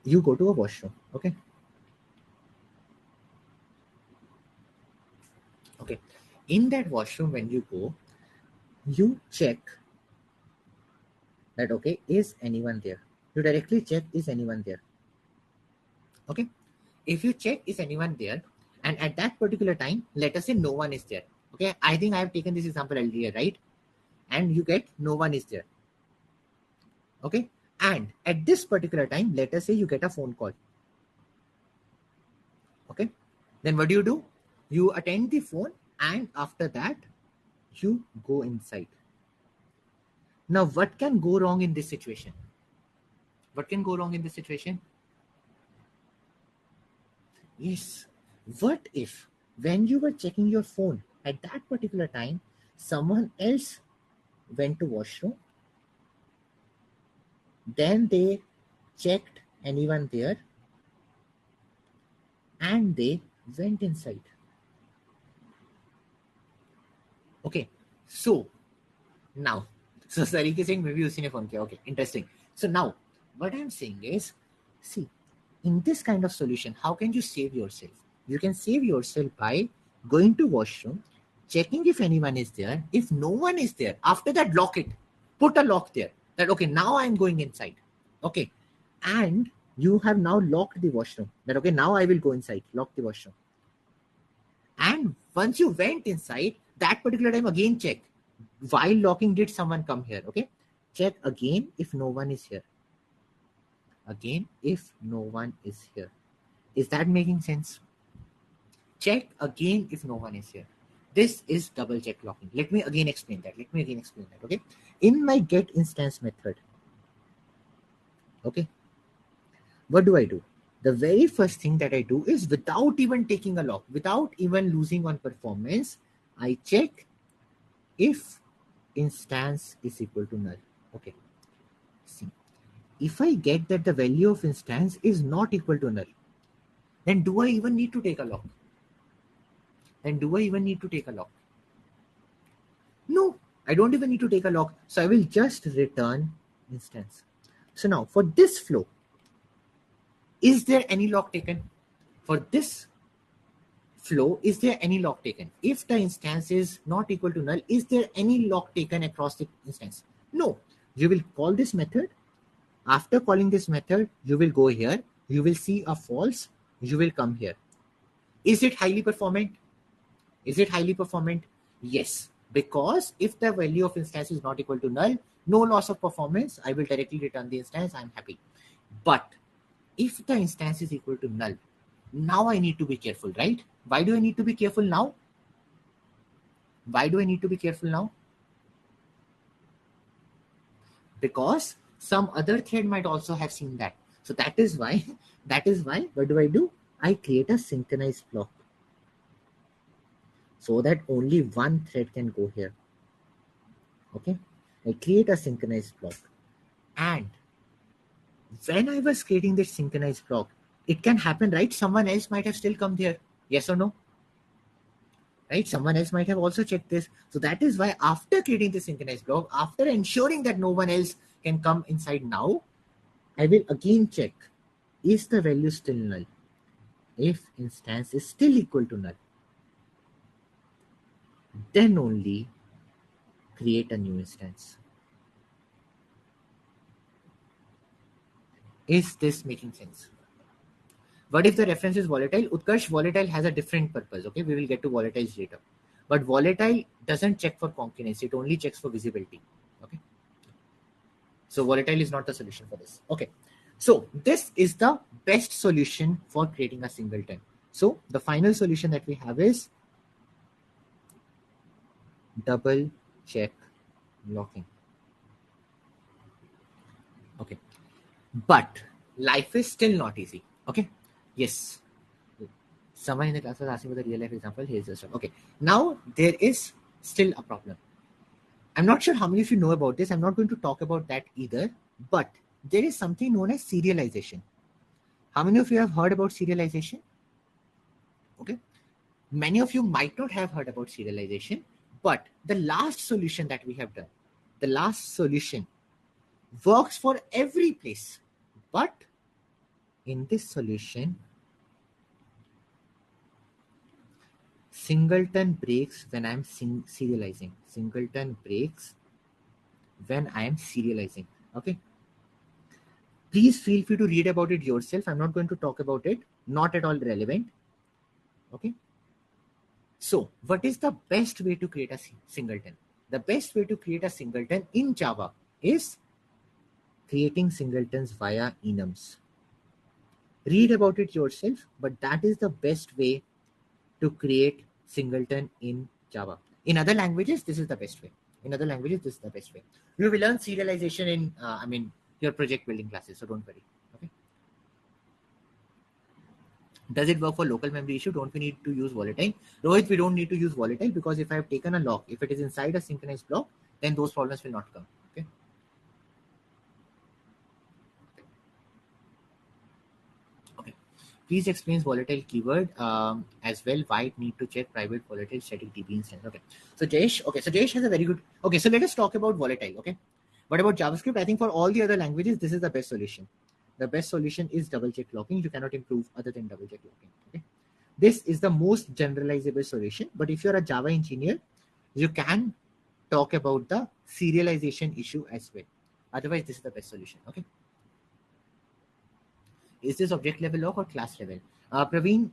you go to a washroom. Okay, okay, in that washroom, when you go, you check that, okay, is anyone there? You directly check, is anyone there? Okay, if you check is anyone there, and at that particular time, let us say no one is there. Okay, I think I have taken this example earlier, right? And you get no one is there. Okay, and at this particular time, let us say you get a phone call. Okay, then what do? You attend the phone, and after that you go inside. Now what can go wrong in this situation? What can go wrong in this situation? Yes, what if when you were checking your phone at that particular time, someone else went to washroom, then they checked anyone there, and they went inside. Okay, so now, so Sariki saying maybe using a phone. Okay, interesting. So now what I'm saying is, see, in this kind of solution, how can you save yourself? You can save yourself by going to washroom, checking if anyone is there. If no one is there, after that lock it. Put a lock there. That, okay, now I'm going inside. Okay. And you have now locked the washroom. That, okay, now I will go inside. Lock the washroom. And once you went inside, that particular time again check. While locking, did someone come here? Okay. Check again if no one is here. Again, if no one is here. Is that making sense? Check again if no one is here. This is double check locking. Let me again explain that. Okay. In my get instance method, okay, what do? The very first thing that I do is, without even taking a lock, without even losing on performance, I check if instance is equal to null. Okay. See, if I get that the value of instance is not equal to null, then do I even need to take a lock? No, I don't even need to take a lock. So I will just return instance. So now for this flow, is there any lock taken? For this flow, is there any lock taken? If the instance is not equal to null, is there any lock taken across the instance? No. You will call this method. After calling this method, you will go here. You will see a false. You will come here. Is it highly performant? Yes, because if the value of instance is not equal to null, no loss of performance, I will directly return the instance. I'm happy. But if the instance is equal to null, now I need to be careful, right? Why do I need to be careful now? Because some other thread might also have seen that. So that is why what do? I create a synchronized block so that only one thread can go here. Okay, I create a synchronized block, and when I was creating this synchronized block, it can happen, right? Someone else might have still come there. Yes or no? Right? Someone else might have also checked this. So that is why after creating the synchronized block, after ensuring that no one else can come inside now, I will again check, is the value still null? If instance is still equal to null, then only create a new instance. Is this making sense? What if the reference is volatile? Utkarsh, volatile has a different purpose. Okay, we will get to volatiles later. But volatile doesn't check for concurrency, it only checks for visibility. Okay. So volatile is not the solution for this. Okay. So this is the best solution for creating a singleton. So the final solution that we have is double check locking. Okay. But life is still not easy. Okay. Yes. Someone in the class was asking for the real life example. Here's the stuff. Okay. Now there is still a problem. I'm not sure how many of you know about this. I'm not going to talk about that either. But there is something known as serialization. How many of you have heard about serialization? Okay. Many of you might not have heard about serialization, but the last solution that we have done, the last solution works for every place. But in this solution, singleton breaks when I'm serializing. Singleton breaks when I am serializing. Okay. Please feel free to read about it yourself. I'm not going to talk about it. Not at all relevant. Okay. So, what is the best way to create a singleton? The best way to create a singleton in Java is creating singletons via enums. Read about it yourself, but that is the best way to create singleton in Java. In other languages, this is the best way. In other languages, this is the best way. You will learn serialization in, your project building classes, so don't worry. Okay. Does it work for local memory issue? Don't we need to use volatile? Rohit, we don't need to use volatile because if I have taken a lock, if it is inside a synchronized block, then those problems will not come. Okay. Okay. Please explain volatile keyword as well. Why it need to check private volatile static DB instance. Okay. So Jayesh. Okay. So Jayesh has a very good. Okay. So let us talk about volatile. Okay. What about JavaScript? I think for all the other languages, this is the best solution. The best solution is double check locking. You cannot improve other than double check locking. Okay. This is the most generalizable solution. But if you're a Java engineer, you can talk about the serialization issue as well. Otherwise, this is the best solution. Okay. Is this object level lock or class level? Praveen,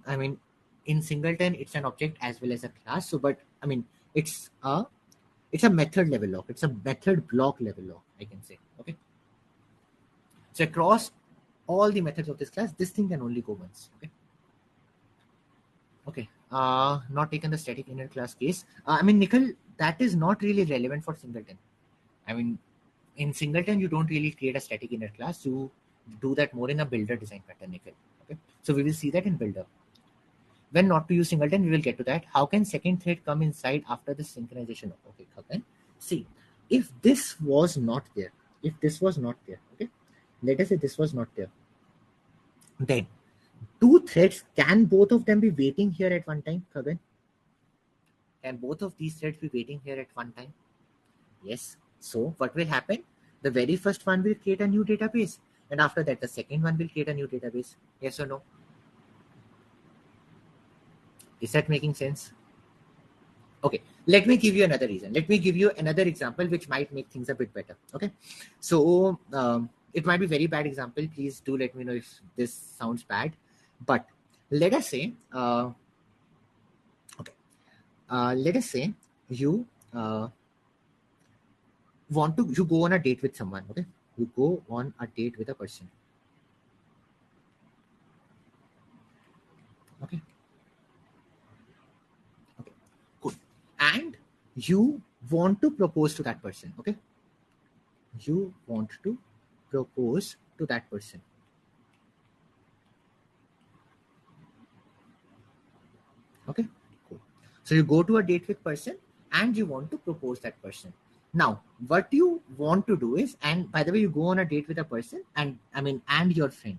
in singleton, it's an object as well as a class. So, but it's a method level lock. It's a method block level lock, I can say. Okay. So across all the methods of this class, this thing can only go once. Okay. Okay. Not taken the static inner class case. Nikhil, that is not really relevant for singleton. In singleton, you don't really create a static inner class. You do that more in a builder design pattern, Nikhil. Okay. So we will see that in builder. When not to use singleton, we will get to that. How can second thread come inside after the synchronization? Okay, Kagan. See, if this was not there, okay, let us say this was not there, then two threads, can both of them be waiting here at one time, Kagan? Can both of these threads be waiting here at one time? Yes. So what will happen? The very first one will create a new database, and after that, the second one will create a new database. Yes or no? Is that making sense? Okay, let me give you another reason. Let me give you another example which might make things a bit better. Okay, so it might be very bad example. Please do let me know if this sounds bad. But let us say, let us say you you go on a date with someone. Okay, you go on a date with a person. Okay. Okay. Good. And you want to propose to that person. Okay. You want to propose to that person. Okay, cool. So you go to a date with person and you want to propose that person. Now, what you want to do is, and by the way, you go on a date with a person and and your friend.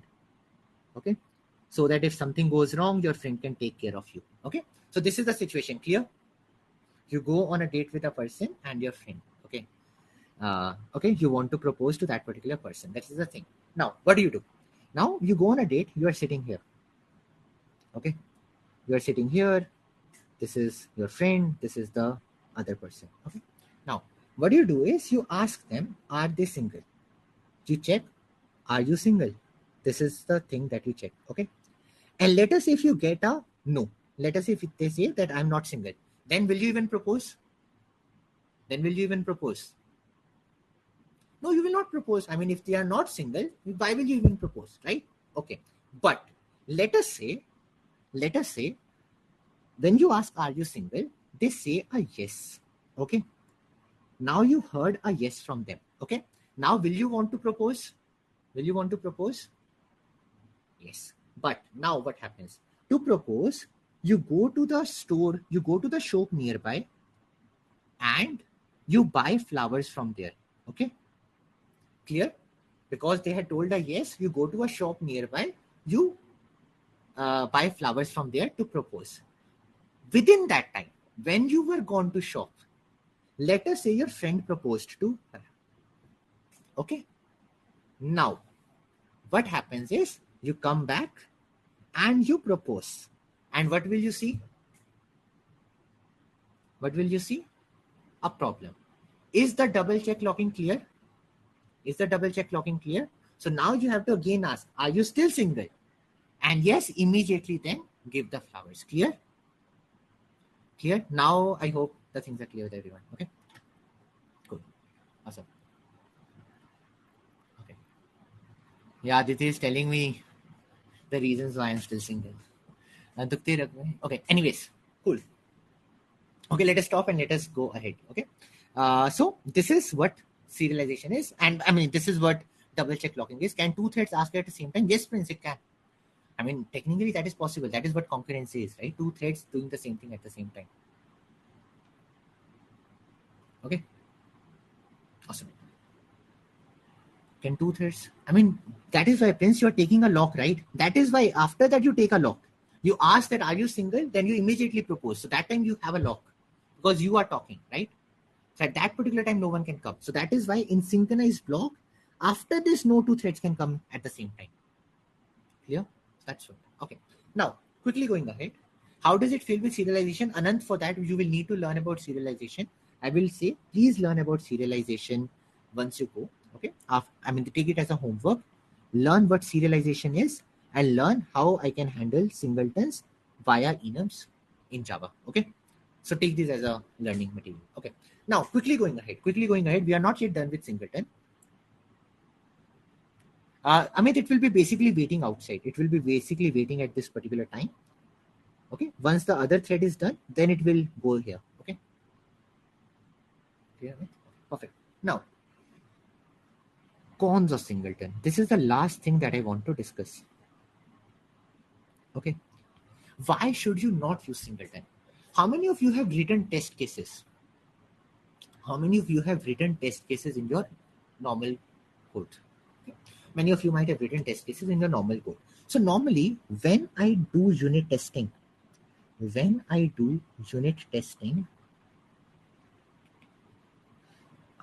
Okay, so that if something goes wrong, your friend can take care of you. Okay, so this is the situation. Clear? You go on a date with a person and your friend. Okay, okay, you want to propose to that particular person. That is the thing. Now, what do? Now you go on a date. You are sitting here. Okay, you are sitting here. This is your friend, this is the other person. Okay, now what you do is you ask them, are they single? You check, are you single? This is the thing that you check. Okay, and let us say if you get a no, let us say if they say that I'm not single, then will you even propose? No, you will not propose. If they are not single, why will you even propose, right? Okay, but let us say when you ask, are you single, they say a yes. Okay, now you heard a yes from them. Okay, now will you want to propose? Yes. But now what happens? To propose, you go to the store, you go to the shop nearby, and you buy flowers from there. Okay? Clear? Because they had told her yes, you go to a shop nearby, you buy flowers from there to propose. Within that time, when you were gone to shop, let us say your friend proposed to her. Okay? Now, what happens is you come back and you propose. And what will you see? What will you see? A problem. Is the double check locking clear? Is the double check locking clear? So now you have to again ask, are you still single? And yes, immediately then give the flowers. Clear? Clear? Now I hope the things are clear with everyone. Okay? Cool. Awesome. Okay. Yeah, Aditi is telling me the reasons why I'm still single. Okay, anyways, cool. Okay, let us stop and let us go ahead. Okay. So this is what serialization is. And I mean, this is what double check locking is. Can two threads ask at the same time? Yes, Prince, it can. I mean, technically that is possible. That is what concurrency is, right? Two threads doing the same thing at the same time. Okay. Awesome. Can two threads? I mean, that is why, Prince, you're taking a lock, right? That is why after that you take a lock. You ask that, are you single? Then you immediately propose. So that time you have a lock because you are talking, right? So at that particular time, no one can come. So that is why in synchronized block, after this, no two threads can come at the same time. Clear? That's what. Okay. Now, quickly going ahead. How does it feel with serialization? Anant, for that, you will need to learn about serialization. I will say, please learn about serialization once you go. Okay. I mean, take it as a homework. Learn what serialization is and learn how I can handle singletons via enums in Java. Okay. So take this as a learning material. Okay. Now, quickly going ahead. We are not yet done with singleton. Amit, it will be basically waiting outside. It will be basically waiting at this particular time. Okay. Once the other thread is done, then it will go here. Okay. Clear, Amit? Perfect. Now, cons of singleton. This is the last thing that I want to discuss. Okay. Why should you not use singleton? How many of you have written test cases? How many of you have written test cases in your normal code? Okay. Many of you might have written test cases in your normal code. So normally when I do unit testing,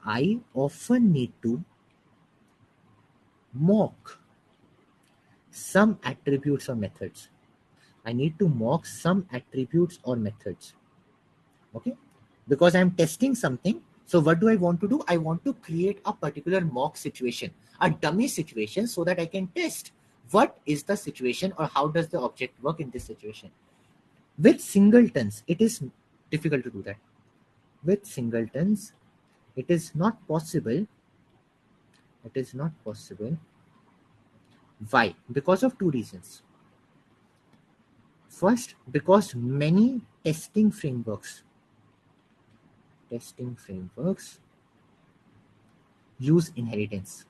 I often need to mock some attributes or methods. I need to mock some attributes or methods. Okay. Because I'm testing something. So what do I want to do? I want to create a particular mock situation, a dummy situation, so that I can test what is the situation or how does the object work in this situation. With singletons, it is difficult to do that. With singletons, it is not possible. It is not possible. Why? Because of two reasons. First, because many testing frameworks use inheritance.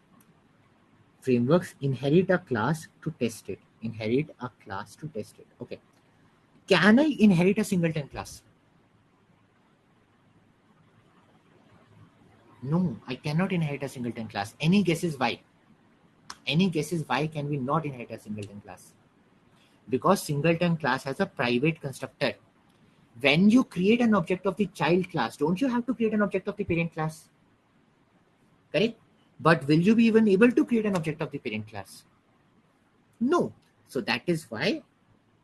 Frameworks inherit a class to test it. Okay. Can I inherit a singleton class? No, I cannot inherit a singleton class. Any guesses why? Any guesses why can we not inherit a singleton class? Because singleton class has a private constructor. When you create an object of the child class, don't you have to create an object of the parent class? Correct? But will you be even able to create an object of the parent class? No. So that is why,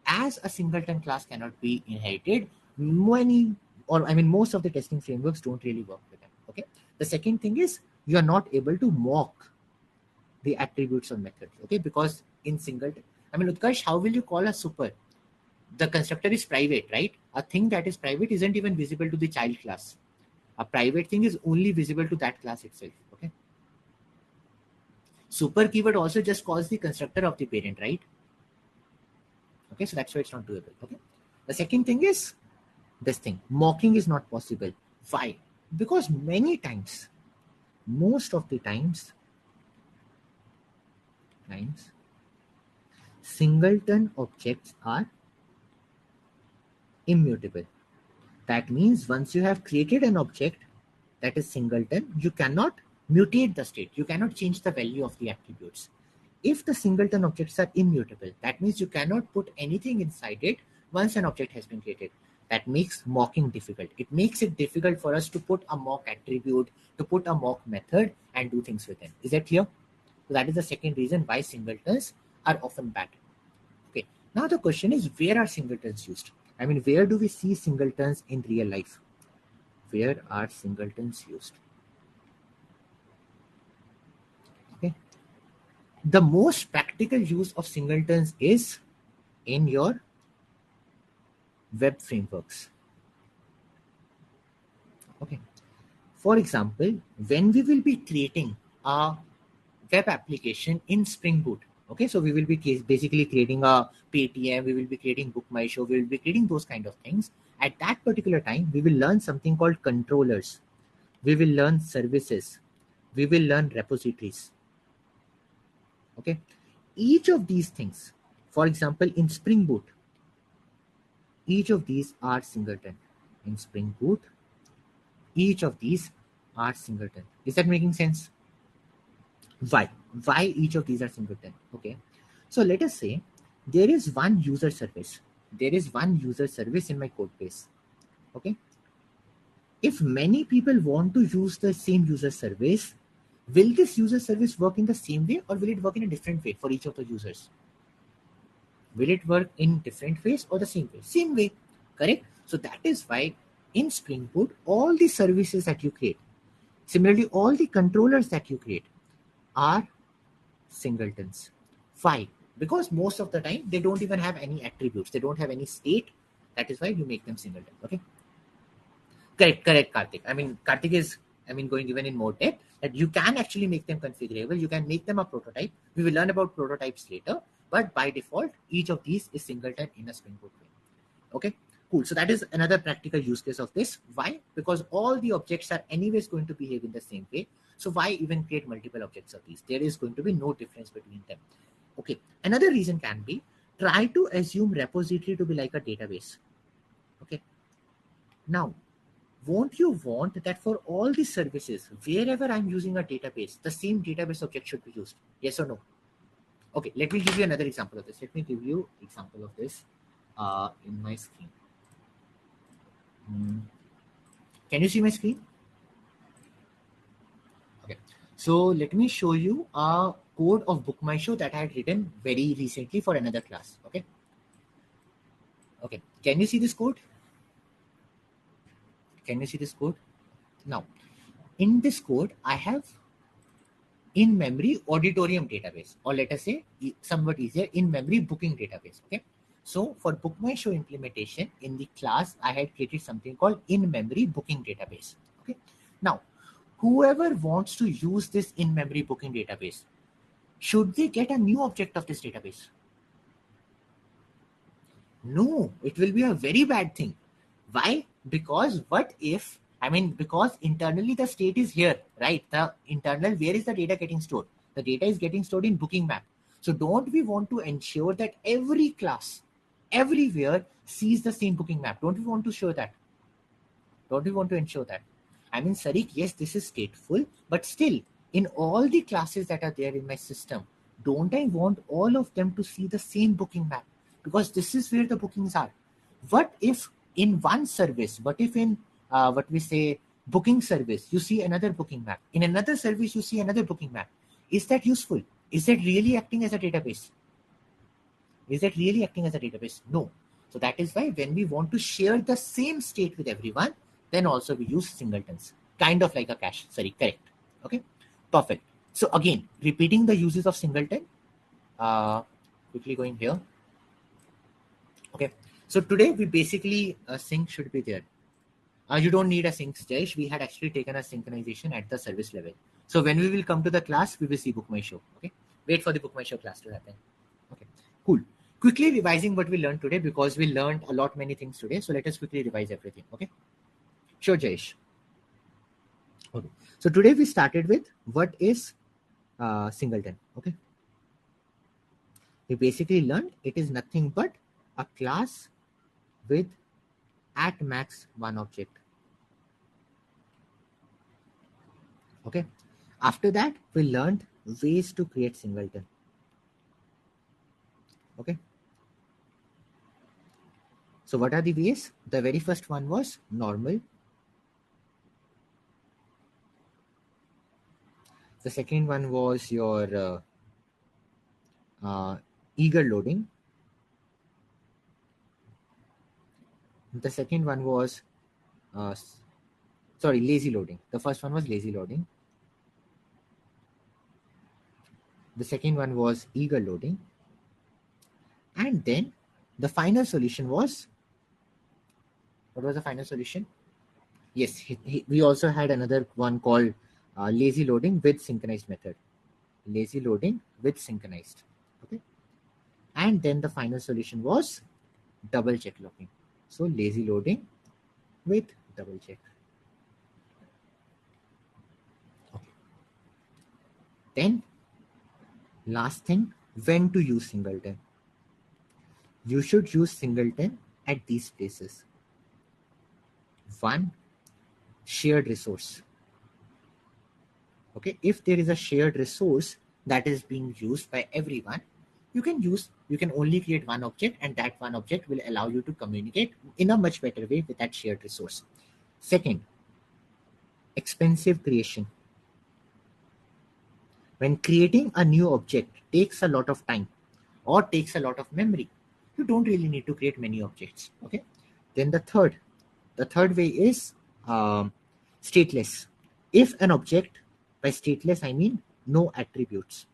as a singleton class cannot be inherited, most of the testing frameworks don't really work with them. Okay. The second thing is you are not able to mock the attributes or methods. Okay, because in singleton, Utkarsh, how will you call a super? The constructor is private, right? A thing that is private isn't even visible to the child class. A private thing is only visible to that class itself. Okay. Super keyword also just calls the constructor of the parent, right? Okay, so that's why it's not doable. Okay. The second thing is this thing. Mocking is not possible. Why? Because many times, most of the times, singleton objects are immutable. That means once you have created an object that is singleton, you cannot mutate the state. You cannot change the value of the attributes. If the singleton objects are immutable, that means you cannot put anything inside it once an object has been created. That makes mocking difficult. It makes it difficult for us to put a mock attribute, to put a mock method and do things with them. Is that clear? So that is the second reason why singletons are often bad. Okay. Now the question is, where are singletons used? I mean, where do we see singletons in real life? Where are singletons used? Okay. The most practical use of singletons is in your web frameworks. Okay. For example, when we will be creating a web application in Spring Boot, okay, so we will be basically creating a Paytm, we will be creating Book My Show, we will be creating those kind of things. At that particular time, we will learn something called controllers. We will learn services. We will learn repositories. Okay. Each of these things, for example, in Spring Boot, each of these are singleton. In Spring Boot, each of these are singleton. Is that making sense? Why? Why each of these are singleton? Okay. So let us say there is one user service. There is one user service in my code base. Okay. If many people want to use the same user service, will this user service work in the same way or will it work in a different way for each of the users? Will it work in different ways or the same way? Same way, correct? So that is why in Spring Boot, all the services that you create, similarly, all the controllers that you create are singletons. Why? Because most of the time, they don't even have any attributes. They don't have any state. That is why you make them singleton, okay? Correct, Karthik. I mean, Karthik is, going even in more depth, that you can actually make them configurable. You can make them a prototype. We will learn about prototypes later, but by default, each of these is singleton in a Spring Boot way. Okay, cool. So that is another practical use case of this. Why? Because all the objects are anyways going to behave in the same way. So why even create multiple objects of these? There is going to be no difference between them. Okay, another reason can be, try to assume repository to be like a database. Okay, now, won't you want that for all the services, wherever I'm using a database, the same database object should be used? Yes or no? Okay, let me give you another example of this. Let me give you example of this in my screen. Can you see my screen? Okay, so let me show you a code of Book My Show that I had written very recently for another class. Okay, can you see this code? Can you see this code? Now, in this code, I have in-memory auditorium database, or let us say somewhat easier, in-memory booking database. Okay, so for Book My Show implementation in the class, I had created something called in-memory booking database. Okay, now whoever wants to use this in-memory booking database, should they get a new object of this database? No, it will be a very bad thing. Why? Because what if, because internally the state is here, right? The internal, where is the data getting stored? The data is getting stored in booking map. So don't we want to ensure that every class, everywhere sees the same booking map? Don't we want to show that? Don't we want to ensure that? Sarik, yes, this is stateful, but still, in all the classes that are there in my system, don't I want all of them to see the same booking map? Because this is where the bookings are. What if in one service, what if in what we say booking service, you see another booking map? In another service, you see another booking map. Is that useful? Is that really acting as a database? Is that really acting as a database? No. So that is why when we want to share the same state with everyone, then also we use singletons, kind of like a cache. Sorry, correct. Okay, perfect. So again, repeating the uses of singleton. Quickly going here. Okay, so today we basically sync should be there. You don't need a sync stage. We had actually taken a synchronization at the service level. So when we will come to the class, we will see Book My Show. Okay, wait for the Book My Show class to happen. Okay, cool. Quickly revising what we learned today, because we learned a lot many things today. So let us quickly revise everything. Okay, sure, Jayesh. Okay, so today we started with what is singleton. Okay, We basically learned it is nothing but a class with at max one object. Okay. After that, we learned ways to create singleton. Okay. So what are the ways? The very first one was normal. The second one was your eager loading. The second one was lazy loading. The first one was lazy loading. The second one was eager loading. And then the final solution was, what was the final solution? Yes, we also had another one called lazy loading with synchronized method. Lazy loading with synchronized. Okay. And then the final solution was double check logging. So lazy loading with double check. Okay. Then last thing, when to use singleton. You should use singleton at these places. One, shared resource. Okay, if there is a shared resource that is being used by everyone, you can only create one object, and that one object will allow you to communicate in a much better way with that shared resource. Second, expensive creation. When creating a new object takes a lot of time or takes a lot of memory, you don't really need to create many objects. Okay. Then the third way is stateless. If an object, by stateless I mean no attributes.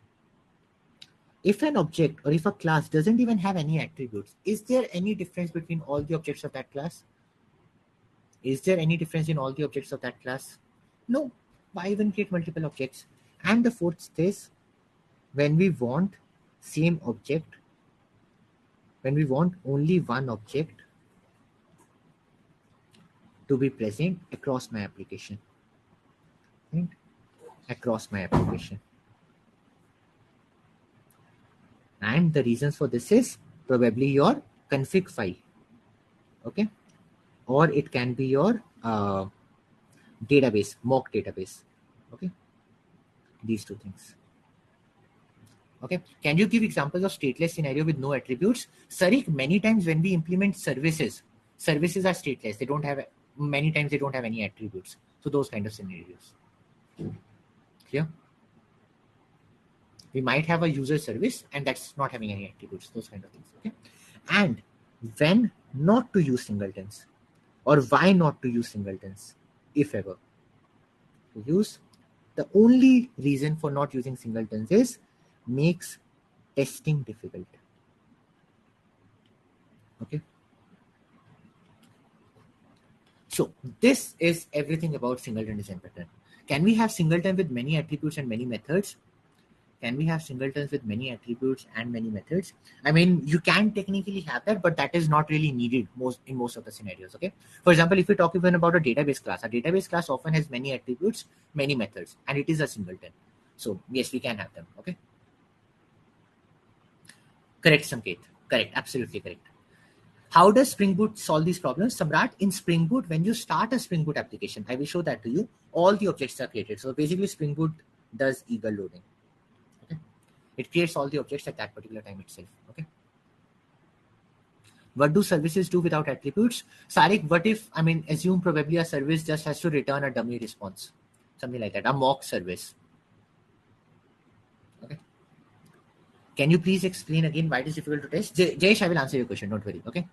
If an object or if a class doesn't even have any attributes, is there any difference between all the objects of that class? Is there any difference in all the objects of that class? No. Why even create multiple objects? And the fourth is, when we want same object, when we want only one object to be present across my application. Right? Across my application. And the reasons for this is probably your config file. Okay. Or it can be your database, mock database. Okay. These two things. Okay. Can you give examples of stateless scenario with no attributes? Sarik, many times when we implement services are stateless. They don't have, many times they don't have any attributes. So those kind of scenarios. Clear? We might have a user service and that's not having any attributes, those kind of things. Okay. And when not to use singletons, or why not to use singletons, if ever. To use, the only reason for not using singletons is makes testing difficult. Okay. So this is everything about singleton design pattern. Can we have singleton with many attributes and many methods? Can we have singletons with many attributes and many methods? I mean, you can technically have that, but that is not really needed in most of the scenarios. Okay. For example, if we talk even about a database class often has many attributes, many methods, and it is a singleton. So yes, we can have them. Okay. Correct, Sanket. Correct. Absolutely correct. How does Spring Boot solve these problems? Samrat, in Spring Boot, when you start a Spring Boot application, I will show that to you, all the objects are created. So basically Spring Boot does eager loading. Okay. It creates all the objects at that particular time itself. Okay. What do services do without attributes? Sarik, what if, I mean, assume probably a service just has to return a dummy response. Something like that, a mock service. Okay. Can you please explain again why it is difficult to test? Jayesh, I will answer your question, don't worry. Okay.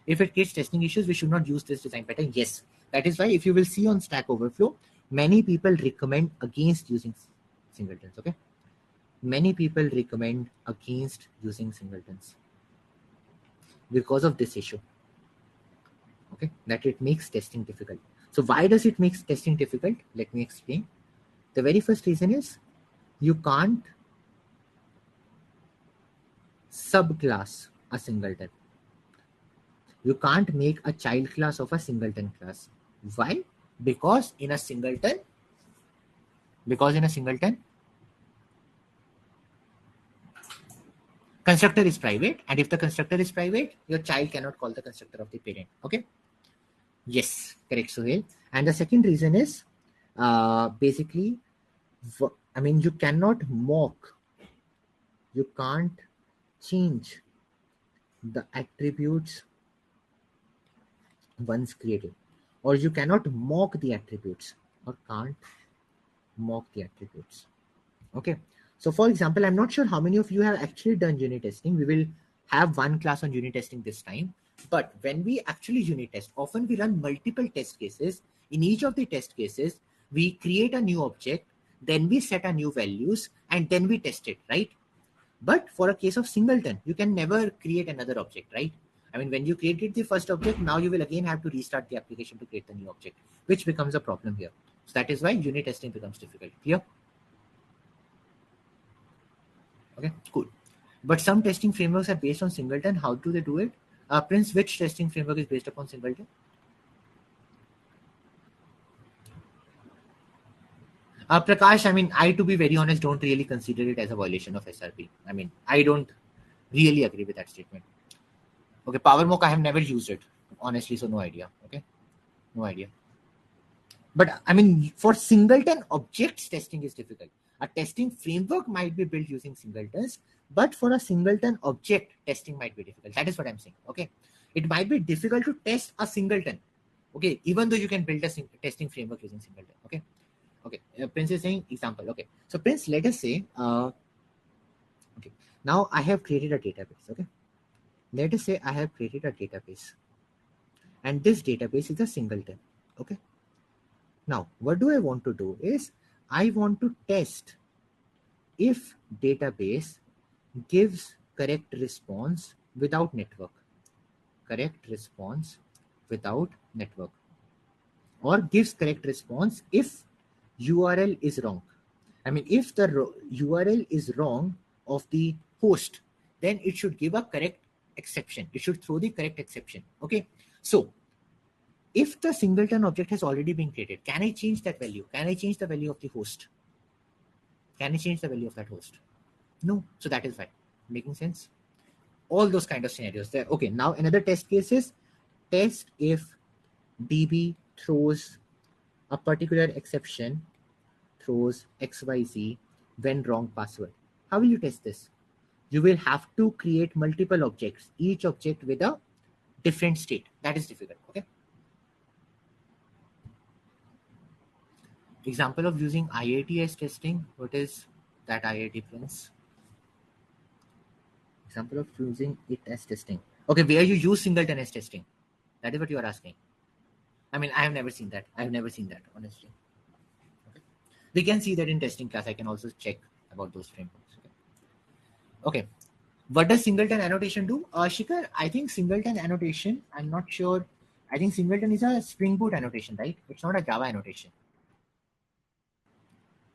If it creates testing issues, we should not use this design pattern. Yes. That is why if you will see on Stack Overflow, many people recommend against using singletons. Okay. Many people recommend against using singletons because of this issue. Okay, that it makes testing difficult. So why does it make testing difficult? Let me explain. The very first reason is you can't subclass a singleton. You can't make a child class of a singleton class. Why? Because in a singleton, Constructor is private, and if the constructor is private, your child cannot call the constructor of the parent. Okay. Yes, correct, Sohail. And the second reason is basically, I mean, you cannot mock, you can't change the attributes once created, or you cannot mock the attributes, or can't mock the attributes. Okay. So for example, I'm not sure how many of you have actually done unit testing. We will have one class on unit testing this time. But when we actually unit test, often we run multiple test cases. In each of the test cases, we create a new object, then we set a new values, and then we test it, right? But for a case of singleton, you can never create another object, right? I mean, when you created the first object, now you will again have to restart the application to create the new object, which becomes a problem here. So that is why unit testing becomes difficult. Clear? Okay, cool. But some testing frameworks are based on singleton. How do they do it? Prince, which testing framework is based upon singleton? Prakash, I mean, to be very honest, don't really consider it as a violation of SRP. I mean, I don't really agree with that statement. Okay, PowerMock, I have never used it, honestly, so no idea. Okay, no idea. But I mean, for singleton objects, testing is difficult. A testing framework might be built using singletons, but for a singleton object, testing might be difficult. That is what I'm saying. Okay, it might be difficult to test a singleton. Okay, even though you can build a testing framework using singleton. Okay, okay. Prince is saying example. Okay, so Prince, let us say, okay, now I have created a database. Okay, let us say I have created a database, and this database is a singleton. Okay. Now, what do I want to do is I want to test if database gives correct response without network, correct response without network, or gives correct response if URL is wrong. I mean, if the URL is wrong of the host, then it should give a correct exception. It should throw the correct exception. Okay. So if the singleton object has already been created, can I change that value? Can I change the value of the host? Can I change the value of that host? No. So that is why. Making sense? All those kind of scenarios there. Okay. Now another test case is test if DB throws a particular exception, throws XYZ when wrong password. How will you test this? You will have to create multiple objects, each object with a different state. That is difficult. Okay. Example of using IIT as testing. What is that IIT, Prince? Example of using it as testing. Okay, where you use singleton as testing. That is what you are asking. I mean, I have never seen that. I have never seen that, honestly. Okay. We can see that in testing class. I can also check about those frameworks. Okay. What does singleton annotation do? Shikhar, I think singleton annotation, I'm not sure. I think singleton is a Spring Boot annotation, right? It's not a Java annotation.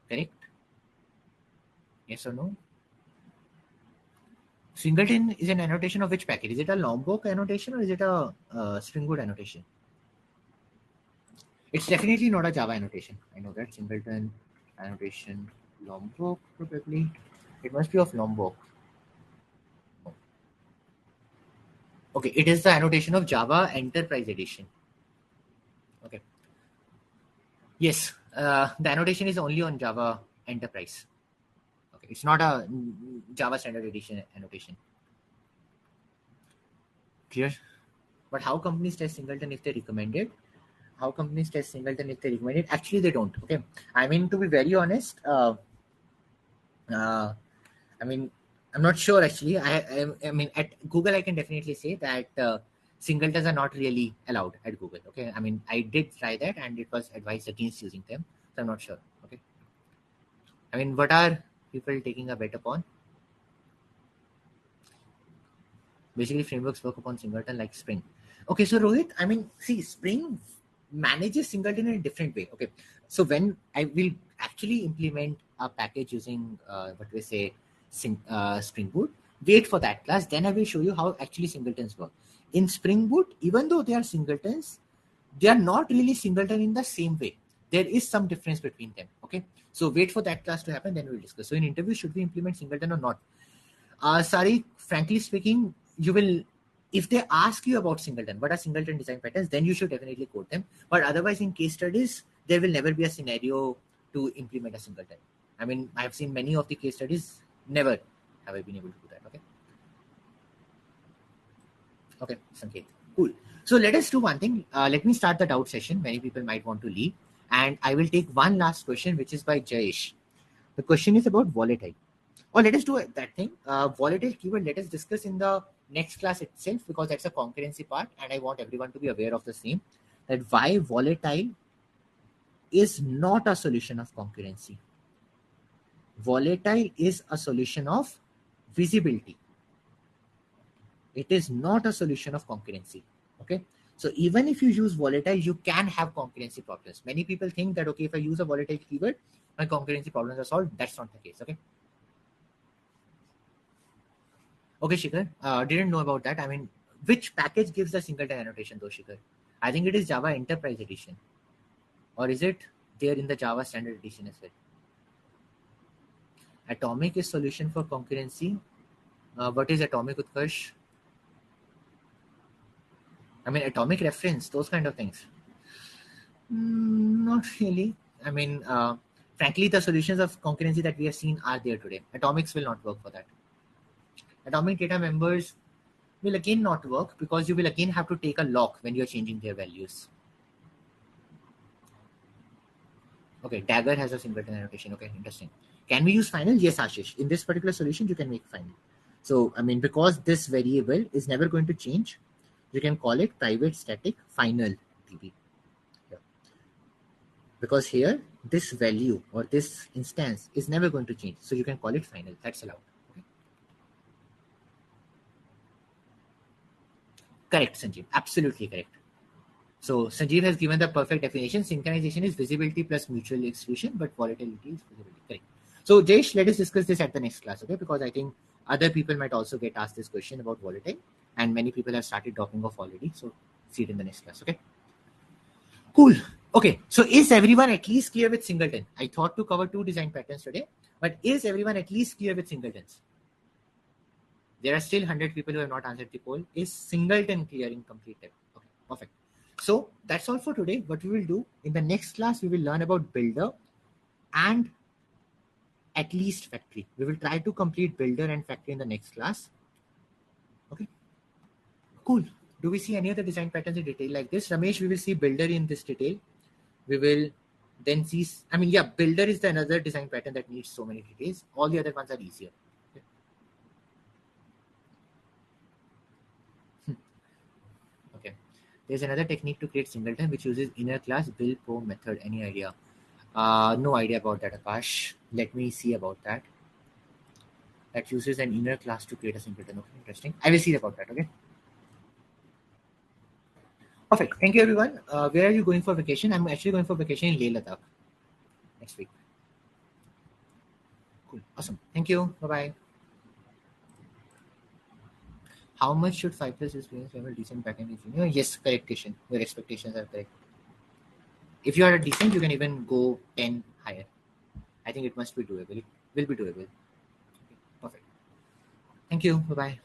Correct? Yes or no? Singleton is an annotation of which package? Is it a Lombok annotation or is it a Spring Boot annotation? It's definitely not a Java annotation. I know that. Singleton annotation Lombok probably. It must be of Lombok. Okay, it is the annotation of Java Enterprise Edition. Okay. Yes, the annotation is only on Java Enterprise. Okay, it's not a Java Standard Edition annotation. Clear? But how companies test singleton if they recommend it? How companies test singleton if they recommend it? Actually, they don't. Okay, I mean, to be very honest, I mean, I'm not sure actually. I mean, at Google, I can definitely say that singletons are not really allowed at Google. Okay, I mean, I did try that and it was advised against using them. So I'm not sure. Okay, I mean, what are people taking a bet upon? Basically, frameworks work upon singleton like Spring. Okay, so Rohit, I mean, see, Spring manages singleton in a different way. Okay, so when I will actually implement a package using what we say Spring Boot, wait for that class, then I will show you how actually singletons work. In Spring Boot, even though they are singletons, they are not really singleton in the same way. There is some difference between them. Okay, so wait for that class to happen, then we'll discuss. So in interview, should we implement singleton or not? Sorry, frankly speaking, you will, if they ask you about singleton, what are singleton design patterns, then you should definitely code them. But otherwise, in case studies, there will never be a scenario to implement a singleton. I mean, I have seen many of the case studies, never have I been able to do that. Okay. Okay, Sanket. Cool. So let us do one thing. Let me start the doubt session. Many people might want to leave. And I will take one last question, which is by Jayesh. The question is about volatile. Or let us do that thing. Volatile keyword, let us discuss in the next class itself, because that's a concurrency part. And I want everyone to be aware of the same. That why volatile is not a solution of concurrency. Volatile is a solution of visibility. It is not a solution of concurrency. Okay. So even if you use volatile, you can have concurrency problems. Many people think that, okay, if I use a volatile keyword, my concurrency problems are solved. That's not the case. Okay. Okay, Shikhar. Didn't know about that. I mean, which package gives the singleton annotation though, Shikhar? I think it is Java Enterprise Edition. Or is it there in the Java Standard Edition as well? Atomic is solution for concurrency. What is atomic, Utkarsh? I mean, atomic reference, those kind of things. Not really. I mean, frankly, the solutions of concurrency that we have seen are there today. Atomics will not work for that. Atomic data members will again not work, because you will again have to take a lock when you're changing their values. Okay, dagger has a singleton annotation. Okay, interesting. Can we use final? Yes, Ashish. In this particular solution, you can make final. So, I mean, because this variable is never going to change, you can call it private static final db. Yeah. Because here, this value or this instance is never going to change. So you can call it final. That's allowed. Okay. Correct, Sanjeev. Absolutely correct. So Sanjeev has given the perfect definition. Synchronization is visibility plus mutual exclusion, but volatility is visibility. Correct. So Jayesh, let us discuss this at the next class, okay? Because I think other people might also get asked this question about volatile, and many people have started dropping off already. So see it in the next class, okay? Cool. Okay, so is everyone at least clear with singleton? I thought to cover 2 design patterns today, but is everyone at least clear with singletons? There are still 100 people who have not answered the poll. Is singleton clearing completed? Okay, perfect. So that's all for today. What we will do in the next class, we will learn about builder and at least factory. We will try to complete builder and factory in the next class. Okay, cool. Do we see any other design patterns in detail like this? Ramesh, we will see builder in this detail. We will then see, I mean, yeah, builder is the another design pattern that needs so many details. All the other ones are easier. Okay. There's another technique to create singleton which uses inner class build po method. Any idea? No idea about that, Akash. Let me see about that. That uses an inner class to create a singleton. Okay, interesting. I will see about that. Okay. Perfect. Thank you, everyone. Where are you going for vacation? I'm actually going for vacation in Leh Ladakh next week. Cool. Awesome. Thank you. Bye bye. How much should 5 plus experience have a decent backend engineer? Yes, correct, Kishan. Your expectations are correct. If you are a decent, you can even go 10 higher. I think it must be doable. It will be doable. Okay, perfect. Thank you. Bye bye.